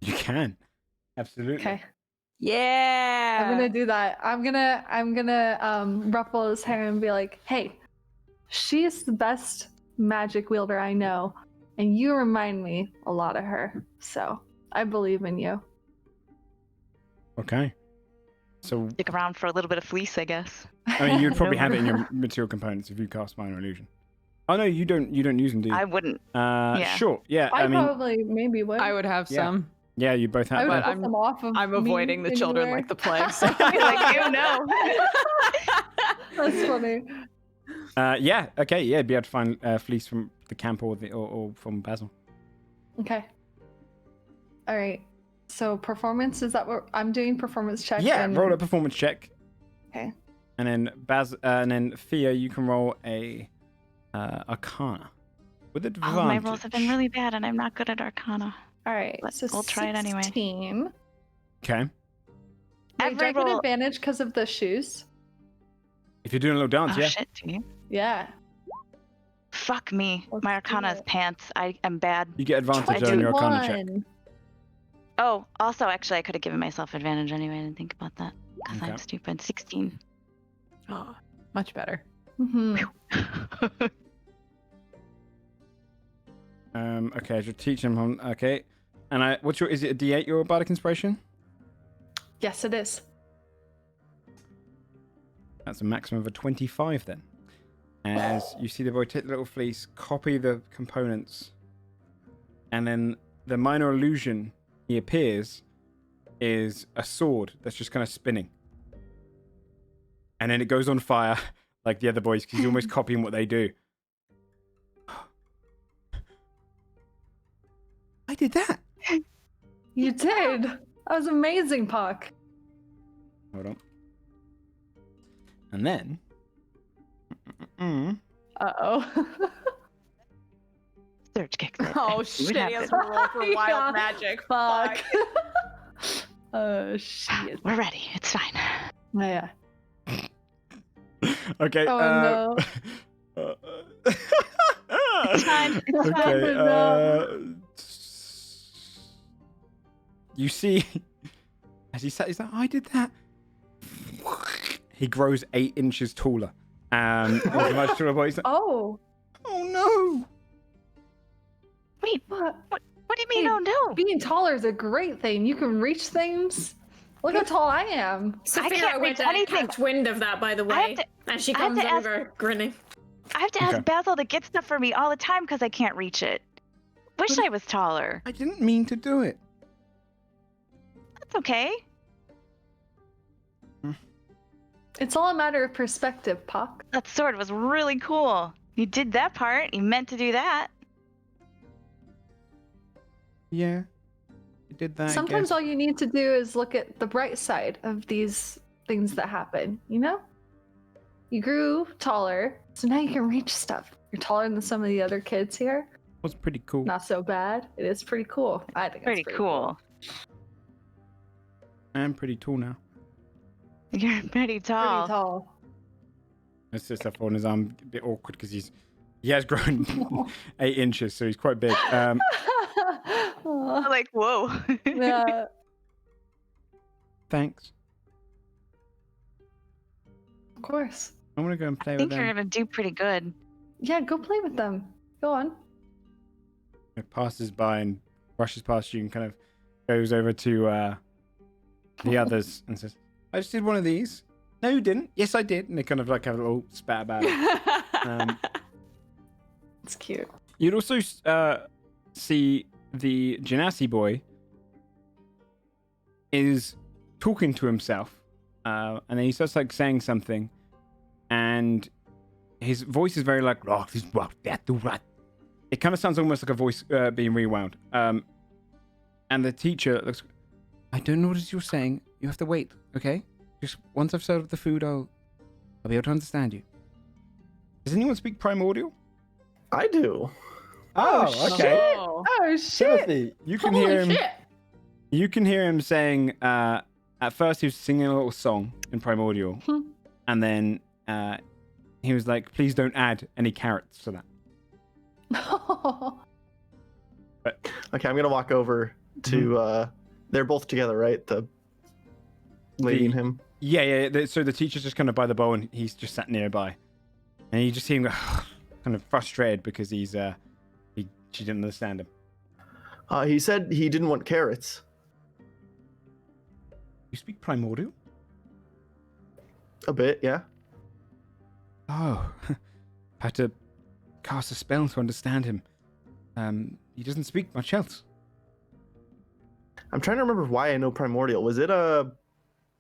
You can. Absolutely. Okay. Yeah. I'm gonna do that. I'm gonna ruffle his hair and be like, "Hey, she's the best magic wielder I know, and you remind me a lot of her. So I believe in you." Okay. So, Stick around for a little bit of fleece, I guess. I mean, you'd probably have it in your material components if you cast minor illusion. Oh no, you don't use them, do you? I wouldn't. Sure. Yeah. I, I mean, probably maybe would. I would have Yeah. some. yeah, you both I have. would but that. put them off of I'm me avoiding the children anywhere. like the plague. So. Like, you know. That's funny. Yeah. Okay. Yeah, be able to find fleece from the camp or from Basil. Okay. All right. So performance, is that what I'm doing? Performance check. Yeah. and- Roll a performance check. Okay. And then Thea, you can roll a Arcana with advantage. Oh, my rolls have been really bad, and I'm not good at Arcana. All right. But So we'll try it anyway. 16. Okay. Wait, do Every I get roll- advantage because of the shoes? If you're doing a little dance, Oh, yeah. shit, do you? Yeah. Fuck me. Let's My do Arcana is it. pants. I am bad. You get advantage on your Arcana check. 21. Oh, also, actually, I could have given myself advantage anyway. I didn't think about that. Because Okay. I'm stupid. 16. Oh, much better. Mhm. Okay, so teach him. Okay. And is it a D8 your bardic inspiration? Yes, it is. That's a maximum of a 25 then. As you see the boy take the little fleece, copy the components, and then the minor illusion he appears is a sword that's just kind of spinning. And then it goes on fire like the other boys because he's almost copying what they do. I did that. You did. That was amazing, Puck. Hold on. And then... Uh-oh. Surge kick. Oh shit! He has to roll for Yeah. wild magic. Fuck. Fuck. Oh, shit. We're ready. It's fine. Oh, yeah. Okay. Oh, no. It's fine. It's fine. Okay. No. You see, as he's like, I did that. He grows 8 inches taller. He's a much taller boy. He's like, Oh. oh no. Wait, what? What do you mean, Hey, oh no? Being taller is a great thing. You can reach things. Look how tall I am. Sophia can't would reach anything. catch wind of that, by the I have way, to- and she I have comes to ask- over grinning. I have to Okay. ask Basil to get stuff for me all the time because I can't reach it. Wish I was taller. I didn't mean to do it. That's okay. It's all a matter of perspective, Puck. That sword was really cool. You did that part. You meant to do that. Yeah. You did that. I Sometimes guess. all you need to do is look at the bright side of these things that happen, you know? You grew taller, so now you can reach stuff. You're taller than some of the other kids here. Was pretty cool. Not so bad. It is pretty cool. I think Pretty it's cool. I'm pretty tall now. You're pretty tall. Pretty tall. It's just up on his arm, a bit awkward because he has grown 8 inches, so he's quite big. I'm Aw. like, whoa. Yeah. Thanks. Of course. I want to go and play I with think you're them. gonna do pretty good. Yeah, go play with them. Go on. It passes by and brushes past you and kind of goes over to the others and says, I just did one of these. No, you didn't. Yes, I did. And they kind of like have a little spat about it. It's cute. You'd also see the Genasi boy is talking to himself. And then he starts like saying something. And his voice is very like, oh, this what that do what. It kind of sounds almost like a voice being rewound. And the teacher looks, I don't know what you're saying. You have to wait, okay? Just once I've served the food, I'll be able to understand you. Does anyone speak primordial? I do. Oh, okay. Oh shit! Timothy, you can Holy hear him. shit. You can hear him saying. At first, he was singing a little song in primordial, and then he was like, "Please don't add any carrots to that." Okay, I'm gonna walk over to. They're both together, right? The lady and him. Yeah. So the teacher's just kind of by the bowl, and he's just sat nearby, and you just see him go, kind of frustrated because she didn't understand him. He said he didn't want carrots. You speak primordial? A bit, yeah. Oh, had to cast a spell to understand him. He doesn't speak much else. I'm trying to remember why I know primordial. Was it a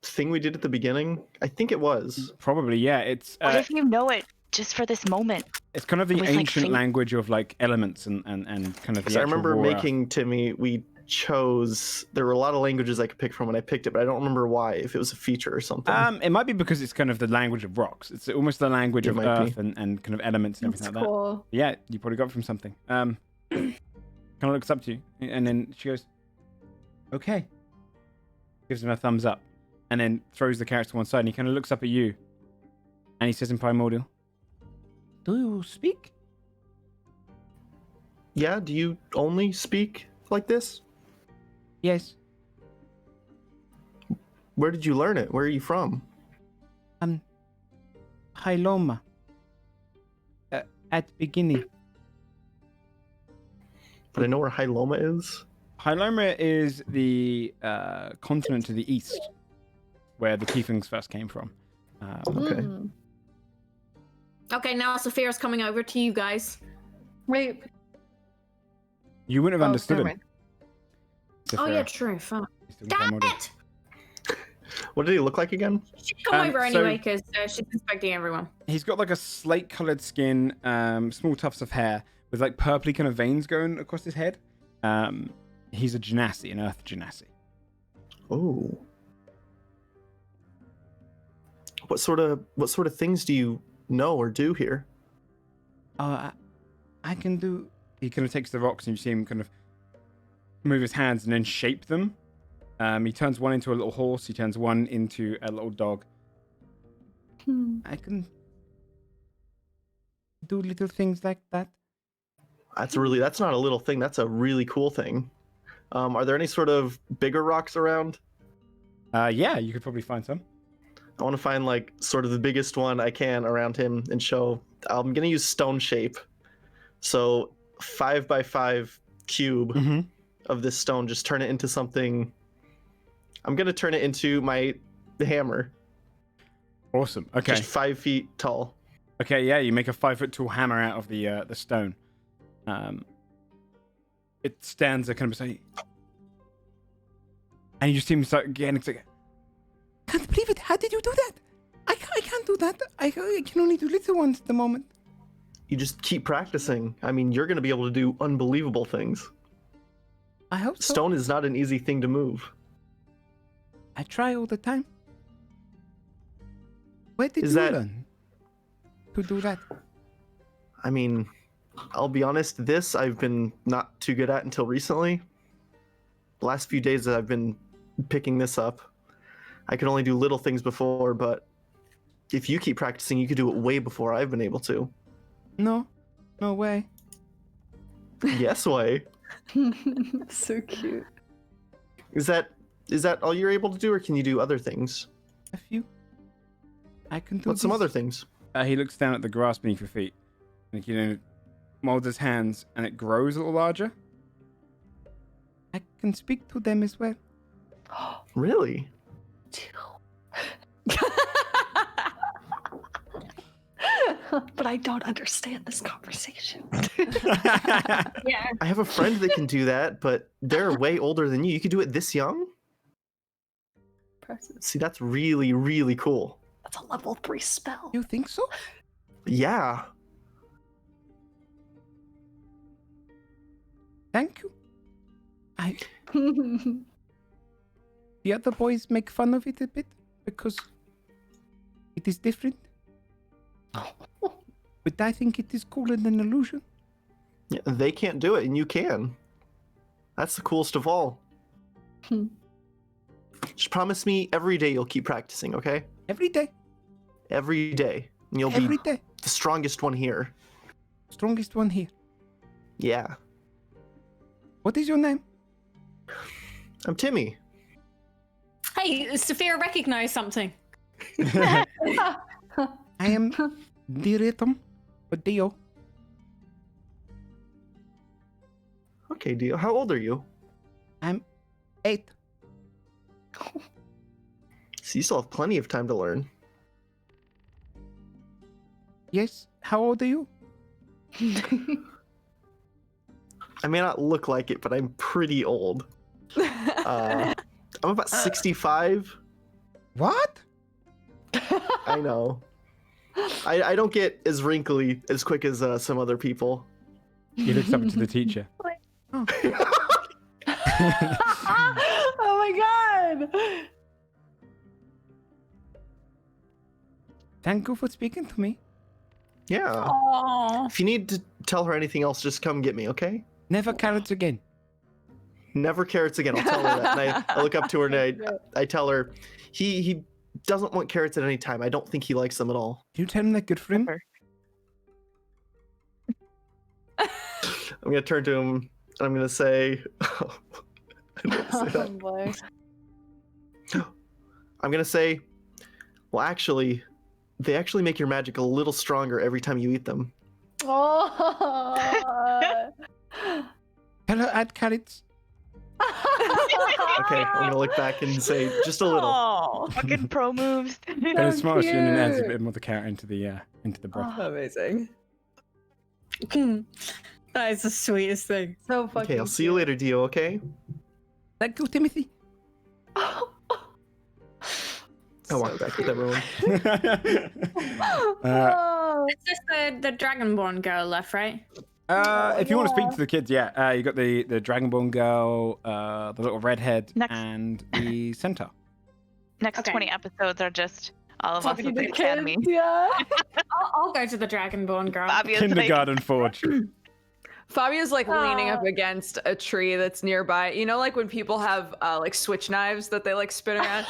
thing we did at the beginning? I think it was. Probably, yeah. It's What if you know it just for this moment? it's kind of the with, like, ancient fate? language of like elements and kind of the Because I actual remember raw- making Timmy. We chose. There were a lot of languages I could pick from when I picked it, but I don't remember why. If it was a feature or something. It might be because it's kind of the language of rocks. It's almost the language It of might be. earth and kind of elements and That's everything like that. cool. Yeah, you probably got it from something. Kind of looks up to you, and then she goes, "Okay." Gives him a thumbs up, and then throws the carrots to one side. And he kind of looks up at you, and he says in primordial, "Do you speak?" Yeah. Do you only speak like this? Yes. Where did you learn it? Where are you from? Hyloma. At beginning. But I know where Hyloma is. Hyloma is the continent to the east, where the tieflings first came from. Okay. Mm. Okay, now Sophia's coming over to you guys. Wait. You wouldn't have Oh, understood never him. mind. Oh Sophia. yeah, true. Fuck. He's still Damn primordial. it! What did he look like again? She'd come over so- anyway because she's inspecting everyone. He's got like a slate-colored skin, small tufts of hair with like purpley kind of veins going across his head. He's a genasi, an earth genasi. Oh. What sort of things do you know or do here? I can do. He kind of takes the rocks and you see him kind of move his hands and then shape them. He turns one into a little horse. He turns one into a little dog. I can do little things like that. That's not a little thing. That's a really cool thing. Are there any sort of bigger rocks around? Yeah, you could probably find some. I want to find like sort of the biggest one I can around him and show. I'm gonna use stone shape. So 5x5 cube Mm-hmm. of this stone. Just turn it into something. I'm gonna turn it into the hammer. Awesome. Okay. Just 5 feet tall. Okay, yeah, you make a 5 foot tall hammer out of the stone. It stands there kind of beside you. And you just see him start getting it's like, Can't believe it. How did you do that? I can't do that. I can only do little ones at the moment. You just keep practicing. I mean, you're going to be able to do unbelievable things. I hope so. Stone is not an easy thing to move. I try all the time. Where did Is you that- learn to do that? I mean, I'll be honest, this I've been not too good at until recently. The last few days that I've been picking this up. I could only do little things before, but if you keep practicing, you could do it way before I've been able to. No way. Yes, way. So cute. Is that all you're able to do, or can you do other things? A few. I can do What's some this. other things? He looks down at the grass beneath your feet. And, molds his hands, and it grows a little larger. I can speak to them as well. Really? But I don't understand this conversation. Yeah. I have a friend that can do that, but they're way older than you. You could do it this young? Impressive. See, that's really, really cool. That's a level 3 spell. You think so? Yeah. Thank you. The other boys make fun of it a bit because it is different. But I think it is cooler than illusion. Yeah, they can't do it, and you can. That's the coolest of all. Just promise me every day you'll keep practicing, okay? Every day. Every day. And you'll Every be day. the strongest one here. Strongest one here. Yeah. What is your name? I'm Timmy. Hey, Sophia recognized something. I am Diratum or Dio. Okay, Dio. How old are you? I'm 8. So you still have plenty of time to learn. Yes. How old are you? I may not look like it, but I'm pretty old. I'm about 65. What? I know. I don't get as wrinkly as quick as some other people. He looks up to the teacher. Oh my god! Thank you for speaking to me. Yeah. Oh. If you need to tell her anything else, just come get me, okay? Never carrots again. Never carrots again. I'll tell her that. And I look up to her and I tell her he doesn't want carrots at any time. I don't think he likes them at all. Can you tell him they're good for him? I'm gonna turn to him and I'm gonna say, I don't want to say Oh that. boy. I'm gonna say, well, actually, they actually make your magic a little stronger every time you eat them. Oh. Tell her add carrots. Okay, I'm gonna look back and say just a little. Oh, fucking pro moves. But it's smart, and then adds a cute. bit more of the carrot into the broth. Amazing. That is the sweetest thing. So fucking Okay, I'll see you later, Dio, okay? Thank you, Timothy. I walk back with everyone. Oh. It's just the Dragonborn girl left, right? If you want to speak to the kids, yeah, you got the Dragonborn girl, the little redhead, Next. and the centaur. Next Okay. 20 episodes are just all of us Fucking at the the academy. kids, yeah. I'll go to the Dragonborn girl. Obviously. Kindergarten forged. Fabia's like leaning up Oh. against a tree that's nearby. You know, like when people have like switch knives that they like spin around.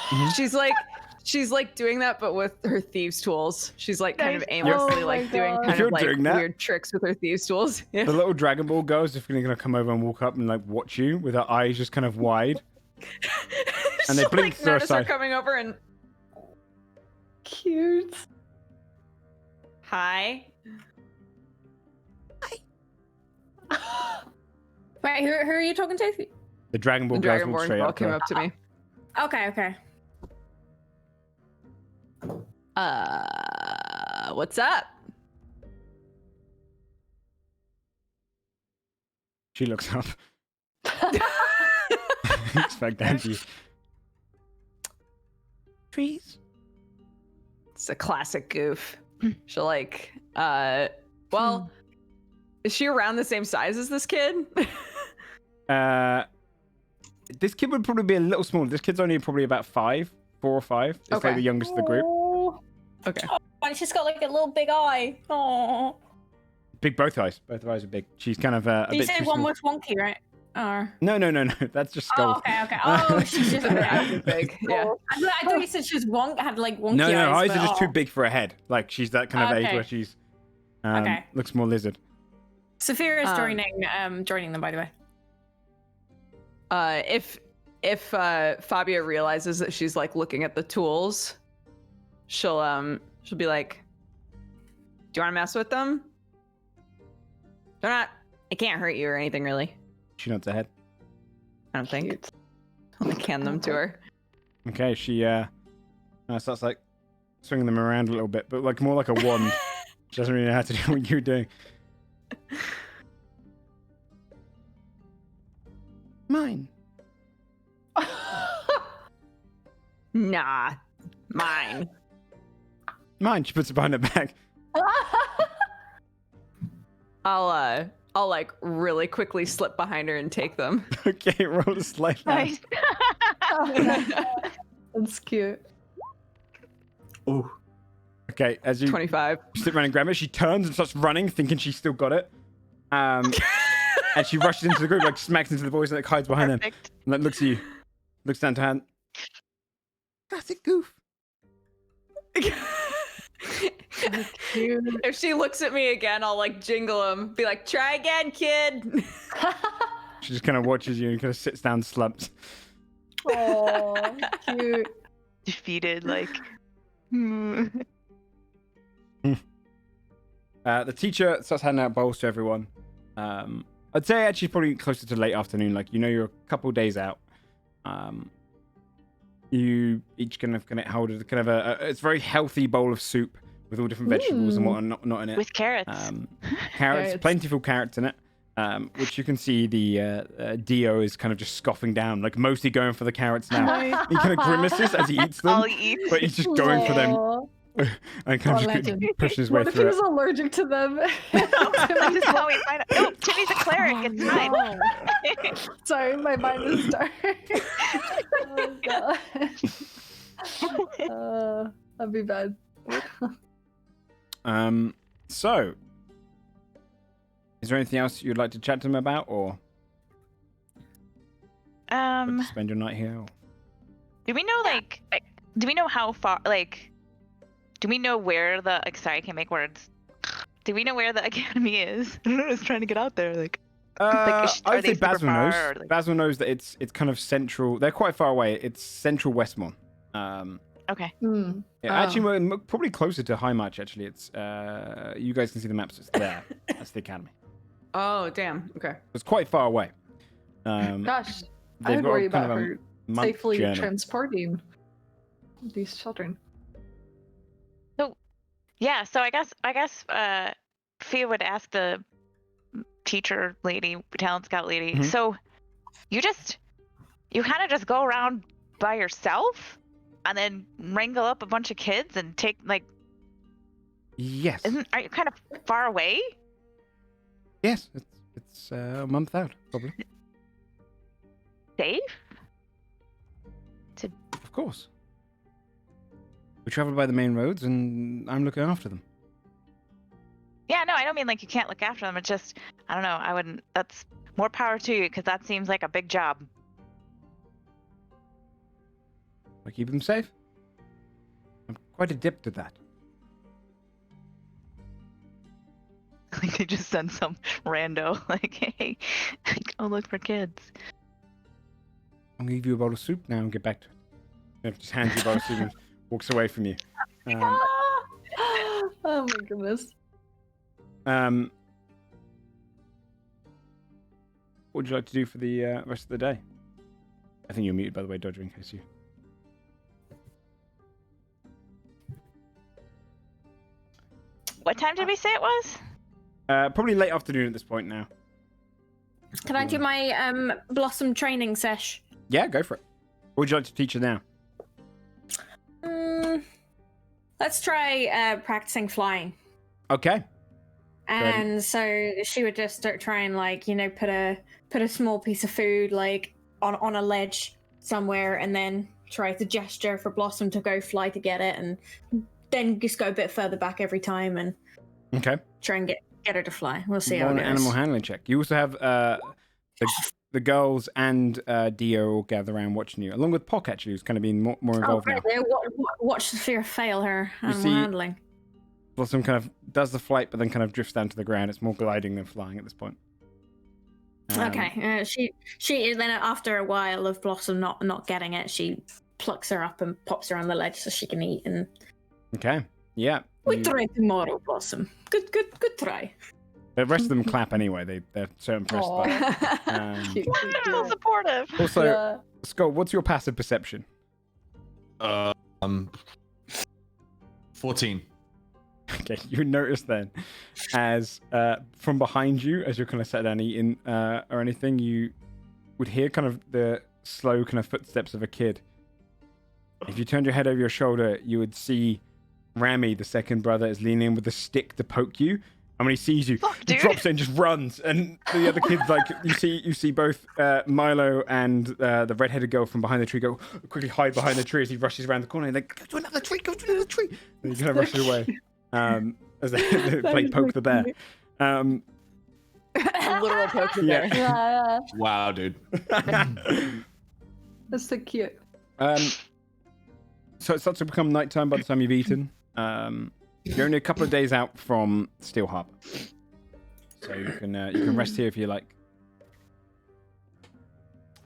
She's like doing that, but with her thieves' tools. She's like kind of Nice. aimlessly Oh like my doing God. kind If you're of like doing that- weird tricks with her thieves' tools. Yeah. The little Dragon Ball girl is just gonna come over and walk up and like watch you with her eyes just kind of wide. And they She'll, blink like, to her notice her side. coming over and Cute. hi. Wait, who are you talking to? The Dragon Ball The girls walk Dragonborn straight girl up to came her. up to me. Okay. What's up? She looks up. It's back down to you. trees. It's a classic goof. She'll like, well, is she around the same size as this kid? This kid would probably be a little smaller. This kid's only probably about 4 or 5. It's like Okay. the youngest of the group. Okay. And she's got like a little big eye. Oh. Big both eyes. Both eyes are big. She's kind of a You bit said too one small. was wonky, right? Or... No. That's just Oh, skulls. okay. Oh, she's just Her eyes are big. Yeah. I thought you said she was had like wonky No, eyes. eyes are but- just too big for her head. Like she's that kind of age Okay. where she's Okay. looks more lizard. Sophia is joining them, by the way. If Fabia realizes that she's like looking at the tools, she'll be like, "Do you want to mess with them? They're not. It can't hurt you or anything, really. She nods her head. I don't think. I'll like hand them to her. Okay, she starts like swinging them around a little bit, but like more like a wand. She doesn't really know how to do what you're doing. Mine. Nah, mine. Mine. She puts it behind her back. I'll like really quickly slip behind her and take them. Okay, roll a sleight. Nice. That's cute. Ooh. Okay, as you 25. slip around and grab it, she turns and starts running, thinking she's still got it. And she rushes into the group, like smacks into the boys and like hides behind them. Perfect. And like, looks at you. Looks down to hand. Classic goof. If she looks at me again, I'll like jingle them. Be like, try again, kid. She just kind of watches you and kind of sits down, slumps. Oh, cute. Defeated, like. The teacher starts handing out bowls to everyone. I'd say actually probably closer to late afternoon. Like, you know, you're a couple days out. You each kind of hold a kind of it's a very healthy bowl of soup with all different vegetables and what not in it. With carrots. Carrots, Carrots. plentiful carrots in it. Which you can see the Dio is kind of just scoffing down, like mostly going for the carrots now. He kind of grimaces as he eats them, All he eats. but he's just going for them Aw. and kind of legend. just pushing his way What if he through was it. allergic to them? This is how we find out. No, Timmy's a cleric. It's fine. Sorry, my mind is dark. Oh god. That'd be bad. So, is there anything else you'd like to chat to him about, or spend your night here? Or... Do we know do we know how far do we know where sorry, I can't make words. Do we know where the academy is? I don't know, I was trying to get out there, like I are would say they super Basil knows. far, or, like- Basil knows that it's kind of central. They're quite far away. It's central Westmore. Okay. Hmm. Yeah, actually, we're probably closer to High March. Actually, it's you guys can see the maps. It's there. That's the academy. Oh, damn. Okay. It's quite far away. Gosh, I they've would got worry kind about of a her month safely journey. transporting these children. Yeah, so I guess Fia would ask the teacher lady, talent scout lady. Mhm. So you kind of just go around by yourself and then wrangle up a bunch of kids and take Yes. are you kind of far away? Yes. It's a month out, probably. Safe? Of course. We travel by the main roads, and I'm looking after them. Yeah, no, I don't mean like you can't look after them. It's just, I don't know. That's more power to you because that seems like a big job. I keep them safe. I'm quite adept at that. Like they just send some rando, like, hey, go look for kids. I'm gonna give you a bowl of soup now and get back to it. It just hands you a bowl of soup and walks away from you. Oh my goodness. What would you like to do for the rest of the day? I think you're muted, by the way, Dodger, in case you... What time did we say it was? Probably late afternoon at this point now. Can I do my blossom training sesh? Yeah, go for it. What would you like to teach her now? Let's try practicing flying. Okay. And so she would just start trying, like, put a small piece of food like on a ledge somewhere, and then try to gesture for Blossom to go fly to get it, and then just go a bit further back every time and try and get her to fly. We'll see how it goes. Animal handling check. You also have the girls and Dio all gather around watching you, along with Pock, actually, who's kind of been more involved now. Watch Sophia fail her animal handling. Blossom kind of does the flight, but then kind of drifts down to the ground. It's more gliding than flying at this point. Okay. She then after a while of Blossom not getting it, she plucks her up and pops her on the ledge so she can eat. And okay, yeah. We try tomorrow, Blossom. Good try. The rest of them clap anyway. They're so impressed by it. Wonderful, supportive. Also, Scott, what's your passive perception? 14. Okay, you notice then, as from behind you, as you're kind of sat down eating or anything, you would hear kind of the slow kind of footsteps of a kid. If you turned your head over your shoulder, you would see Rami, the second brother, is leaning in with a stick to poke you. And when he sees you, he drops it and just runs. And the other kids, like, you see both Milo and the redheaded girl from behind the tree go quickly hide behind the tree as he rushes around the corner. And like, go to another tree. And he kind of rushes away as they play poke the bear. A literal poke the bear. Yeah. Wow, dude. That's so cute. So it starts to become nighttime by the time you've eaten. You're only a couple of days out from Steel Harbor, so you can rest here if you like.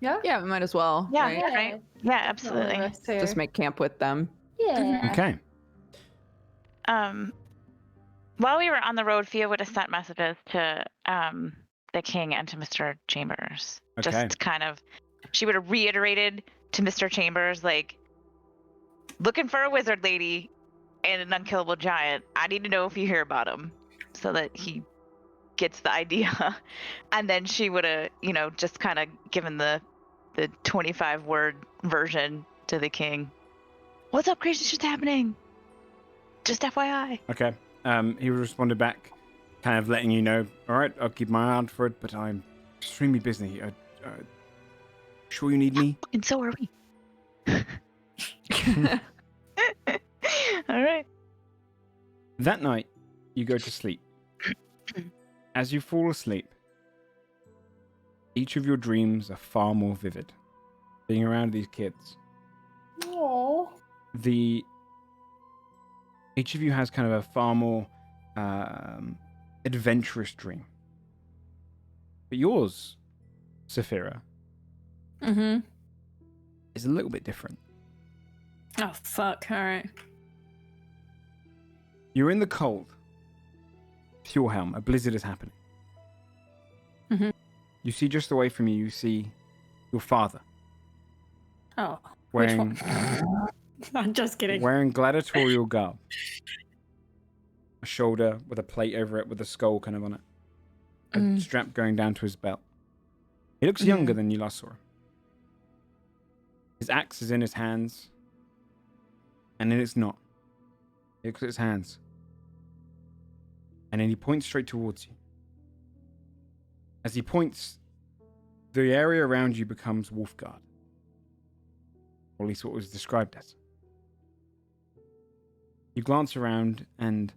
Yeah, we might as well. Yeah, right? right. Yeah, absolutely. Just make camp with them. Yeah. Okay. While we were on the road, Fia would have sent messages to the king and to Mr. Chambers. Okay. Just kind of, she would have reiterated to Mr. Chambers, like, looking for a wizard lady and an unkillable giant. I need to know if you hear about him, so that he gets the idea. And then she would have, just kind of given the 25-word version to the king. What's up, crazy shit's happening? Just FYI. Okay. He responded back, kind of letting you know, all right, I'll keep my eye out for it, but I'm extremely busy. Sure you need me? And so are we. All right. That night, you go to sleep. As you fall asleep, each of your dreams are far more vivid. Being around these kids. Aww. Each of you has kind of a far more adventurous dream. But yours, Saphira, is a little bit different. Oh, fuck. All right. You're in the cold. Fjordhelm, a blizzard is happening. You see just away from you see your father. Oh. Wearing, which one? I'm just kidding. Wearing gladiatorial garb. A shoulder with a plate over it with a skull kind of on it. A strap going down to his belt. He looks younger than you last saw him. His axe is in his hands. And then it's not. He looks at his hands. And then he points straight towards you. As he points, the area around you becomes Wolfgard. Or at least what was described as. You glance around and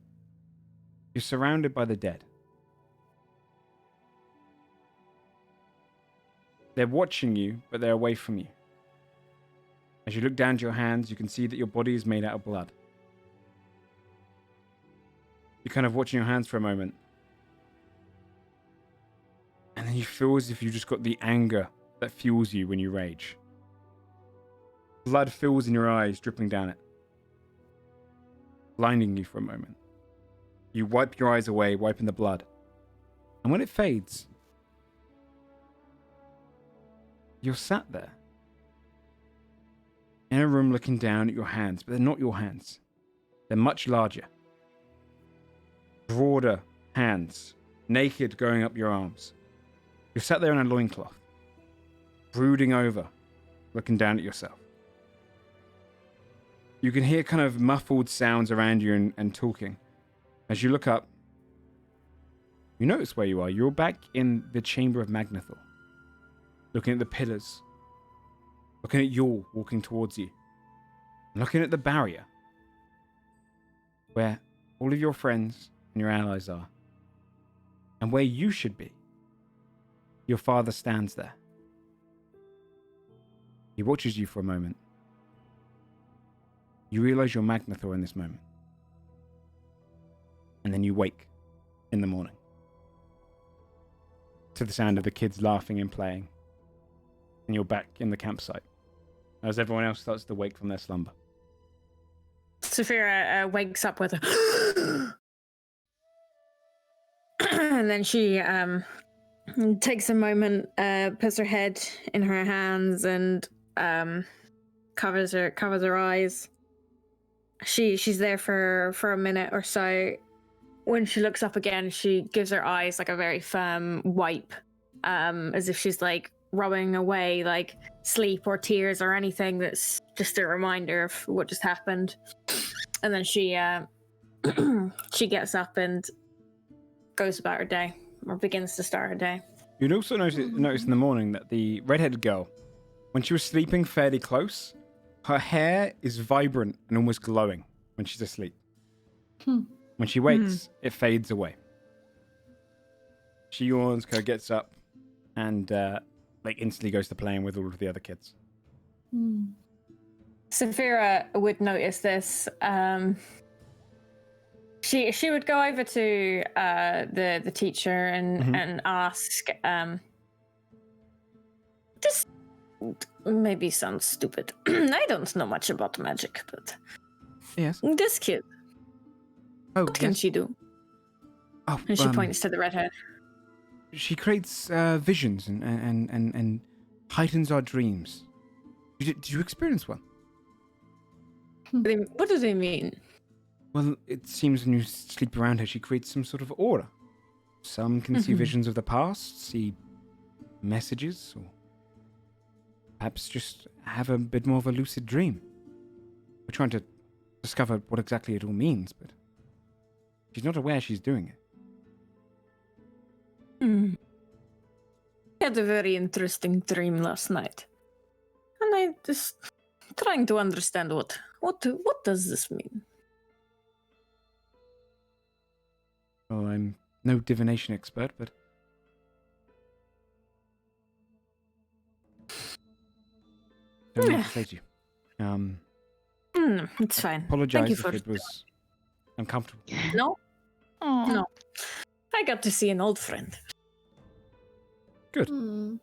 you're surrounded by the dead. They're watching you, but they're away from you. As you look down to your hands, you can see that your body is made out of blood. You're kind of watching your hands for a moment. And then you feel as if you just got the anger that fuels you when you rage. Blood fills in your eyes, dripping down it. Blinding you for a moment. You wipe your eyes away, wiping the blood. And when it fades, you're sat there. In a room looking down at your hands, but they're not your hands. They're much larger. Broader hands, naked going up your arms. You're sat there in a loincloth, brooding over, looking down at yourself. you can hear kind of muffled sounds around you and talking. As you look up, you notice where you are. You're back in the Chamber of Magnathor, looking at the pillars, looking at Yule walking towards you, looking at the barrier where all of your friends and your allies are, and where you should be. Your father stands there. He watches you for a moment. You realize you're Magnathor in this moment. And then you wake in the morning to the sound of the kids laughing and playing. And you're back in the campsite as everyone else starts to wake from their slumber. Saphira wakes up with a and then she takes a moment, puts her head in her hands and covers her eyes. She's there for a minute or so. When she looks up again, she gives her eyes like a very firm wipe, as if she's like rubbing away like sleep or tears or anything that's just a reminder of what just happened. And then she she gets up and goes about her day, or begins to start her day. You'd also notice in the morning that the redheaded girl, when she was sleeping fairly close, her hair is vibrant and almost glowing when she's asleep. When she wakes, it fades away. She yawns, kind of gets up, and like instantly goes to playing with all of the other kids. Saphira would notice this. She would go over to the teacher and ask. This maybe sounds stupid. I don't know much about magic, but yes, this kid. Oh, what can she do? Oh, and she points to the redhead. She creates visions and heightens our dreams. Did you experience one? What do they mean? Well, it seems when you sleep around her, she creates some sort of aura. Some can see visions of the past, see messages, or perhaps just have a bit more of a lucid dream. We're trying to discover what exactly it all means, but she's not aware she's doing it. I had a very interesting dream last night. And I just trying to understand what does this mean? Well, I'm no divination expert, but don't know what to say to you. It's fine. Apologize if it was uncomfortable. No? No. I got to see an old friend. Good.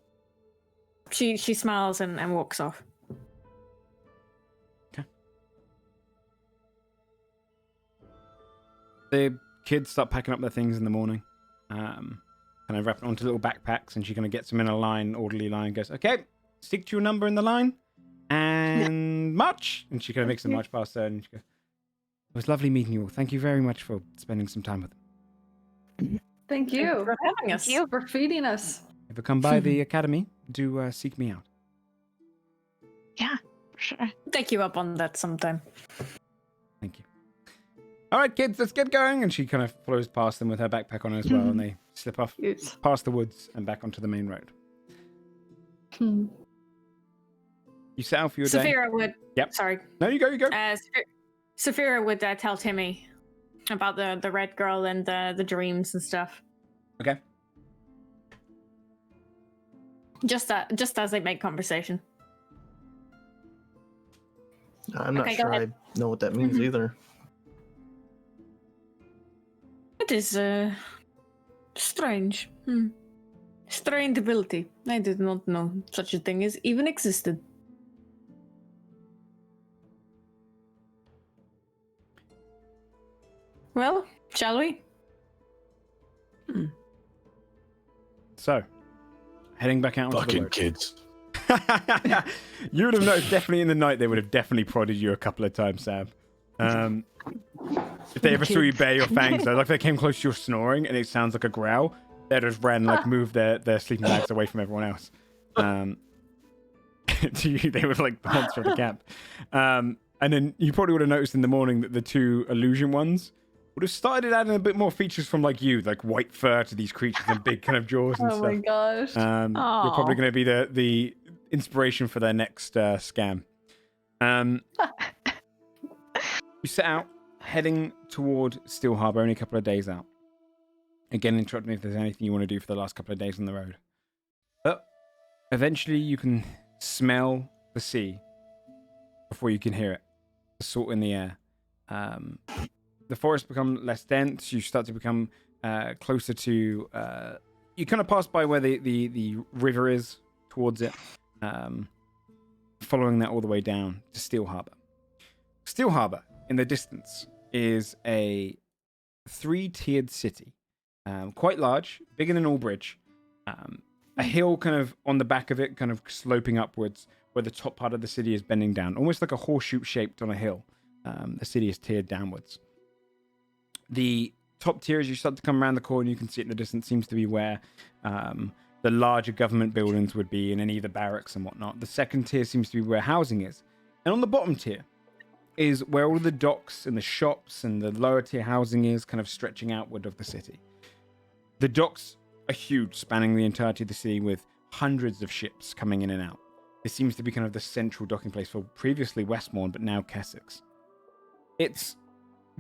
She smiles and walks off. Okay. The kids start packing up their things in the morning. Kind of wrap it onto little backpacks, and she kind of gets them in a line, orderly line, goes, okay, stick to your number in the line, and march. And she kind of makes them march past her, and she goes, it was lovely meeting you all. Thank you very much for spending some time with them. Thank you for having us. Thank you for feeding us. If you come by the academy, do seek me out. Yeah, for sure. Take you up on that sometime. Thank you. All right, kids, let's get going. And she kind of flows past them with her backpack on as well, and they slip off past the woods and back onto the main road. You set out for your day. Saphira would. Yep. Sorry. No, you go. Saphira would tell Timmy about the red girl and the dreams and stuff. Okay. Just as they make conversation. I'm not sure I know what that means either. It is strange. Strange ability. I did not know such a thing as even existed. Well, shall we? So, heading back out onto the road. Kids. You would have noticed definitely in the night they would have definitely prodded you a couple of times, Sam. If they ever saw you bare your fangs, though, like if they came close to your snoring and it sounds like a growl, they just ran, like move their sleeping bags away from everyone else. To you, they were like the monster of the camp. And then you probably would have noticed in the morning that the two illusion ones would have started adding a bit more features from like white fur to these creatures and big kind of jaws and Oh stuff. my gosh. You're probably going to be the inspiration for their next scam. You set out, heading toward Steel Harbor, only a couple of days out. Again, interrupt me if there's anything you want to do for the last couple of days on the road. But eventually you can smell the sea before you can hear it. The salt in the air. The forests become less dense. You start to become closer to... you kind of pass by where the river is towards it. Following that all the way down to Steel Harbor. Steel Harbor, in the distance, is a 3-tiered city. Quite large, bigger than Albridge. A hill kind of on the back of it, kind of sloping upwards, where the top part of the city is bending down, almost like a horseshoe shaped on a hill. The city is tiered downwards. The top tier, as you start to come around the corner, you can see it in the distance, seems to be where the larger government buildings would be, in any of the barracks and whatnot. The second tier seems to be where housing is. And on the bottom tier is where all the docks and the shops and the lower tier housing is, kind of stretching outward of the city. The docks are huge, spanning the entirety of the city, with hundreds of ships coming in and out. This seems to be kind of the central docking place for previously Westmourne, but now Kessex. It's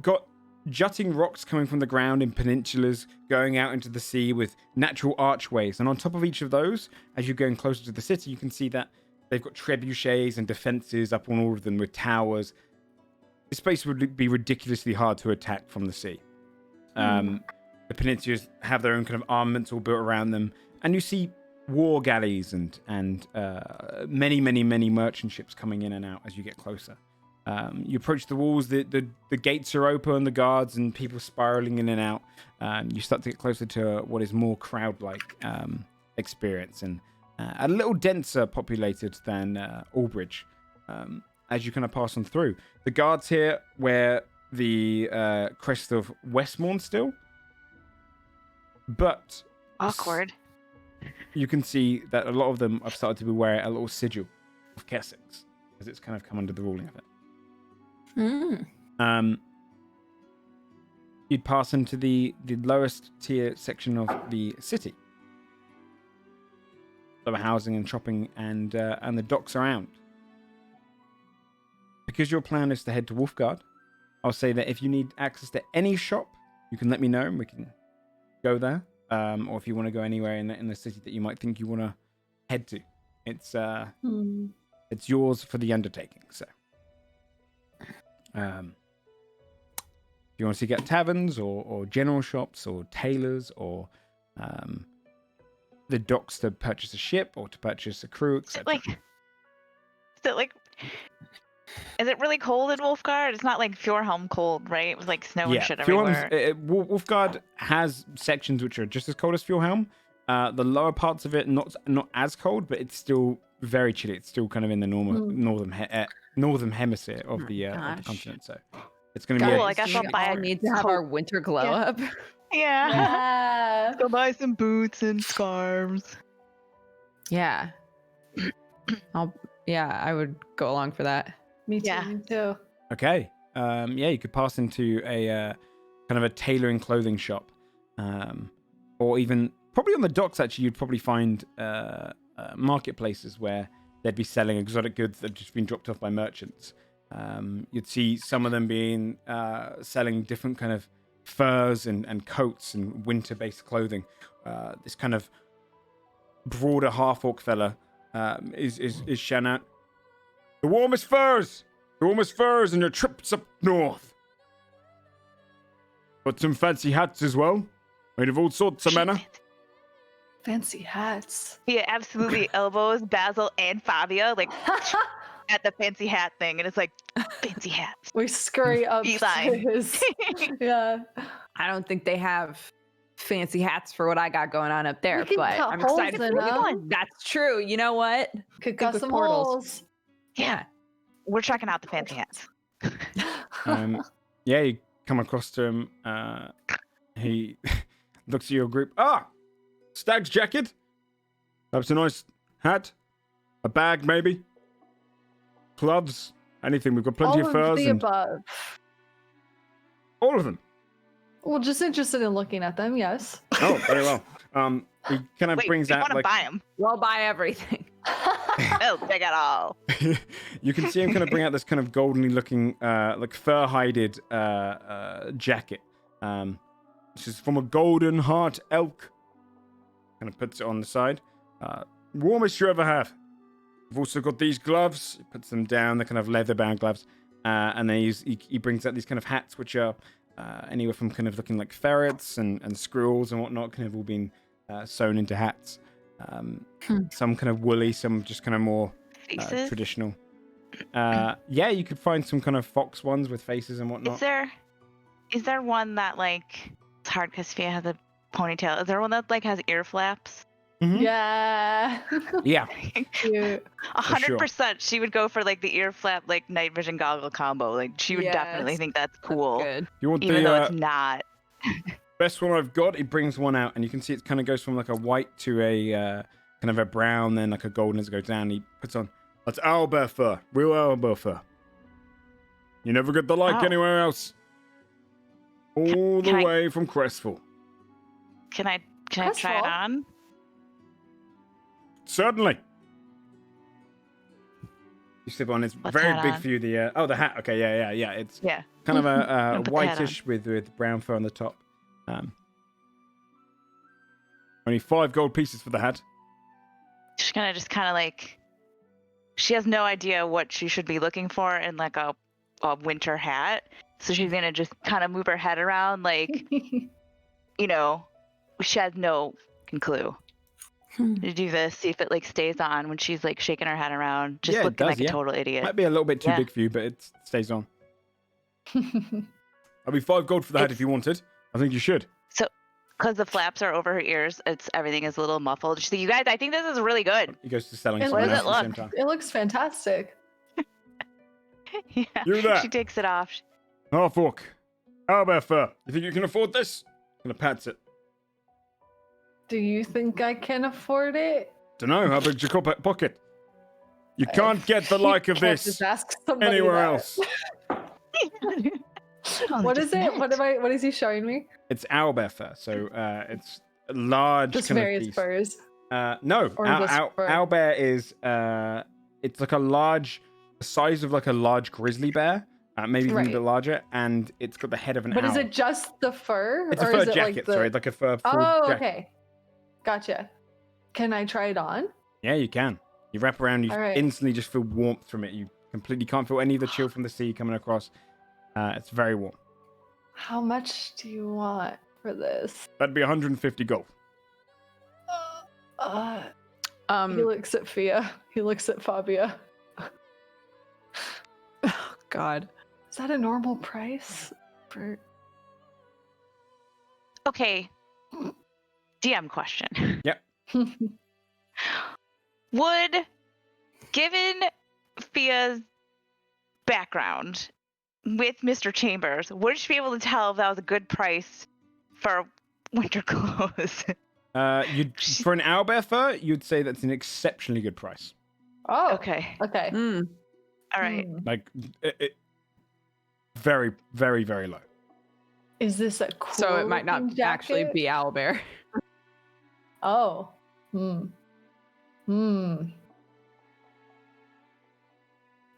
got jutting rocks coming from the ground in peninsulas, going out into the sea with natural archways. And on top of each of those, as you're going closer to the city, you can see that they've got trebuchets and defenses up on all of them with towers. This place would be ridiculously hard to attack from the sea. The peninsulas have their own kind of armaments all built around them. And you see war galleys and many, many, many merchant ships coming in and out as you get closer. You approach the walls, the gates are open, the guards and people spiraling in and out. You start to get closer to what is more crowd-like experience and a little denser populated than Albridge as you kind of pass on through. The guards here wear the crest of Westmourne still, but Awkward. you can see that a lot of them have started to be wearing a little sigil of Kessex, as it's kind of come under the ruling of it. You'd pass into the lowest tier section of the city. Lower housing and shopping and the docks around. Because your plan is to head to Wolfgard, I'll say that if you need access to any shop, you can let me know and we can go there. Or if you want to go anywhere in the city that you might think you want to head to, it's yours for the undertaking. So, if you want to seek out taverns or general shops or tailors or the docks to purchase a ship or to purchase a crew, etc. Is it really cold in Wolfgard? It's not like Fjordhelm cold, right? With like snow and shit everywhere. Wolfgard has sections which are just as cold as Fjordhelm. The lower parts of it not as cold, but it's still very chilly. It's still kind of in the northern hemisphere of the continent. So it's going to be. I guess I'll buy We need to have our winter glow up. Yeah. Go buy some boots and scarves. Yeah. I would go along for that. Me too. Me too. Okay. You could pass into a kind of a tailoring clothing shop, or even probably on the docks. Actually, you'd probably find marketplaces where they'd be selling exotic goods that have just been dropped off by merchants. You'd see some of them being selling different kind of furs and coats and winter-based clothing. This kind of broader half-orc fella is shouting out, The warmest furs in your trips up north. Got some fancy hats as well, made of all sorts of manner. Fancy hats. Yeah, absolutely elbows Basil and Fabia like at the fancy hat thing, and it's like fancy hats. We scurry up to his. Yeah. I don't think they have fancy hats for what I got going on up there, but I'm excited for them. That's true. You know what? Could cut some holes. Yeah. We're checking out the fancy hats. You come across to him. He looks at your group. Stag's jacket. That's a nice hat. A bag, maybe. Gloves. Anything. We've got plenty All of furs the and above. all of them. Well, just interested in looking at them, yes. Oh, very well. He kind of Wait, brings we out want to like buy them. We'll buy everything. Oh, take it all. you can see him kind of bring out this kind of goldenly looking, like fur-hided jacket. This is from a golden heart elk. Kind of puts it on the side. Warmest you ever have. We've also got these gloves. He puts them down. They're kind of leather-bound gloves. And then he brings out these kind of hats, which are anywhere from kind of looking like ferrets and squirrels and whatnot, kind of all been sewn into hats. Some kind of woolly, some just kind of more traditional. Yeah, you could find some kind of fox ones with faces and whatnot. Is there one that like it's hard because Fia has a ponytail? Is there one that like has ear flaps? Mhm. Yeah. Yeah. Cute. 100%. She would go for like the ear flap, like night vision goggle combo. Like she would definitely Yes, think that's cool, Good. You want even though the it's not. best one I've got? He brings one out, and you can see it kind of goes from like a white to a kind of a brown, then like a golden as it goes down. He puts on, that's owlbear fur, real owlbear fur. You never get the like Oh. anywhere else. All the Can I- way from Crestful. Can I try it Crestfall? on? Certainly. You slip on. It's What's very that big on? for you. The hat. Okay, yeah. It's Yeah. kind of a I'll put the hat whitish with brown fur on the top. Only 5 gold pieces for the hat. She's gonna just kind of like. She has no idea what she should be looking for in like a winter hat, so she's gonna just kind of move her head around, like you know, she has no clue. To do this, see if it like stays on when she's like shaking her head around, just Yeah, it looking does, like yeah. a total idiot. Might be a little bit too Yeah. big for you, but it stays on. I'll be 5 gold for the hat if you wanted. I think you should. Because the flaps are over her ears, everything is a little muffled. So you guys, I think this is really good. He goes to selling And someone what else does at it the same look? time. It looks fantastic. Yeah. You there. She takes it off. Half orc. Owlbear fur. You think you can afford this? I'm gonna pats it. Do you think I can afford it? Dunno, how big's your pocket? You can't get the like of Can't this just ask somebody anywhere that. else. What is it? What is he showing me? It's owlbear fur, so it's a large Just kind various of piece. furs. No, Or just fur? owlbear is it's like the size of like a large grizzly bear, maybe even a Right. bit larger, and it's got the head of an But owl. is it just the fur? It's a or fur is it jacket, like the... sorry, like a fur full Oh, jacket. okay. Gotcha. Can I try it on? Yeah, you can. You wrap around, you All right. instantly just feel warmth from it. You completely can't feel any of the chill from the sea coming across. It's very warm. How much do you want for this? That'd be 150 gold. He looks at Fia. He looks at Fabia. Oh, God. Is that a normal price for? Okay. DM question. Yep. Would, given Fia's background with Mr. Chambers, would she be able to tell if that was a good price for winter clothes? For an owlbear fur, you'd say that's an exceptionally good price. Oh, Okay. okay. Mm. All right. Like, very, very, very low. Is this a cool So it might not looking actually jacket? be owlbear. Oh.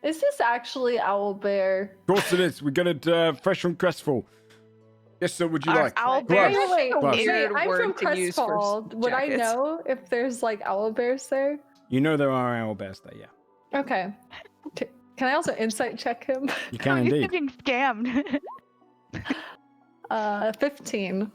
Is this actually owlbear? Of course it is. We got it fresh from Crestfall. Yes, sir. Would you Are like? owlbears Gloves. Weird I'm word from to use for Crestfall. Would I jackets. know if there's like owlbears there? You know there are owlbears there, yeah. Okay. Can I also insight check him? You can You're indeed. getting scammed. 15.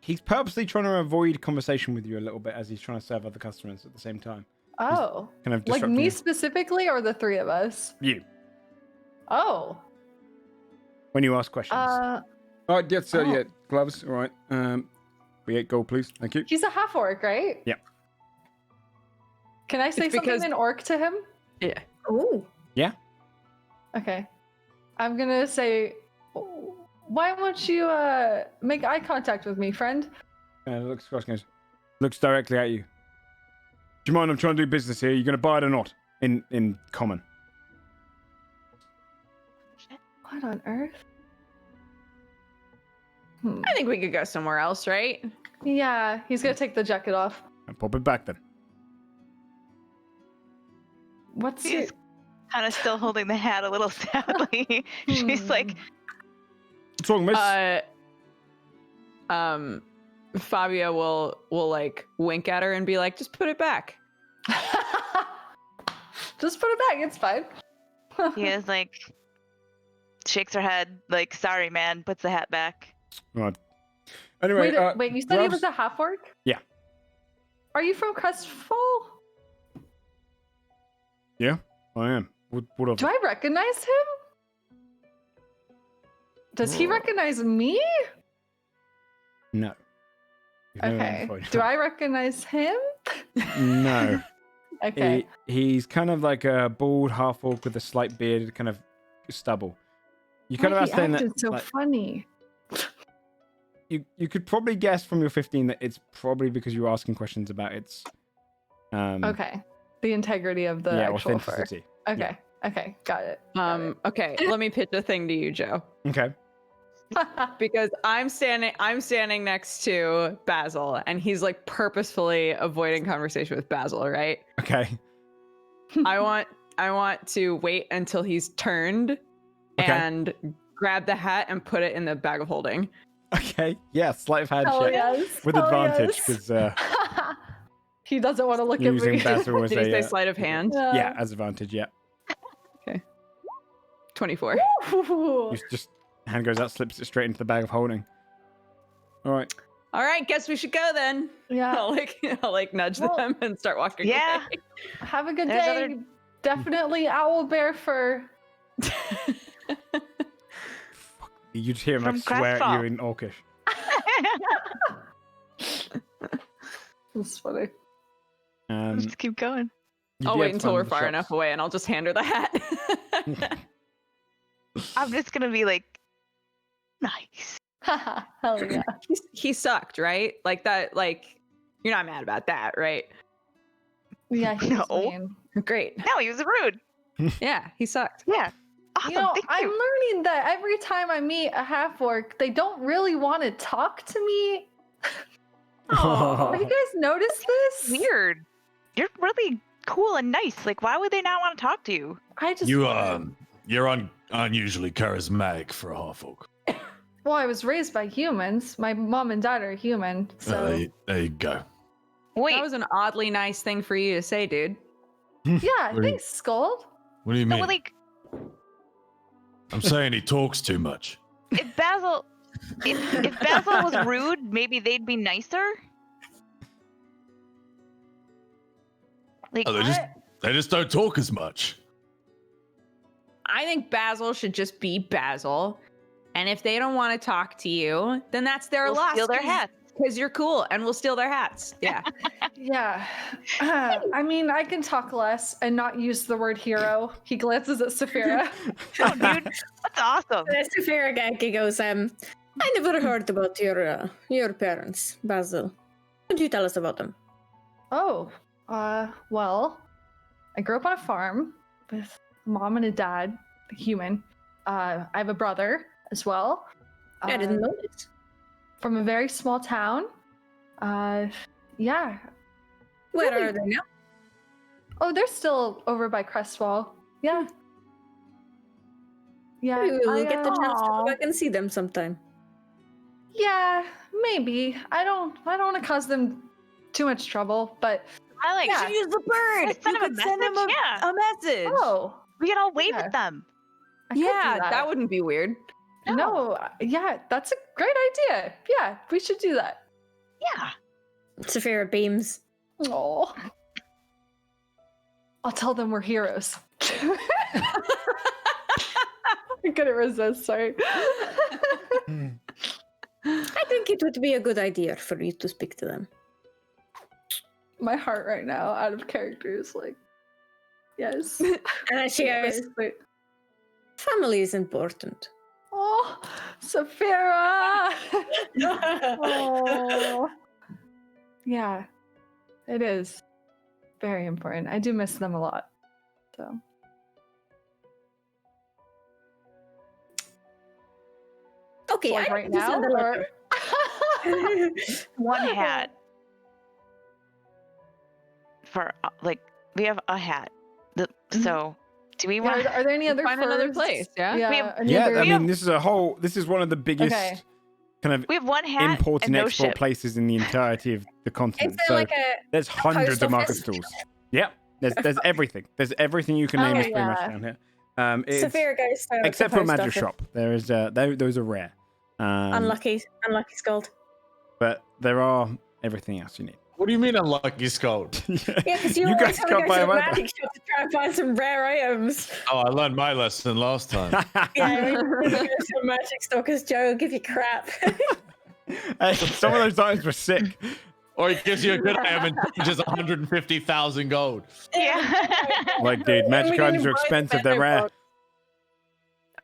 He's purposely trying to avoid conversation with you a little bit as he's trying to serve other customers at the same time. Oh. Kind of Like disrupting me you. specifically or the three of us? You. Oh. When you ask questions. Uh, All right, yes, sir. oh. Yeah, gloves. All right. Be 8 gold, please. Thank you. he's a half orc, right? Yeah. Can I say It's something because- in orc to him? Yeah. Oh, Yeah. Okay. I'm gonna say, why won't you make eye contact with me, friend? Looks across and goes, looks directly at you. Do you mind? I'm trying to do business here. You going to buy it or not? in common. What on earth? I think we could go somewhere else, right? Yeah, he's gonna take the jacket off. And pop it back then. What's She's your... kind of still holding the hat a little sadly. She's like, What's wrong, miss? Fabio will like wink at her and be like, just put it back. Just put it back. It's fine. he is like, shakes her head, like, sorry, man, puts the hat back. Right. Anyway, Wait, you said he was a half orc? Yeah. Are you from Crestfall? Yeah, I am. What of Do I recognize him? Does he recognize me? No. You've never Okay. been before. Do I recognize him? No. Okay. He's kind of like a bald half orc with a slight beard, kind of stubble. You kind of Why asked him he that. acted so like, funny. you could probably guess from your 15 that it's probably because you were asking questions about its. Okay. The integrity of the yeah, actual fur. authenticity. Okay. Okay. Got it. Got it. Okay, let me pitch a thing to you, Joe. Okay. Because I'm standing next to Basil, and he's like purposefully avoiding conversation with Basil, right? Okay. I want to wait until he's turned Okay. and grab the hat and put it in the bag of holding. Okay. Yeah, sleight of hand Hell check yes. with Hell advantage yes. because He doesn't want to look at using me. Basil was Did he say a sleight of hand? yeah, as advantage. Yeah. 24. Ooh. You just hand goes out, slips it straight into the bag of holding. All right. All right, guess we should go then. Yeah. I'll like nudge Well, them and start walking Yeah. away. Have a good There's day. other- Definitely owl bear fur. You just hear him like From swear at you Godforged. in Orcish. That's funny. Just keep going. you'd I'll be wait able to until find we're the far shops. enough away and I'll just hand her the hat. I'm just gonna be like, nice. Hell yeah. he sucked, right? Like that, like, you're not mad about that, right? Yeah, he's No. mean. Great. No, he was rude. Yeah, he sucked. Yeah. Awesome. You know, Thank I'm you. learning that every time I meet a half orc, they don't really want to talk to me. Have you guys noticed this? Weird. You're really cool and nice. Like, why would they not want to talk to you? I just You're unusually charismatic for a half orc. well, I was raised by humans. My mom and dad are human, so There you go. Wait, That was an oddly nice thing for you to say, dude. yeah. What do you- Thanks, Scold. What do you no, mean? but like, I'm saying he talks too much. if Basil was rude, maybe they'd be nicer. Like, Oh, they just don't talk as much. I think Basil should just be Basil. And if they don't want to talk to you, then that's their we'll loss. steal their hats. Because you're cool and we'll steal their hats. Yeah. Yeah. I mean, I can talk less and not use the word hero. He glances at Saphira. Oh, dude, that's awesome. Faragaki goes, I never heard about your parents, Basil. What could you tell us about them? Oh, well, I grew up on a farm with a mom and a dad, a human. I have a brother as well. I didn't know this. From a very small town. Yeah. Where really- are they now? Oh, they're still over by Crestwall. Yeah. Yeah. Maybe we'll I, get the chance to Aw. go back and see them sometime. Yeah, maybe. I don't want to cause them too much trouble, but I like. Yeah. Use the bird. Send You him a could send him message? Yeah. a message. oh, We can all wave Yeah. at them. I could do yeah, that. that wouldn't be weird. No, yeah, that's a great idea. Yeah, we should do that. Yeah. Saphira beams. Oh, I'll tell them we're heroes. I couldn't resist. Sorry. I think it would be a good idea for you to speak to them. My heart right now, out of character, is like, yes. And she goes, Wait. family is important. Oh, Saphira. Oh. Yeah, it is very important. I do miss them a lot. So Okay, like I right just now, send a letter. One hat. For like, we have a hat. So, do we Yeah, want? are there any other Find another furs? place, yeah? Yeah. We have- any Yeah, other- I mean, this is one of the biggest Okay. kind of We have one hat import and and no export ship. places in the entirety of the Is continent. there So like there's hundreds post of market office? stalls. Yep, there's everything. There's everything you can name Oh, is pretty much yeah. down here. It's, Saphira goes to except the for a post magic office. shop. There is those are rare. Unlucky Scold. But there are everything else you need. What do you mean unlucky scold? Yeah, because you, you always guys want can't to go buy to the them either. magic shop to try and find some rare items. Oh, I learned my lesson last time. Yeah, we go to a magic store because Joe will give you crap. Hey, some of those items were sick. Or he gives you a good item and charges 150,000 gold. Yeah. Like, dude, magic We items didn't are buy expensive. the They're rare. gold.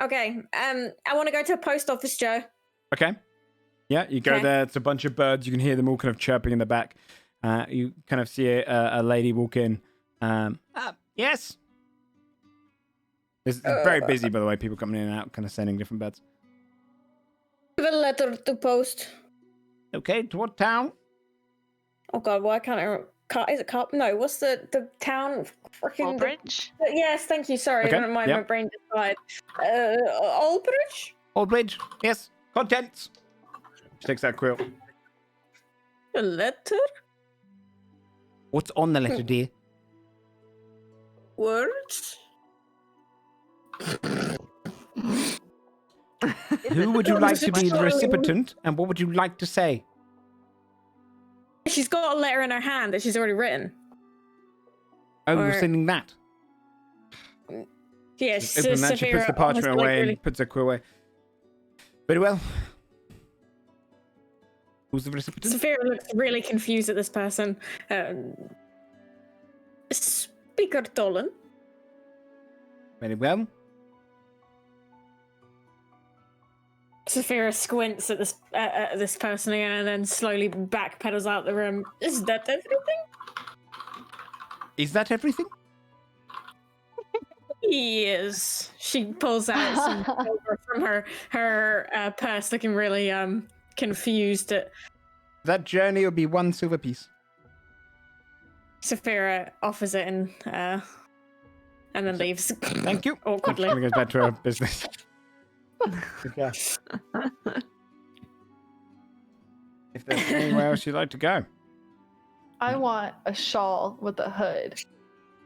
Okay, I want to go to a post office, Joe. Okay. Yeah, you go Okay. there. It's a bunch of birds. You can hear them all kind of chirping in the back. You kind of see a lady walk in. Yes. It's very busy, by the way. People coming in and out, kind of sending different birds. Give a letter to post. Okay, to what town? Oh God, why can't I? Is it Carp? No, what's the town? Freaking Bridge. Yes, thank you. Sorry, Okay, my yeah. brain just died. Aldbridge. Old Bridge. Yes. Contents. She takes that quilt. A letter. What's on the letter, dear? Words. Who would you like to be the recipient, and what would you like to say? She's got a letter in her hand that she's already written. Oh, you're Or- sending that. Yes, Open that. She puts the parchment away and puts the quill away. Very well. Who's the recipient? Saphira looks really confused at this person. Speaker Dolan. Very well. Saphira squints at this person again and then slowly backpedals out the room. Is that everything? Is that everything? Yes. She pulls out some silver from her purse, looking really confused at That journey will be 1 silver piece. Saphira offers it and then leaves. Thank you. Awkwardly. She goes back to her business. Okay. If there's anywhere else you'd like to go. I want a shawl with a hood,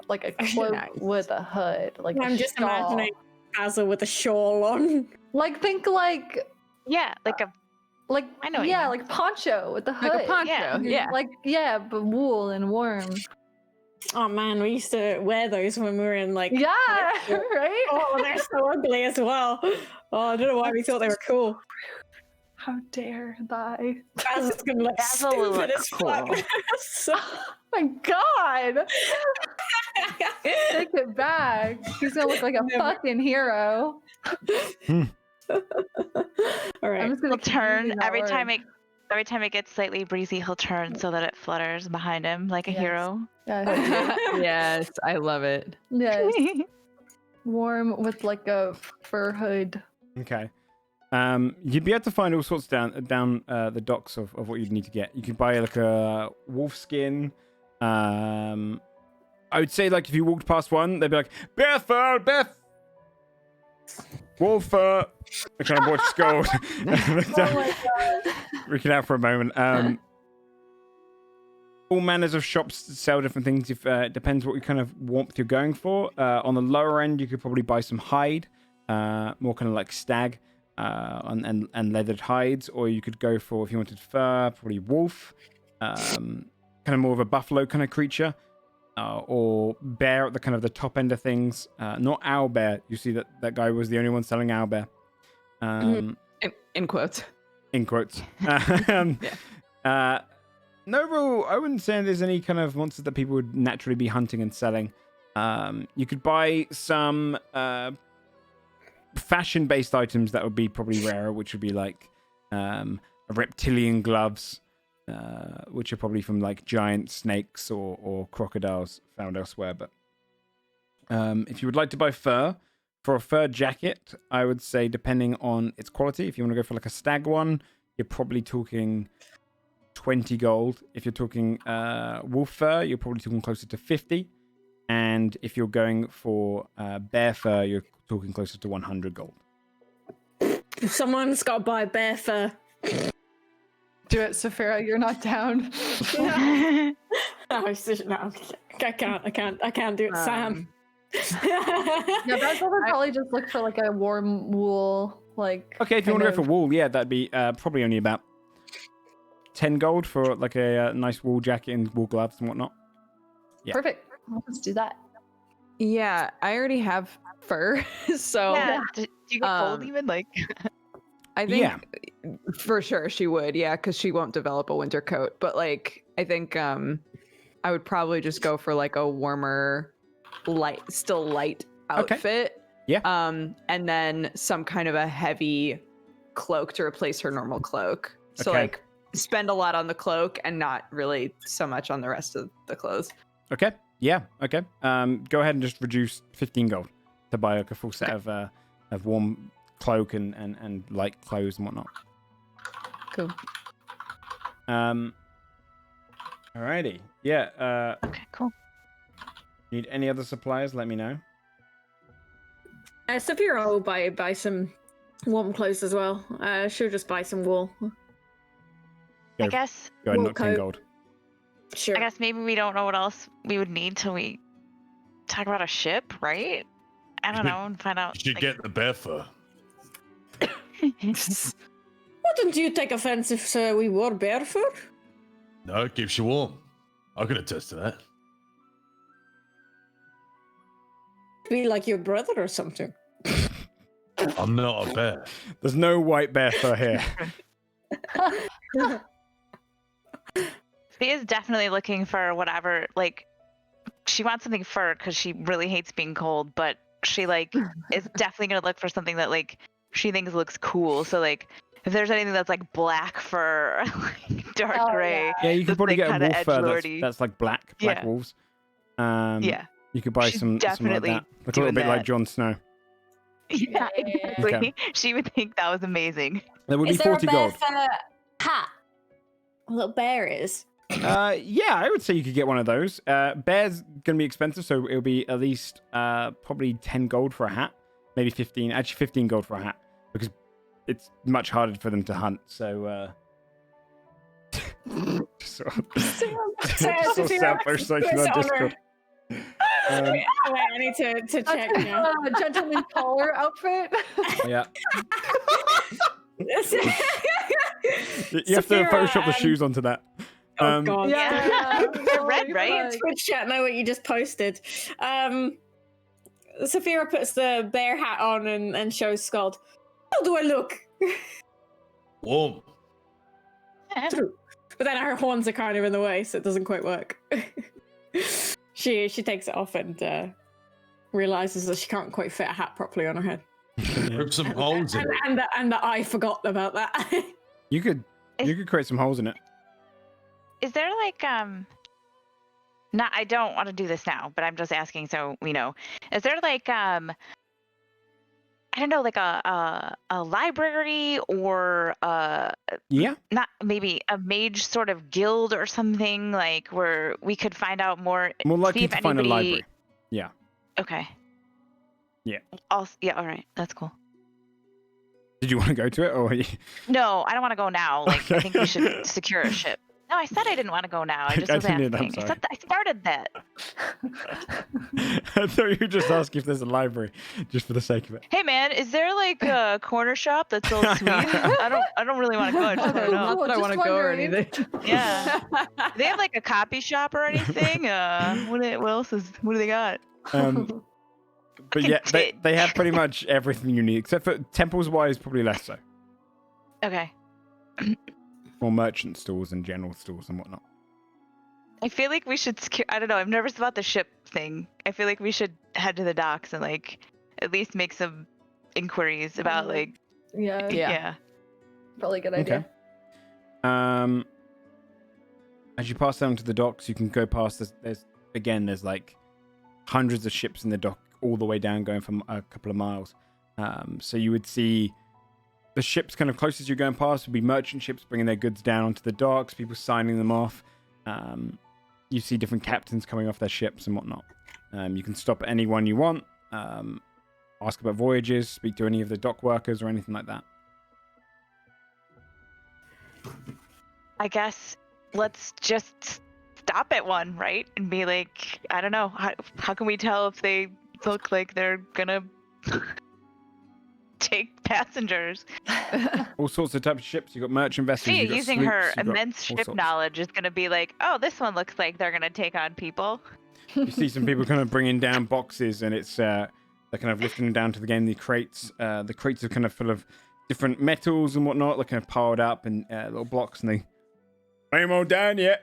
like a cloak Nice. with a hood, like I'm a just shawl. imagining Basil with a shawl on. Like think like Yeah, like a I know what you yeah, mean. like poncho with the hood. Like a poncho, Yeah. yeah. Like yeah, but wool and warm. Oh man, we used to wear those when we were in like. Yeah, right. Oh, they're so ugly as well. Oh, I don't know why we thought they were cool. How dare thy? Basil's gonna look Basil will stupid look as fuck. So- My God! Take it back. He's gonna look like a Never. fucking hero. All right. I'm just gonna He'll keep turn using that every word. time it gets slightly breezy. He'll turn so that it flutters behind him like a Yes. hero. Yeah, Yes, I love it. yes. Warm with like a fur hood. Okay. You'd be able to find all sorts down the docks of what you'd need to get. You could buy like a wolf skin. I would say like if you walked past one, they'd be like, Beth, wolf fur. I kind of watch Scold. Oh my God. Freaking out for a moment. All manners of shops sell different things. If it depends what kind of warmth you're going for. On the lower end, you could probably buy some hide, more kind of like stag, and leathered hides, or you could go for, if you wanted fur, probably wolf, kind of more of a buffalo kind of creature, or bear at the kind of the top end of things. Not owl bear. You see that guy was the only one selling owl bear. In quotes. In quotes. No real, I wouldn't say there's any kind of monsters that people would naturally be hunting and selling. You could buy some fashion-based items that would be probably rarer, which would be like reptilian gloves, which are probably from like giant snakes or crocodiles found elsewhere. But If you would like to buy fur, for a fur jacket, I would say depending on its quality, if you want to go for like a stag one, you're probably talking 20 gold. If you're talking wolf fur, you're probably talking closer to 50. And if you're going for bear fur, you're talking closer to 100 gold. If someone's got to buy bear fur. Do it, Saphira. You're not down. No, I can't do it, Sam. Yeah, that's what I'd probably just look for like a warm wool, like. Okay, if you want to go for wool, yeah, that'd be probably only about 10 gold for like a nice wool jacket and wool gloves and whatnot. Yeah. Perfect. Let's do that. Yeah, I already have fur, so Yeah. Do you get gold even? Like, I think Yeah. for sure she would, yeah, because she won't develop a winter coat. But like, I think I would probably just go for like a warmer, still light outfit. Yeah. And then some kind of a heavy cloak to replace her normal cloak. So Okay. like, spend a lot on the cloak and not really so much on the rest of the clothes. Okay. Yeah. Okay. Go ahead and just reduce 15 gold to buy like a full set of warm cloak and light clothes and whatnot. Cool. Alrighty. Yeah. okay, cool. Need any other supplies? Let me know. Saphira will buy some warm clothes as well. She'll just buy some wool. Go. I guess. Go ahead and Wool knock 10 coat. gold. Sure. I guess maybe we don't know what else we would need till we talk about a ship, right? I don't know, and find out. You should get the bear fur. Wouldn't you take offense if we wore bear fur? No, it keeps you warm. I can attest to that. Be like your brother or something. I'm not a bear. There's no white bear fur here. She is definitely looking for whatever, like, she wants something fur because she really hates being cold, but she, like, is definitely going to look for something that, like, she thinks looks cool. So, like, if there's anything that's, like, black fur, like, dark gray. Yeah, you could that's, probably like, get a kinda wolf fur edgelordy. that's like black Yeah. wolves. Yeah. You could buy She's some like definitely that. Look a little doing bit like that. Jon Snow. Yeah, exactly. Okay. She would think that was amazing. That would be Is there 40 a bear gold. fur hat? A little bear is. Yeah, I would say you could get one of those. Bear's gonna be expensive, so it'll be at least probably 10 gold for a hat, maybe 15. Actually, 15 gold for a hat because it's much harder for them to hunt. So, just sort of selfish like on Discord. Wait, I need to check now. Gentleman collar outfit. Yeah, you have to Saphira, Photoshop the shoes onto that. Oh god. Yeah. They're red, right? It's good chat. Know what you just posted. Saphira puts the bear hat on and shows Scald. How do I look? Warm. True. But then her horns are kind of in the way, so it doesn't quite work. She takes it off and realizes that she can't quite fit a hat properly on her head. Rip some holes in it. And that I forgot about that. You could create some holes in it. Is there like not I don't want to do this now, but I'm just asking so we know. Is there like I don't know, like a library or Yeah. not maybe a mage sort of guild or something like where we could find out more. More see likely if to find a anybody- library. Yeah. Okay. Yeah. Yeah. All right. That's cool. Did you want to go to it or? No, I don't want to go now. Like I Okay. think we should secure a ship. No, I said I didn't want to go now. I just I was didn't hear asking. that, I'm I sorry. said that I started that. I thought you were just asking if there's a library, just for the sake of it. Hey man, is there like a corner shop that sells sweets? I don't really want to go. I just want to Okay, know. Not that I just want to go or wondering. anything. Yeah. Do they have like a copy shop or anything? What else is? What do they got? But yeah, they have pretty much everything you need, except for temples wise, probably less so. Okay. Or merchant stores and general stores and whatnot. I feel like we should secure. I don't know. I'm nervous about the ship thing. I feel like we should head to the docks and like at least make some inquiries about like Yeah, yeah. probably a good idea. Okay. As you pass down to the docks, you can go past. There's like hundreds of ships in the dock all the way down, going for a couple of miles. So you would see the ships kind of closest you're going past would be merchant ships bringing their goods down onto the docks, people signing them off. You see different captains coming off their ships and whatnot. You can stop at any one you want, ask about voyages, speak to any of the dock workers or anything like that. I guess let's just stop at one, right? And be like, I don't know, how can we tell if they look like they're gonna take passengers? All sorts of types of ships. You've got merchant vessels. Fia, you've got using sloops, her you've got immense all ship sorts. knowledge, is gonna be like, oh, this one looks like they're gonna take on people. You see some people kind of bringing down boxes, and it's they're kind of lifting them down to the game. The crates are kind of full of different metals and whatnot. They're kind of piled up in little blocks, and they aim all down. Yeah.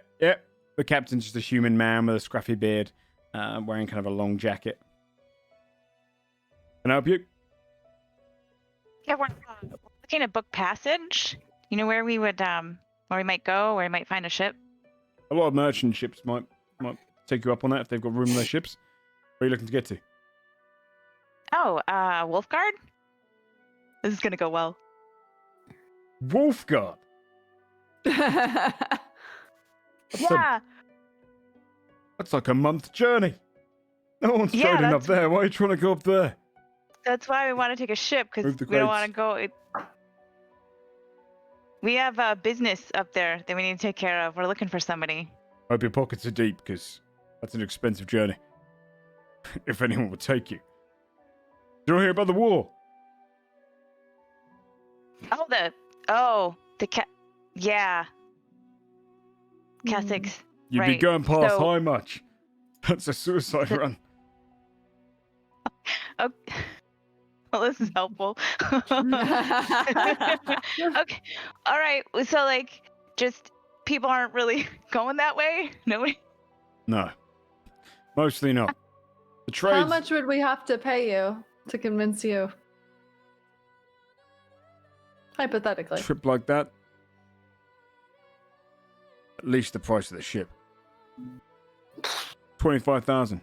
The captain's just a human man with a scruffy beard, wearing kind of a long jacket. Can I help you? Yeah, we're looking to book passage. You know where we would, where we might go, where we might find a ship. A lot of merchant ships might take you up on that if they've got room in their ships. Where are you looking to get to? Oh, Wolfgard? This is gonna go well. Wolfgard. Yeah. That's like a month journey. No one's Yeah, trading up there. Why are you trying to go up there? That's why we want to take a ship, because Move the we don't crates. want to go. We have a business up there that we need to take care of. We're looking for somebody. Hope your pockets are deep, because that's an expensive journey. If anyone would take you. Did you hear about the war? Yeah. Catholics. You'd be Right, going past so- High Much. That's a suicide run. Okay. Well, this is helpful. Okay. All right. So, like, just people aren't really going that way? Nobody? No. Mostly not. The trades... How much would we have to pay you to convince you? Hypothetically. Trip like that? At least the price of the ship. 25,000.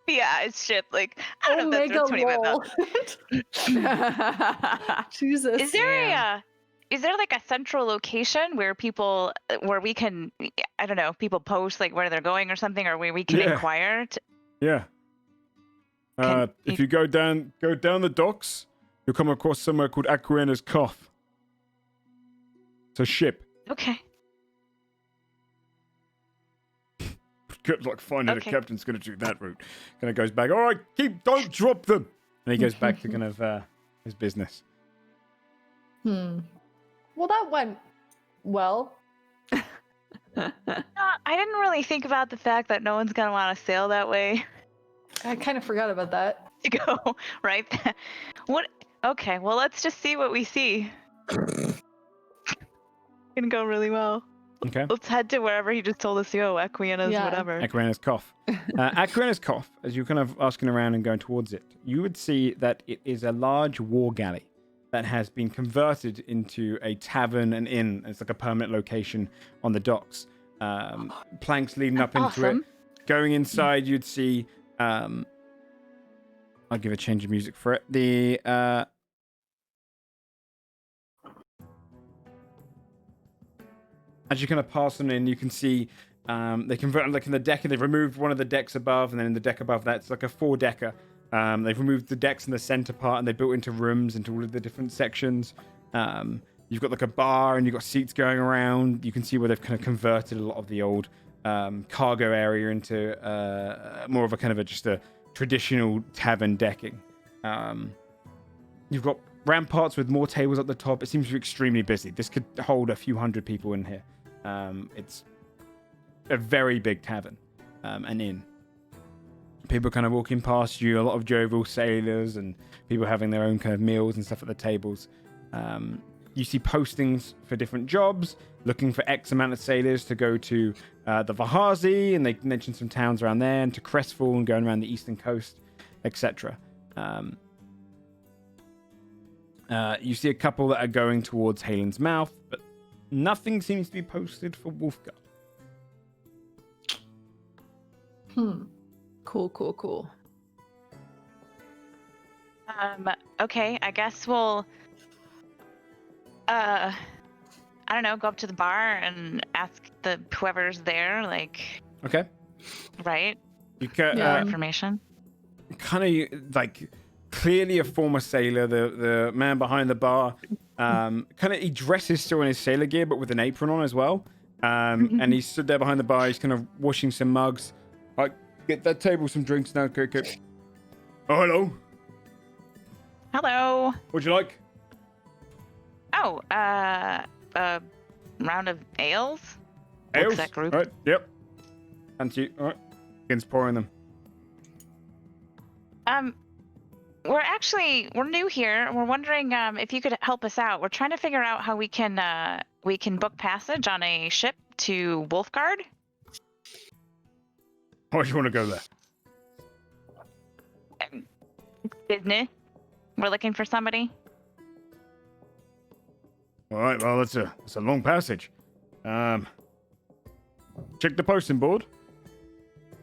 Yeah, it's ship. Like, I don't know if that's worth 25,000. Jesus. Is there like a central location where people, where we can, I don't know, people post like where they're going or something, or where we can Yeah. inquire? Yeah. If you go down the docks, you'll come across somewhere called Aquiena's Cough. It's a ship. Okay. Good luck finding Okay. a captain's going to do that route. Kind of goes back. All right, don't drop them. And he goes back to kind of his business. Well, that went well. I didn't really think about the fact that no one's gonna want to sail that way I kind of forgot about that. to go, right? What? Okay, well, let's just see what we see. Gonna go really well. Okay. Let's head to wherever he just told us to go, Equiana's, Yeah. whatever. Aquiena's Cough. Aquiena's Cough, as you're kind of asking around and going towards it, you would see that it is a large war galley that has been converted into a tavern and inn. It's like a permanent location on the docks. Planks leading up into it. Awesome. Going inside, you'd see... I'll give a change of music for it. As you kind of pass on in, you can see they converted like in the deck, and they've removed one of the decks above, and then in the deck above that, it's like a 4-decker. They've removed the decks in the center part, and they built into rooms into all of the different sections. You've got like a bar, and you've got seats going around. You can see where they've kind of converted a lot of the old cargo area into more of a kind of just a traditional tavern decking. You've got ramparts with more tables at the top. It seems to be extremely busy. This could hold a few hundred people in here. It's a very big tavern, and inn. People kind of walking past you, a lot of jovial sailors and people having their own kind of meals and stuff at the tables. You see postings for different jobs, looking for X amount of sailors to go to the Vahazi, and they mention some towns around there, and to Crestfall and going around the eastern coast, etc. You see a couple that are going towards Halen's Mouth, but nothing seems to be posted for Wolfgard. Cool. Okay, I guess we'll I don't know, go up to the bar and ask whoever's there, like, Okay. right? You can Information. kind of like clearly a former sailor. The man behind the bar, kind of he dresses still in his sailor gear, but with an apron on as well. And he stood there behind the bar. He's kind of washing some mugs. Get that table some drinks now. Okay. Oh, hello. Hello. What'd you like? Oh, a round of ales? Ales? What's that group? All right. Yep. And you. All right. Begins pouring them. We're new here. We're wondering if you could help us out. We're trying to figure out how we can book passage on a ship to Wolfgard. Why do you want to go there? Business. We're looking for somebody. All right. Well, it's a long passage. Check the posting board.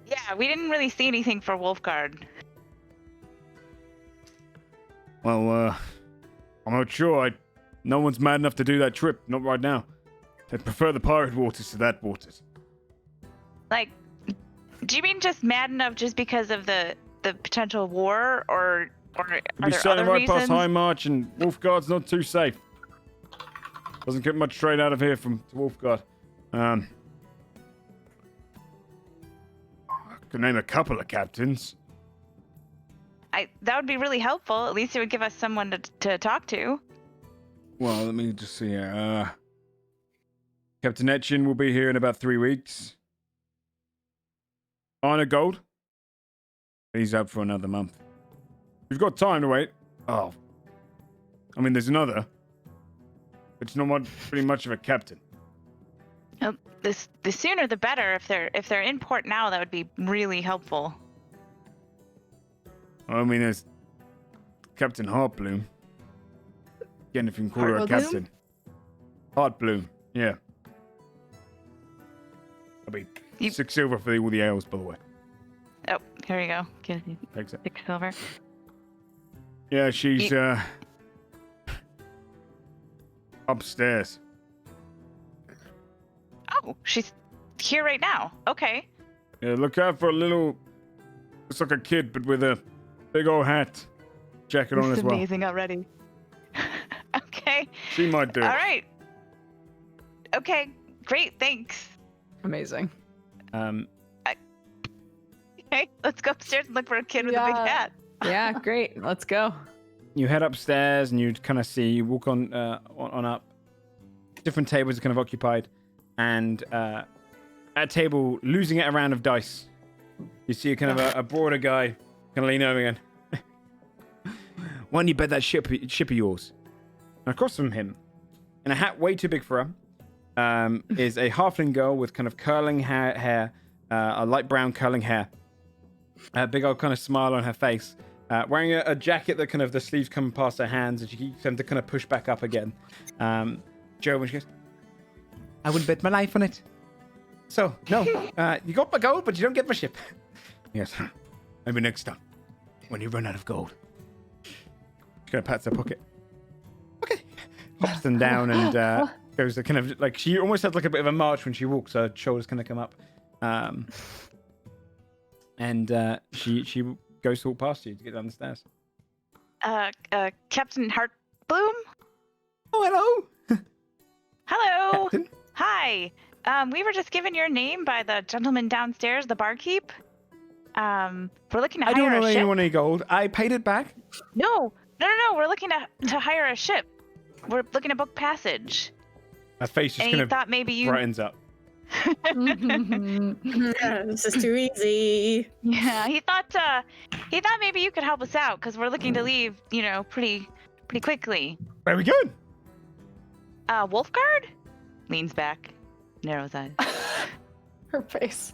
Yeah, we didn't really see anything for Wolfgard. Well, I'm not sure. No one's mad enough to do that trip. Not right now. They prefer the pirate waters to that waters. Like, do you mean just mad enough just because of the potential war, or are We'll be there sailing other right reasons? past High March, and Wolfgard's not too safe. Doesn't get much trade out of here from to Wolfgard. I could name a couple of captains. That would be really helpful. At least it would give us someone to talk to. Well, let me just see here. Captain Etchin will be here in about 3 weeks. Honor Gold. He's out for another month. We've got time to wait. Oh. I mean, there's another. It's not pretty much of a captain. The sooner the better. If they're in port now, that would be really helpful. I mean, there's Captain Heartbloom. Again, if you can call her a captain. Heartbloom, yeah. I'll be 6 silver for all the ales, by the way. Oh, here you go. Thanks. 6 silver. Yeah, she's upstairs. Oh, she's here right now. Okay. Yeah, look out for a little. Looks like a kid, but with a big old hat, jacket on as well. Amazing already. Okay. She might do it. All right. Okay. Great. Thanks. Amazing. Okay. Let's go upstairs and look for a kid with a big hat. Yeah, great. Let's go. You head upstairs and you kind of see, you walk on up. Different tables are kind of occupied. And at a table, losing at a round of dice, you see kind of a broader guy kind of lean over again. Why don't you bet that ship of yours? And across from him, in a hat way too big for her, is a halfling girl with kind of curling hair, a light brown curling hair. A big old kind of smile on her face. Wearing a jacket that kind of the sleeves come past her hands and she keeps them to kind of push back up again. Joe, when she goes, I wouldn't bet my life on it. So, no, you got my gold, but you don't get my ship. Yes, maybe next time, when you run out of gold. She kind of pats her pocket. Okay. Hops them down and goes to kind of, like, she almost has like a bit of a march when she walks, her shoulders kind of come up. And she goes to walk past you to get down the stairs. Captain Heartbloom? Oh, hello. Hello. Captain. Hi. We were just given your name by the gentleman downstairs, the barkeep. We're looking to hire a ship. I don't know anyone any gold. I paid it back. No. We're looking to hire a ship. We're looking to book passage. Her face just And kind he of thought maybe you brightens up. This is too easy. Yeah, he thought maybe you could help us out because we're looking to leave, pretty quickly. Where are we going? Wolfgard? Leans back, narrows eyes. Her face.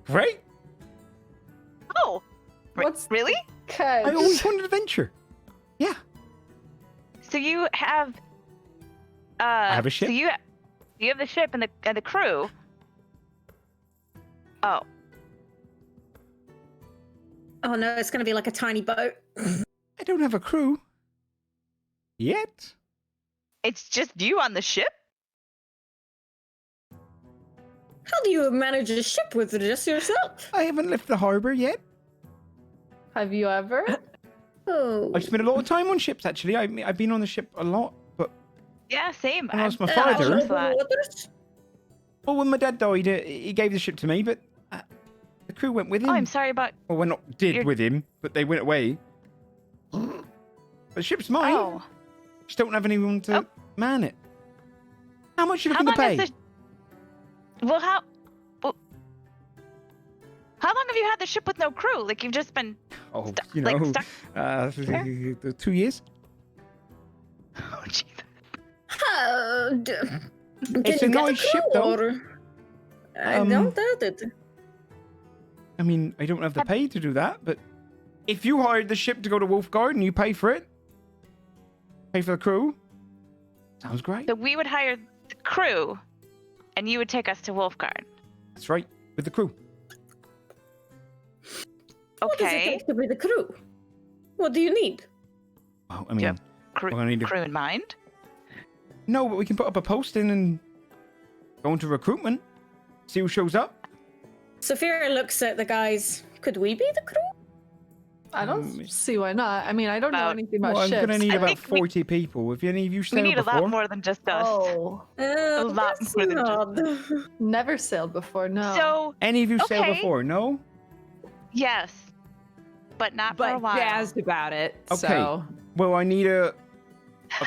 Great. Oh, What's really? Catch. I always wanted adventure. Yeah. So you have I have a ship. So you have the ship and the crew. Oh. Oh no, it's going to be like a tiny boat. I don't have a crew. Yet. It's just you on the ship? How do you manage a ship with just yourself? I haven't left the harbor yet. Have you ever? Oh. I spent a lot of time on ships, actually. I've been on the ship a lot, but Yeah, same. when I was my I'm father. jealous of that. Well, when my dad died, he gave the ship to me, but the crew went with him. Oh, I'm sorry about. Well, we're not did You're- with him, but they went away. But the ship's mine. Oh. Just don't have anyone to man it. How much are you How looking long to pay? is the? Well, how long have you had the ship with no crew? Like you've just been Oh, stuck. 2 years. Oh, jeez. It's a nice ship, though. I don't doubt it. I mean, I don't have the pay to do that, but if you hired the ship to go to Wolfgard and you pay for it, pay for the crew, sounds great. So we would hire the crew, and you would take us to Wolfgard. That's right, with the crew. What does it Okay. take to be the crew? What do you need? Well, I mean, Yep. we're gonna need Crew in mind. no, but we can put up a posting and go into recruitment, see who shows up. Saphira looks at the guys. Could we be the crew? I don't see why not. I mean, I don't know About- anything about Well, I'm ships. gonna need I about think we- 40 people. Have any of you We sailed need a before? lot more than just us. Oh, A lot That's more than odd. never sailed before. No. So Any of you sailed Okay. before? No? yes, but not for a But while. jazzed about it. Okay. So Well, I need a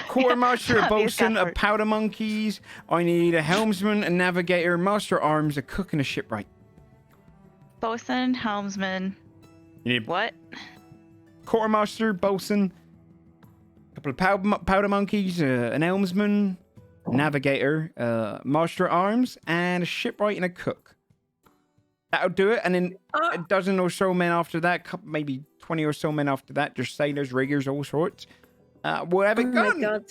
quartermaster, a Obvious bosun, a effort. powder monkeys. I need a helmsman, a navigator, master at arms, a cook, and a shipwright. Bosun, helmsman. You need What? quartermaster, bosun, a couple of powder monkeys, an helmsman, navigator, master at arms, and a shipwright and a cook. That'll do it. And then a dozen or so men after that, maybe 20 or so men after that, just sailors, riggers, all sorts. We'll have it Oh my done. god.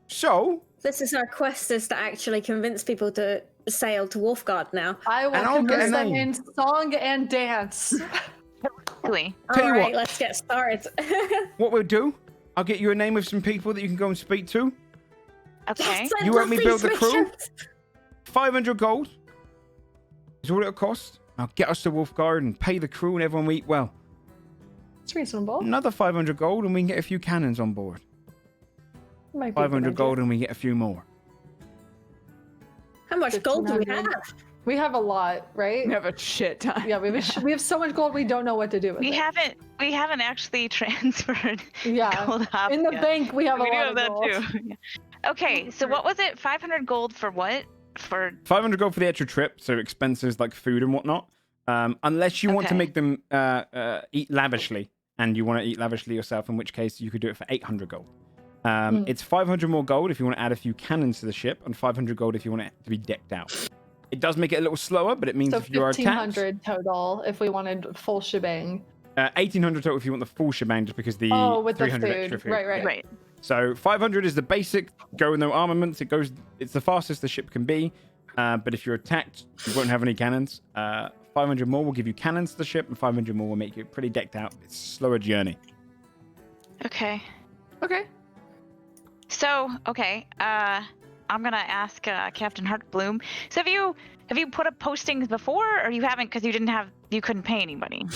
So, This is our quest, is to actually convince people to sail to Wolfgard now. I will And I'll get convince a them name. in song and dance. Really? Tell you Alright, what. let's get started. what we'll do, I'll get you a name of some people that you can go and speak to. Okay. Yes, I You love help me these build the crew? missions. 500 gold is all it'll cost. I'll get us to Wolfgard and pay the crew and everyone we eat well. It's reasonable. Another 500 gold and we can get a few cannons on board. Might be a good 500 idea. gold and we get a few more. How much gold do we 1500. have? We have a lot, right? we have a shit ton. Yeah, we have so much gold we don't know what to do with We it. haven't actually transferred Yeah. gold up In the yet. bank, we have We a do lot have of that gold. too. Yeah. Okay, so what was it? 500 gold for what? For 500 gold for the extra trip, so expenses like food and whatnot. Unless you want to Okay. make them eat lavishly, and you want to eat lavishly yourself, in which case you could do it for 800 gold. It's 500 more gold if you want to add a few cannons to the ship, and 500 gold if you want it to be decked out. It does make it a little slower, but it means So if you are attacked, 1,500 total if we wanted full shebang. 1800 total if you want the full shebang, just because the Oh, with the 300 food. extra food. Right, right. Yeah. right. So 500 is the basic, go with no armaments. It's the fastest the ship can be. But if you're attacked, you won't have any cannons. 500 more will give you cannons to the ship, and 500 more will make you pretty decked out. It's a slower journey. Okay. Okay. So, okay. I'm gonna ask Captain Heartbloom. So have you put up postings before, or you haven't because you couldn't pay anybody?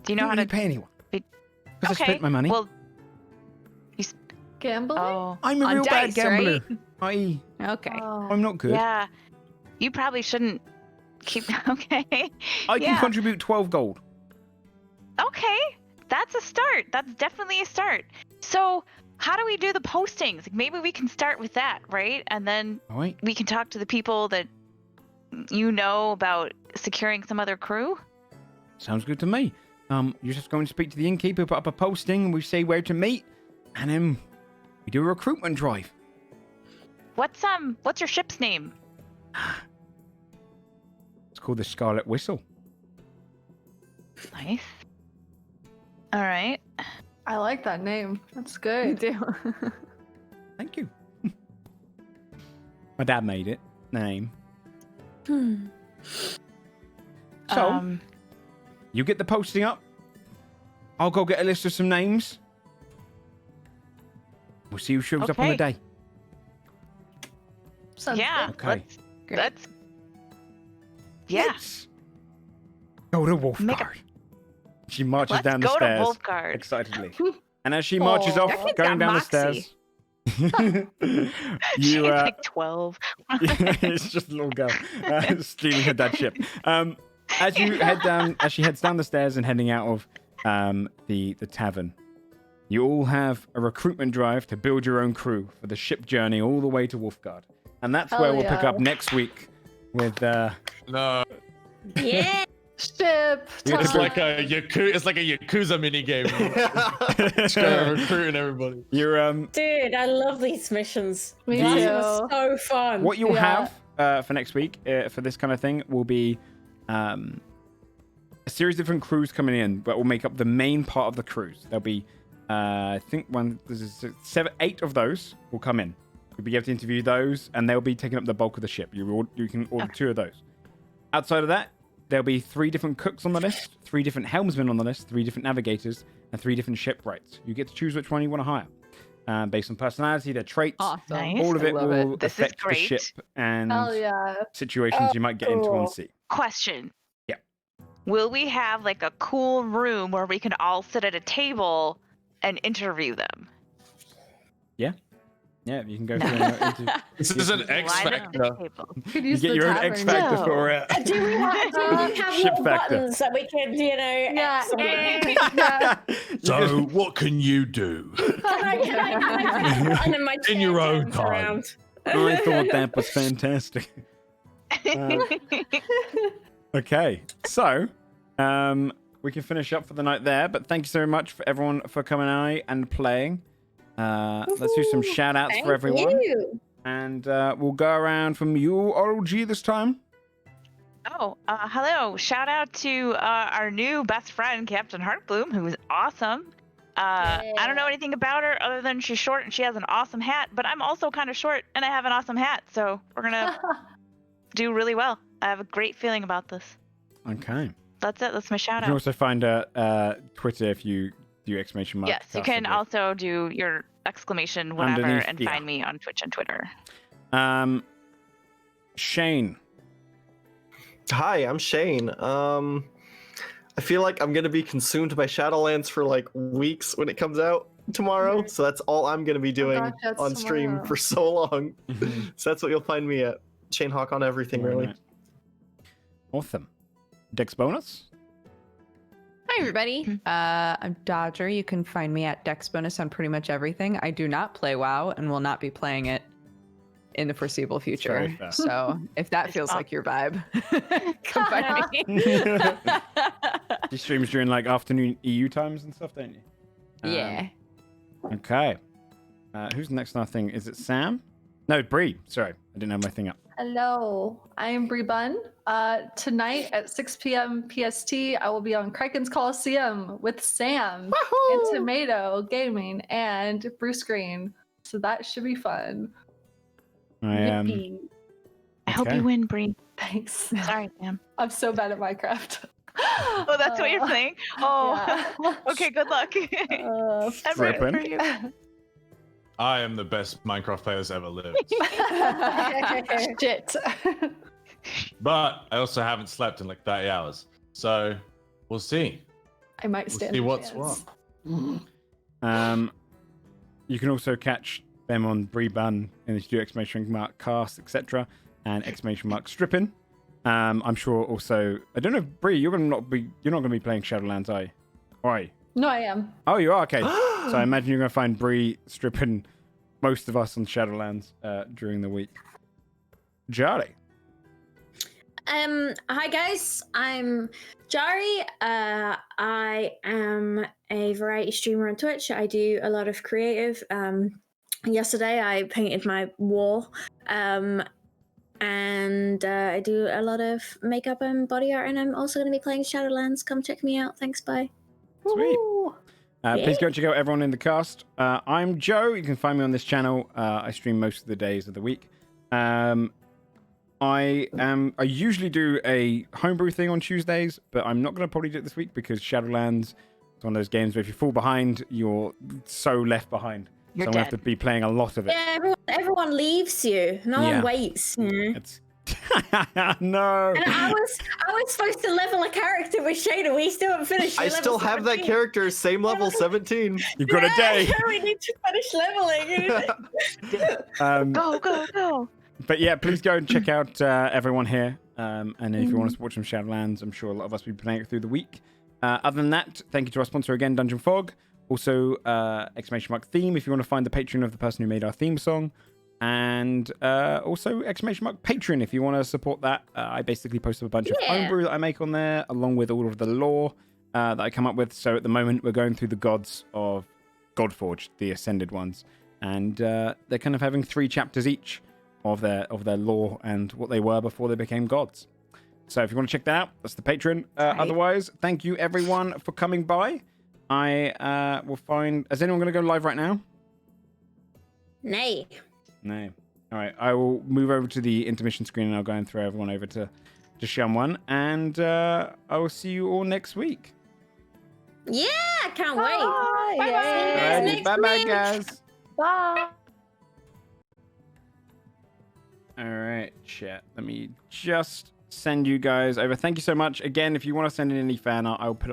Do you know I how don't to? really pay anyone. be- Because I Okay. spent my money. Well, Gambling? oh, I'm a on real bad dice, gambler. right? Okay. Oh. I'm not good. yeah. You probably shouldn't keep. Okay. I can yeah. contribute 12 gold. Okay, that's a start. That's definitely a start. So, how do we do the postings? Like, maybe we can start with that, right? And then All right. we can talk to the people that you know about securing some other crew. Sounds good to me. You just go and speak to the innkeeper, put up a posting, and we say where to meet, and then we do a recruitment drive. What's your ship's name? It's called the Scarlet Whistle. Nice. All right. I like that name. That's You good. do. Thank you. My dad made it. The name. So, you get the posting up. I'll go get a list of some names. We'll see who shows up on the day. Sounds Yeah. good. Okay. That's. Yeah. Let's go to Wolfgard. She marches Let's down the go to stairs Wolfgard. excitedly. And as she marches off, That kid's going got down moxie. the stairs, She's you like 12. it's just a little girl stealing her dad's ship. As you head down, as she heads down the stairs and heading out of the tavern, you all have a recruitment drive to build your own crew for the ship journey all the way to Wolfgard, and that's where Hell we'll pick yeah. up next week with. No, Yeah. Ship. it's time. like a Yakuza mini game. Just go recruiting everybody. You're Dude, I love these missions. Me These too. are so fun. what you'll Yeah. have for next week for this kind of thing will be a series of different crews coming in, but will make up the main part of the cruise. There'll be, I think, eight of those will come in. You'll be able to interview those, and they'll be taking up the bulk of the ship. You can order 2 of those. Outside of that, there'll be 3 different cooks on the list, 3 different helmsmen on the list, 3 different navigators, and 3 different shipwrights. You get to choose which one you want to hire, based on personality, their traits. Awesome. Nice. All of I it love will This is affect the great. ship and Hell yeah. situations you might get into on cool. sea. Question. Yeah. Will we have like a cool room where we can all sit at a table and interview them? Yeah, you can go No. through. This is an X Line up Factor. the table. Could You use get the your own tavern. X Factor No. for Do we have Ship little factor. buttons that we could, Yeah. X on? So, what can you do? Can I press a button and my In your chair own turns time. around? I thought that was fantastic. Okay, so we can finish up for the night there. But thank you so much for everyone for coming out and playing. Let's do some shout outs Thank for everyone. you. And we'll go around from you, Oral G, this time. Oh, hello. Shout out to our new best friend, Captain Heartbloom, who is awesome. I don't know anything about her other than she's short and she has an awesome hat, but I'm also kind of short and I have an awesome hat, so we're going to do really well. I have a great feeling about this. Okay. That's it. That's my You shout can out. also find Twitter if you do exclamation mark. Yes, you can Cast, I also do your exclamation whatever Underneath, and yeah. find me on Twitch and Twitter. believe. Shane. Hi, I'm Shane. I feel like I'm gonna be consumed by Shadowlands for like weeks when it comes out tomorrow. So that's all I'm gonna be doing gosh, that's on stream tomorrow. for so long. So that's what you'll find me at. Shane Hawk on everything, really. Right. Awesome. Dex bonus. Hi, everybody. I'm Dodger. You can find me at Dex Bonus on pretty much everything. I do not play WoW and will not be playing it in the foreseeable future. Very fair. So if that feels awesome. like your vibe, come find me. You streams during like afternoon EU times and stuff, don't you? Yeah. Okay. Who's next on our thing? Is it Sam? No, Bree. Sorry, I didn't have my thing up. Hello, I am Bree Bunn. Tonight at 6 p.m. PST, I will be on Kraken's Coliseum with Sam and Tomato Gaming and Bruce Green. So that should be fun. I Yippee. I hope Okay. you win, Bree. Thanks. Sorry, Sam. I'm so bad at Minecraft. Oh, that's what you're saying? Oh, yeah. okay, good luck. I'm rooting for Rippin'. you. I am the best Minecraft player that's ever lived. Shit. But I also haven't slept in like 30 hours. So we'll see. I might We'll stand see a what's chance. what. You can also catch them on Bree Bun in the do exclamation mark cast, etc. and exclamation mark stripping. I'm sure also I don't know, Bree, you're not gonna be playing Shadowlands, are you? Or are you? No, I am. Oh, you are? Okay. So I imagine you're gonna find Bree stripping most of us on Shadowlands during the week. Charlie. Hi guys, I'm Jari. I am a variety streamer on Twitch. I do a lot of creative. Yesterday I painted my wall. And I do a lot of makeup and body art, and I'm also going to be playing Shadowlands. Come check me out. Thanks, bye. Sweet. Woo. Please go check out everyone in the cast. I'm Joe. You can find me on this channel. I stream most of the days of the week. I usually do a homebrew thing on Tuesdays, but I'm not going to probably do it this week because Shadowlands It's one of those games where if you fall behind, you're so left behind. You're So I'm going to have dead. to be playing a lot of it. Yeah, everyone leaves you. No Yeah. one waits. You know? It's no. And I was supposed to level a character with Shayna. We still haven't finished. I We're still level have that 17. character, same level 17. You've got a day. We need to finish leveling. Go. But yeah, please go and check out everyone here. And if you want to watch some Shadowlands, I'm sure a lot of us will be playing it through the week. Other than that, thank you to our sponsor again, Dungeon Fog. Also, !theme if you want to find the Patreon of the person who made our theme song. And also, !Patreon if you want to support that. I basically post a bunch of homebrew that I make on there, along with all of the lore that I come up with. So at the moment, we're going through the gods of Godforged, the Ascended ones. And they're kind of having 3 chapters each of their lore and what they were before they became gods. So if you want to check that out, that's the Patreon. Otherwise, thank you everyone for coming by. I will find... Is anyone going to go live right now? Nay. No. All right. I will move over to the intermission screen and I'll go and throw everyone over to Shun1. And I will see you all next week. Yeah, I can't wait. Alrighty, bye-bye, guys. Bye. All right, chat. Let me just send you guys over. Thank you so much. Again, if you want to send in any fan art, I'll put it